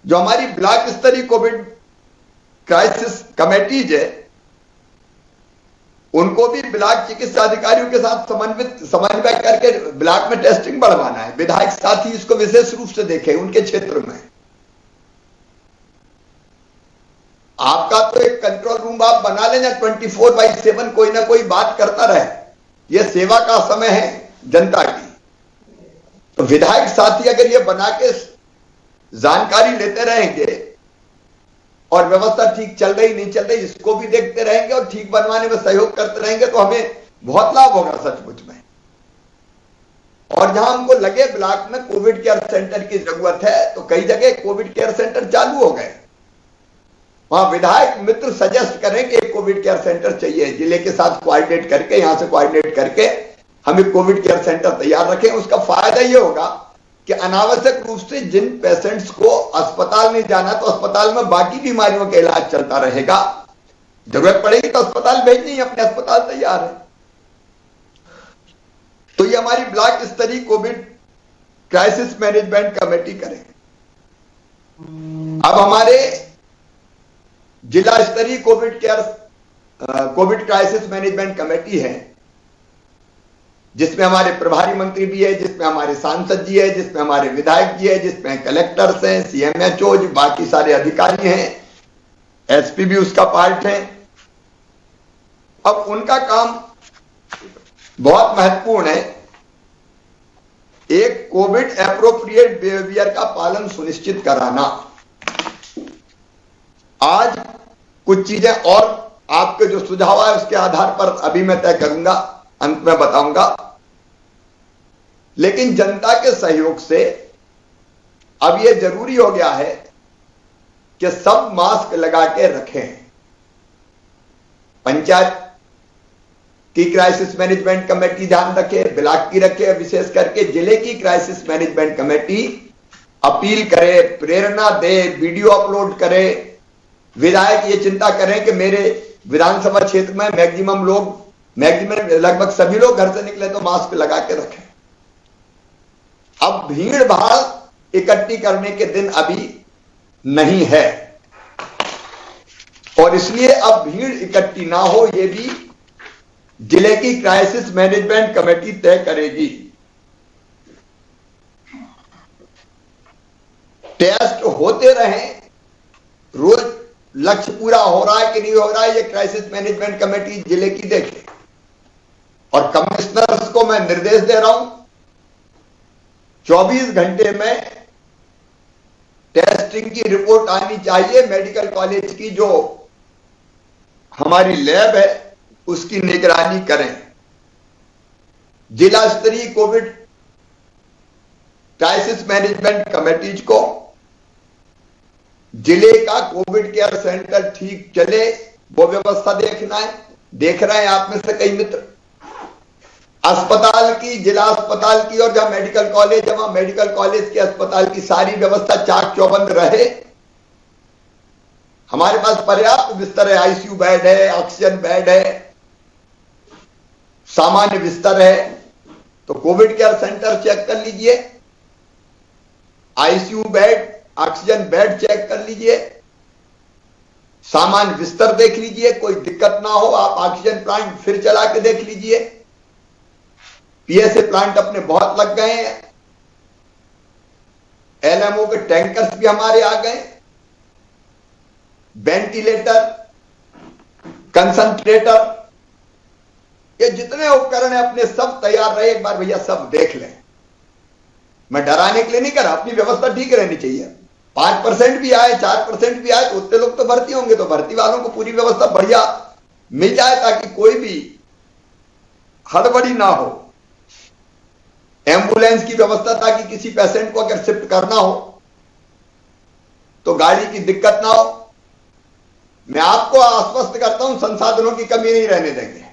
जो हमारी ब्लॉक स्तरीय कोविड क्राइसिस कमेटीज है, उनको भी ब्लॉक चिकित्सा अधिकारियों के साथ समन्वय करके ब्लॉक में टेस्टिंग बढ़वाना है। विधायक साथी इसको विशेष रूप से देखें उनके क्षेत्र में। आपका तो एक कंट्रोल रूम आप बना लेना, 24/7 कोई ना कोई बात करता रहे। यह सेवा का समय है जनता की। तो विधायक साथी अगर ये बना के जानकारी लेते रहेंगे और व्यवस्था ठीक चल रही नहीं चल रही इसको भी देखते रहेंगे और ठीक बनवाने में सहयोग करते रहेंगे, तो हमें बहुत लाभ होगा सचमुच में। और जहां हमको लगे ब्लॉक में कोविड केयर सेंटर की जरूरत है, तो कई जगह कोविड केयर सेंटर चालू हो गए। वहां विधायक मित्र सजेस्ट करें कि एक कोविड केयर सेंटर चाहिए, जिले के साथ कोऑर्डिनेट करके, यहां से कोऑर्डिनेट करके हम एक कोविड केयर सेंटर तैयार रखें। उसका फायदा यह होगा कि अनावश्यक रूप से जिन पेशेंट्स को अस्पताल नहीं जाना, तो अस्पताल में बाकी बीमारियों का इलाज चलता रहेगा। जरूरत पड़ेगी तो अस्पताल भेजनी है, अपने अस्पताल तैयार है। तो ये हमारी ब्लॉक स्तरीय कोविड क्राइसिस मैनेजमेंट कमेटी करें। अब हमारे जिला स्तरीय कोविड क्राइसिस मैनेजमेंट कमेटी है, जिसमें हमारे प्रभारी मंत्री भी है, जिसमें हमारे सांसद जी है, जिसमें हमारे विधायक जी है, जिसमें कलेक्टर्स हैं, CMHO, बाकी सारे अधिकारी हैं, SP भी उसका पार्ट है। अब उनका काम बहुत महत्वपूर्ण है। एक कोविड एप्रोप्रिएट बिहेवियर का पालन सुनिश्चित कराना। आज कुछ चीजें और आपके जो सुझाव है उसके आधार पर अभी मैं तय करूंगा, अंत में बताऊंगा। लेकिन जनता के सहयोग से अब यह जरूरी हो गया है कि सब मास्क लगा के रखें। पंचायत की क्राइसिस मैनेजमेंट कमेटी ध्यान रखे, ब्लॉक की रखे, विशेष करके जिले की क्राइसिस मैनेजमेंट कमेटी अपील करे, प्रेरणा दे, वीडियो अपलोड करे। विधायक ये चिंता करें कि मेरे विधानसभा क्षेत्र में मैक्सिमम लगभग सभी लोग घर से निकले तो मास्क लगा के रखें। अब भीड़ भाड़ इकट्ठी करने के दिन अभी नहीं है, और इसलिए अब भीड़ इकट्ठी ना हो ये भी जिले की क्राइसिस मैनेजमेंट कमेटी तय करेगी। टेस्ट होते रहें, रोज लक्ष्य पूरा हो रहा है कि नहीं हो रहा है, ये क्राइसिस मैनेजमेंट कमेटी जिले की देखे। और कमिश्नर्स को मैं निर्देश दे रहा हूं, 24 घंटे में टेस्टिंग की रिपोर्ट आनी चाहिए। मेडिकल कॉलेज की जो हमारी लैब है उसकी निगरानी करें। जिला स्तरीय कोविड क्राइसिस मैनेजमेंट कमेटीज को जिले का कोविड केयर सेंटर ठीक चले वो व्यवस्था देखना है। देख रहे हैं आप में से कई मित्र अस्पताल की, जिला अस्पताल की, और जहां मेडिकल कॉलेज है वहां मेडिकल कॉलेज के अस्पताल की सारी व्यवस्था चाक चौबंद रहे। हमारे पास पर्याप्त बिस्तर है, ICU बेड है, ऑक्सीजन बेड है, सामान्य बिस्तर है। तो कोविड केयर सेंटर चेक कर लीजिए, ICU bed, oxygen bed check कर लीजिए, सामान्य बिस्तर देख लीजिए, कोई दिक्कत ना हो, आप ऑक्सीजन प्लांट फिर चला के देख लीजिए। पीएसए प्लांट अपने बहुत लग गए हैं, एलएमओ के टैंकर्स भी हमारे आ गए, वेंटिलेटर, कंसंट्रेटर, ये जितने उपकरण है अपने सब तैयार रहे। एक बार भैया सब देख लें। मैं डराने के लिए नहीं कर रहा, अपनी व्यवस्था ठीक रहनी चाहिए। 5% भी आए, 4% भी आए तो उतने लोग तो भर्ती होंगे, तो भर्ती वालों को पूरी व्यवस्था बढ़िया मिल जाए ताकि कोई भी हड़बड़ी ना हो। एम्बुलेंस की व्यवस्था ताकि किसी पेशेंट को अगर शिफ्ट करना हो तो गाड़ी की दिक्कत ना हो। मैं आपको आश्वस्त करता हूं, संसाधनों की कमी नहीं रहने देंगे।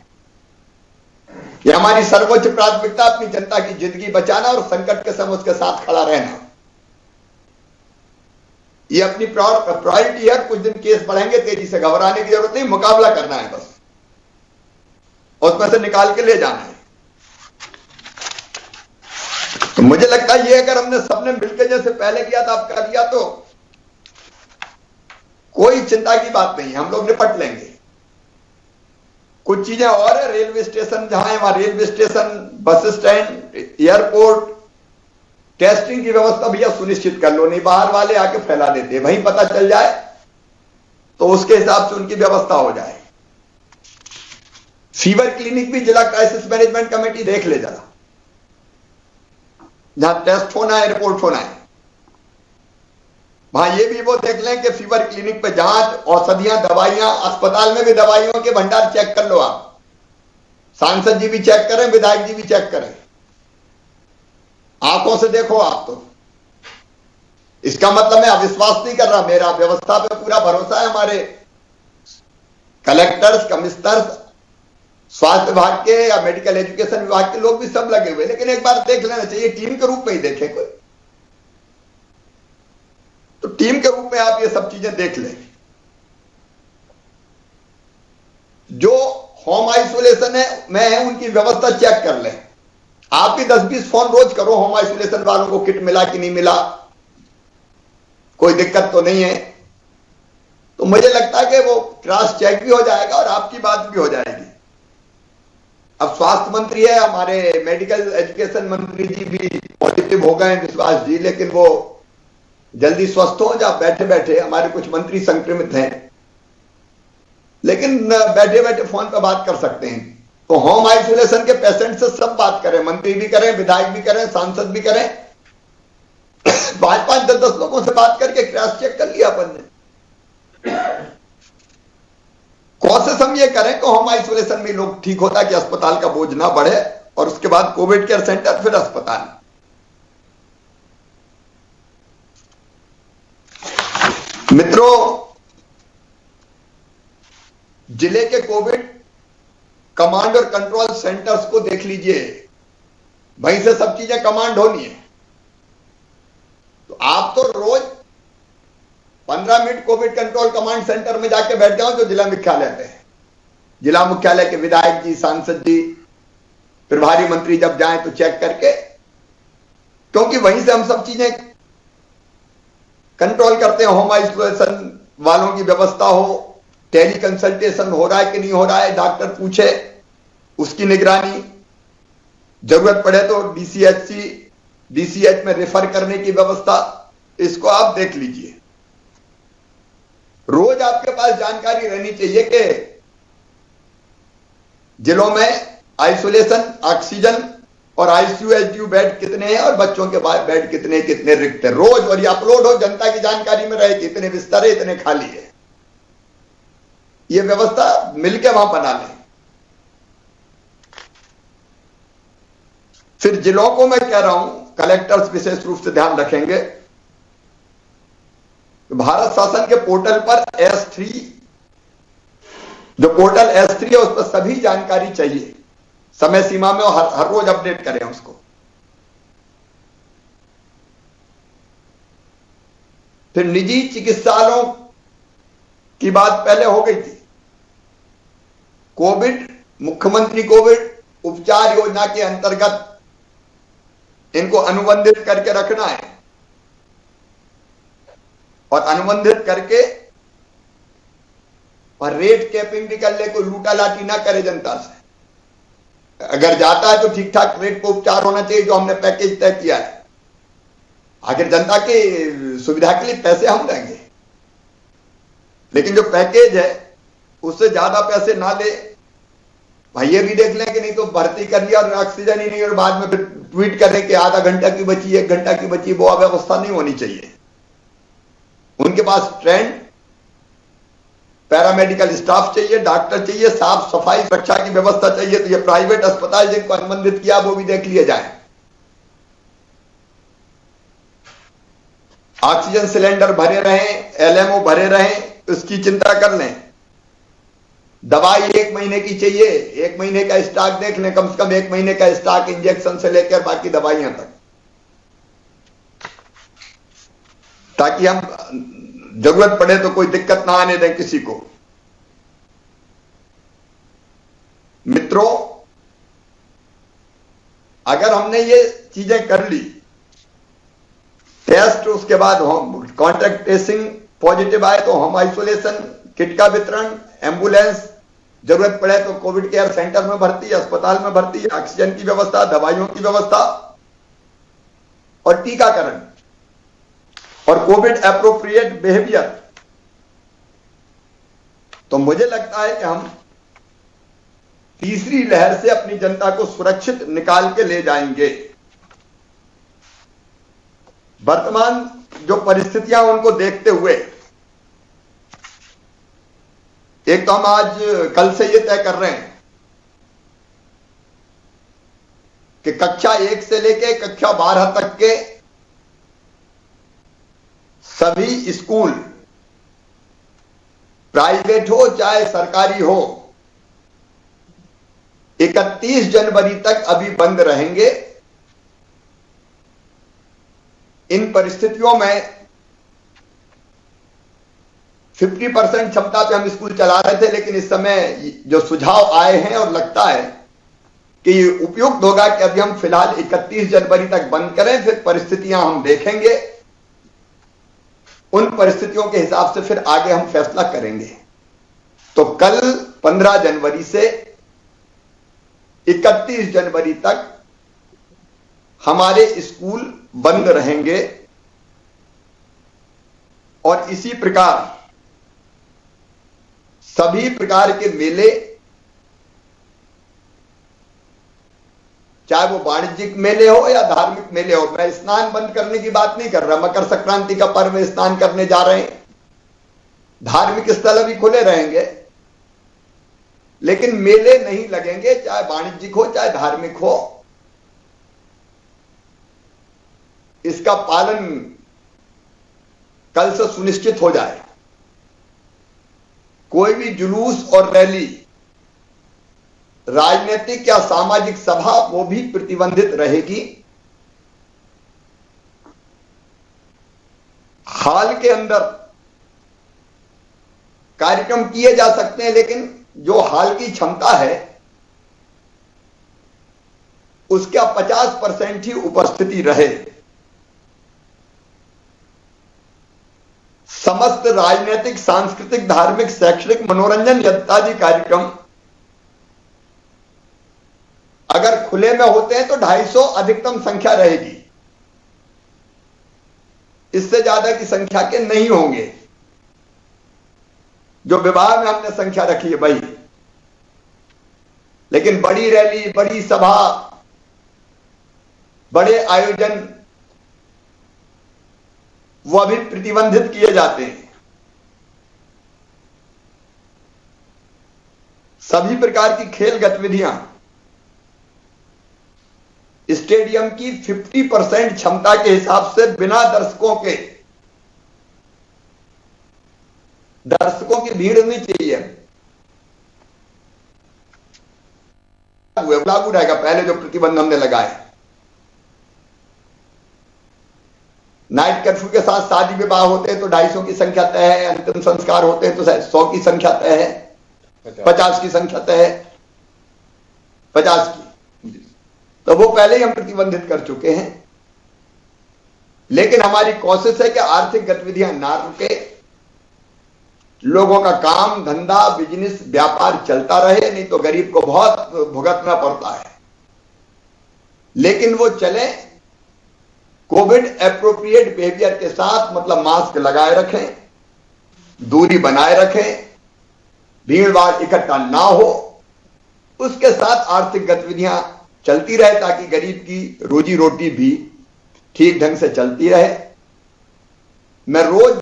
ये हमारी सर्वोच्च प्राथमिकता, अपनी जनता की जिंदगी बचाना और संकट के समय उसके साथ खड़ा रहना, ये अपनी प्रायोरिटी है। कुछ दिन केस बढ़ेंगे, तेजी से घबराने की जरूरत नहीं, मुकाबला करना है बस, और उसमें से निकाल के ले जाना है। तो मुझे लगता है ये अगर हमने सबने मिलकर जैसे पहले किया था, अब कर लिया तो कोई चिंता की बात नहीं, हम लोग निपट लेंगे। कुछ चीजें और है, रेलवे स्टेशन जहां है वहां railway station, bus stand, airport, testing की व्यवस्था भैया सुनिश्चित कर लो, नहीं बाहर वाले आके फैला देते, वहीं पता चल जाए तो उसके हिसाब से उनकी व्यवस्था हो जाए। फीवर क्लिनिक भी जिला क्राइसिस मैनेजमेंट कमेटी देख ले जरा, जहां टेस्ट होना है, रिपोर्ट होना है, वहां ये भी वो देख लें कि फीवर क्लिनिक पे जांच, औषधियां, दवाइयां, अस्पताल में भी दवाइयों के भंडार चेक कर लो आप। सांसद जी भी चेक करें, विधायक जी भी चेक करें, आंखों से देखो आप। तो इसका मतलब मैं अविश्वास नहीं कर रहा, मेरा व्यवस्था पे पूरा भरोसा है। हमारे कलेक्टर्स, कमिश्नर्स, स्वास्थ्य विभाग के या मेडिकल एजुकेशन विभाग के लोग भी सब लगे हुए, लेकिन एक बार देख लेना चाहिए, टीम के रूप में ही देखें कोई, तो टीम के रूप में आप ये सब चीजें देख लें। जो होम आइसोलेशन में है उनकी व्यवस्था चेक कर लें। आप भी 10-20 फोन रोज करो, होम आइसोलेशन वालों को किट मिला कि नहीं मिला, कोई दिक्कत तो नहीं है। तो मुझे लगता है कि वो क्रॉस चेक भी हो जाएगा और आपकी बात भी हो जाएगी। अब स्वास्थ्य मंत्री है, हमारे मेडिकल एजुकेशन मंत्री जी भी पॉजिटिव हो गए, विश्वास जी, लेकिन वो जल्दी स्वस्थ हो जा। बैठे बैठे हमारे कुछ मंत्री संक्रमित हैं, लेकिन बैठे बैठे फोन पर बात कर सकते हैं। तो होम आइसोलेशन के पेशेंट से सब बात करें, मंत्री भी करें, विधायक भी करें, सांसद भी करें। 5-5, 10-10 लोगों से बात करके क्रॉस चेक कर लिया अपन ने। कोशिश हम ये करें कि होम आइसोलेशन में लोग ठीक होता है कि अस्पताल का बोझ ना बढ़े, और उसके बाद कोविड केयर सेंटर, फिर अस्पताल। मित्रों, जिले के कोविड कमांड और कंट्रोल सेंटर्स को देख लीजिए, वहीं से सब चीजें कमांड होनी है। तो आप तो रोज 15 minute Covid control command centre में जाके बैठ जाओ, जो जिला मुख्यालय पे है। जिला मुख्यालय के विधायक जी, सांसद जी, प्रभारी मंत्री जब जाएं तो चेक करके, क्योंकि वहीं से हम सब चीजें कंट्रोल करते हैं। होम आइसोलेशन वालों की व्यवस्था हो, टेली कंसल्टेशन हो रहा है कि नहीं हो रहा है, डॉक्टर पूछे, उसकी निगरानी, जरूरत पड़े तो डीसीएच में रेफर करने की व्यवस्था, इसको आप देख लीजिए। रोज आपके पास जानकारी रहनी चाहिए कि जिलों में आइसोलेशन, ऑक्सीजन और आईसीयू एचडीयू बेड कितने हैं और बच्चों के बेड कितने रिक्त है रोज, और ये अपलोड हो, जनता की जानकारी में रहे कि इतने बिस्तर है, इतने खाली है। ये व्यवस्था मिलकर वहां बना लें। फिर जिलों को मैं कह रहा हूं, कलेक्टर्स विशेष रूप से ध्यान रखेंगे। भारत शासन के पोर्टल पर S3, जो पोर्टल S3 है, उस पर सभी जानकारी चाहिए समय सीमा में, और हर रोज अपडेट करें उसको। फिर निजी चिकित्सालयों की बात पहले हो गई थी। कोविड, मुख्यमंत्री कोविड उपचार योजना के अंतर्गत इनको अनुबंधित करके रखना है, और अनुबंधित करके और रेट कैपिंग भी कर ले, कोई लूटा लाटी ना करे जनता से। अगर जाता है तो ठीक ठाक रेट को उपचार होना चाहिए, जो हमने पैकेज तय किया है। आखिर जनता की सुविधा के लिए पैसे हम देंगे, लेकिन जो पैकेज है उससे ज्यादा पैसे ना ले। भाई ये भी देख लें कि नहीं तो भर्ती कर लिया और ऑक्सीजन ही नहीं, और बाद में फिर ट्वीट करें कि आधा घंटा की बची, 1 घंटा की बची। वो अव्यवस्था नहीं होनी चाहिए। उनके पास ट्रेंड पैरामेडिकल स्टाफ चाहिए, डॉक्टर चाहिए, साफ सफाई सुरक्षा की व्यवस्था चाहिए। तो ये प्राइवेट अस्पताल जिनको अनुबंधित किया वो भी देख लिए जाए। ऑक्सीजन सिलेंडर भरे रहें, एलएमओ भरे रहें, उसकी चिंता कर लें। दवाई 1 महीने की चाहिए, 1 महीने का स्टॉक देख लें, कम से कम 1 महीने का स्टॉक, इंजेक्शन से लेकर बाकी दवाइयां तक, ताकि हम जरूरत पड़े तो कोई दिक्कत ना आने दें किसी को। मित्रों, अगर हमने ये चीजें कर ली, टेस्ट, उसके बाद होम कॉन्टैक्ट ट्रेसिंग, पॉजिटिव आए तो होम आइसोलेशन, किट का वितरण, एम्बुलेंस, जरूरत पड़े तो कोविड केयर सेंटर में भर्ती, अस्पताल में भर्ती, ऑक्सीजन की व्यवस्था, दवाइयों की व्यवस्था और टीकाकरण और कोविड एप्रोप्रिएट बिहेवियर, तो मुझे लगता है कि हम तीसरी लहर से अपनी जनता को सुरक्षित निकाल के ले जाएंगे। वर्तमान जो परिस्थितियां उनको देखते हुए, एक तो हम आज कल से ये तय कर रहे हैं कि कक्षा 1 से लेके कक्षा 12 तक के सभी स्कूल, प्राइवेट हो चाहे सरकारी हो, 31 जनवरी तक अभी बंद रहेंगे। इन परिस्थितियों में 50% क्षमता पे हम स्कूल चला रहे थे, लेकिन इस समय जो सुझाव आए हैं और लगता है कि ये उपयुक्त होगा कि अभी हम फिलहाल 31 जनवरी तक बंद करें, फिर परिस्थितियां हम देखेंगे, उन परिस्थितियों के हिसाब से फिर आगे हम फैसला करेंगे। तो कल 15 जनवरी से 31 जनवरी तक हमारे स्कूल बंद रहेंगे और इसी प्रकार सभी प्रकार के मेले, चाहे वो वाणिज्यिक मेले हो या धार्मिक मेले हो, मैं स्नान बंद करने की बात नहीं कर रहा। मकर संक्रांति का पर्व में स्नान करने जा रहे हैं, धार्मिक स्थल अभी खुले रहेंगे, लेकिन मेले नहीं लगेंगे, चाहे वाणिज्यिक हो चाहे धार्मिक हो। इसका पालन कल से सुनिश्चित हो जाए। कोई भी जुलूस और रैली, राजनीतिक या सामाजिक सभा, वो भी प्रतिबंधित रहेगी। हाल के अंदर कार्यक्रम किए जा सकते हैं, लेकिन जो हाल की क्षमता है उसका 50% ही उपस्थिति रहे। समस्त राजनीतिक, सांस्कृतिक, धार्मिक, शैक्षणिक, मनोरंजन इत्यादि कार्यक्रम अगर खुले में होते हैं तो 250 अधिकतम संख्या रहेगी, इससे ज्यादा की संख्या के नहीं होंगे। जो विवाह में हमने संख्या रखी है भाई, लेकिन बड़ी रैली, बड़ी सभा, बड़े आयोजन वो अभी प्रतिबंधित किए जाते हैं। सभी प्रकार की खेल गतिविधियां स्टेडियम की 50% क्षमता के हिसाब से बिना दर्शकों के, दर्शकों की भीड़ नहीं चाहिए, लागू रहेगा। पहले जो प्रतिबंध हमने लगाए, नाइट कर्फ्यू के साथ शादी विवाह होते हैं तो 250 की संख्या तय है, अंतिम संस्कार होते हैं तो 100 की संख्या तय है, 50 की संख्या तय है, 50 की, तो वो पहले ही हम प्रतिबंधित कर चुके हैं। लेकिन हमारी कोशिश है कि आर्थिक गतिविधियां ना रुके, लोगों का काम धंधा बिजनेस व्यापार चलता रहे, नहीं तो गरीब को बहुत भुगतना पड़ता है। लेकिन वो चले कोविड एप्रोप्रिएट बिहेवियर के साथ, मतलब मास्क लगाए रखें, दूरी बनाए रखें, भीड़ भाड़ इकट्ठा ना हो, उसके साथ आर्थिक गतिविधियां चलती रहे ताकि गरीब की रोजी रोटी भी ठीक ढंग से चलती रहे। मैं रोज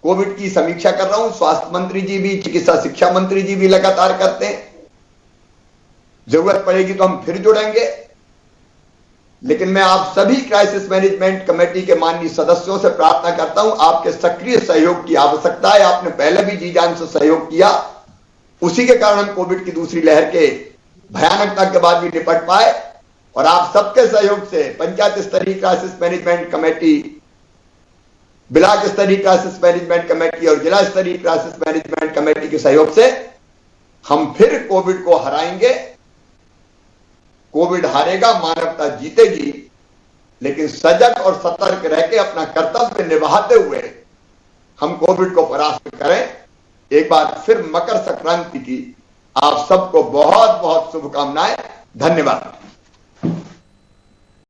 कोविड की समीक्षा कर रहा हूं, स्वास्थ्य मंत्री जी भी, चिकित्सा शिक्षा मंत्री जी भी लगातार करते हैं। जरूरत पड़ेगी तो हम फिर जुड़ेंगे। लेकिन मैं आप सभी क्राइसिस मैनेजमेंट कमेटी के माननीय सदस्यों से प्रार्थना करता हूं, आपके सक्रिय सहयोग की आवश्यकता है। आपने पहले भी जी जान से सहयोग किया, उसी के कारण हम कोविड की दूसरी लहर के भयानकता के बाद भी निपट पाए। और आप सबके सहयोग से पंचायत स्तरीय क्राइसिस मैनेजमेंट कमेटी, ब्लॉक स्तरीय क्राइसिस मैनेजमेंट कमेटी और जिला स्तरीय क्राइसिस मैनेजमेंट कमेटी के सहयोग से हम फिर कोविड को हराएंगे। कोविड हारेगा, मानवता जीतेगी। लेकिन सजग और सतर्क रह के अपना कर्तव्य निभाते हुए हम कोविड को परास्त करें। एक बार फिर मकर संक्रांति की आप सबको बहुत बहुत शुभकामनाएं। धन्यवाद।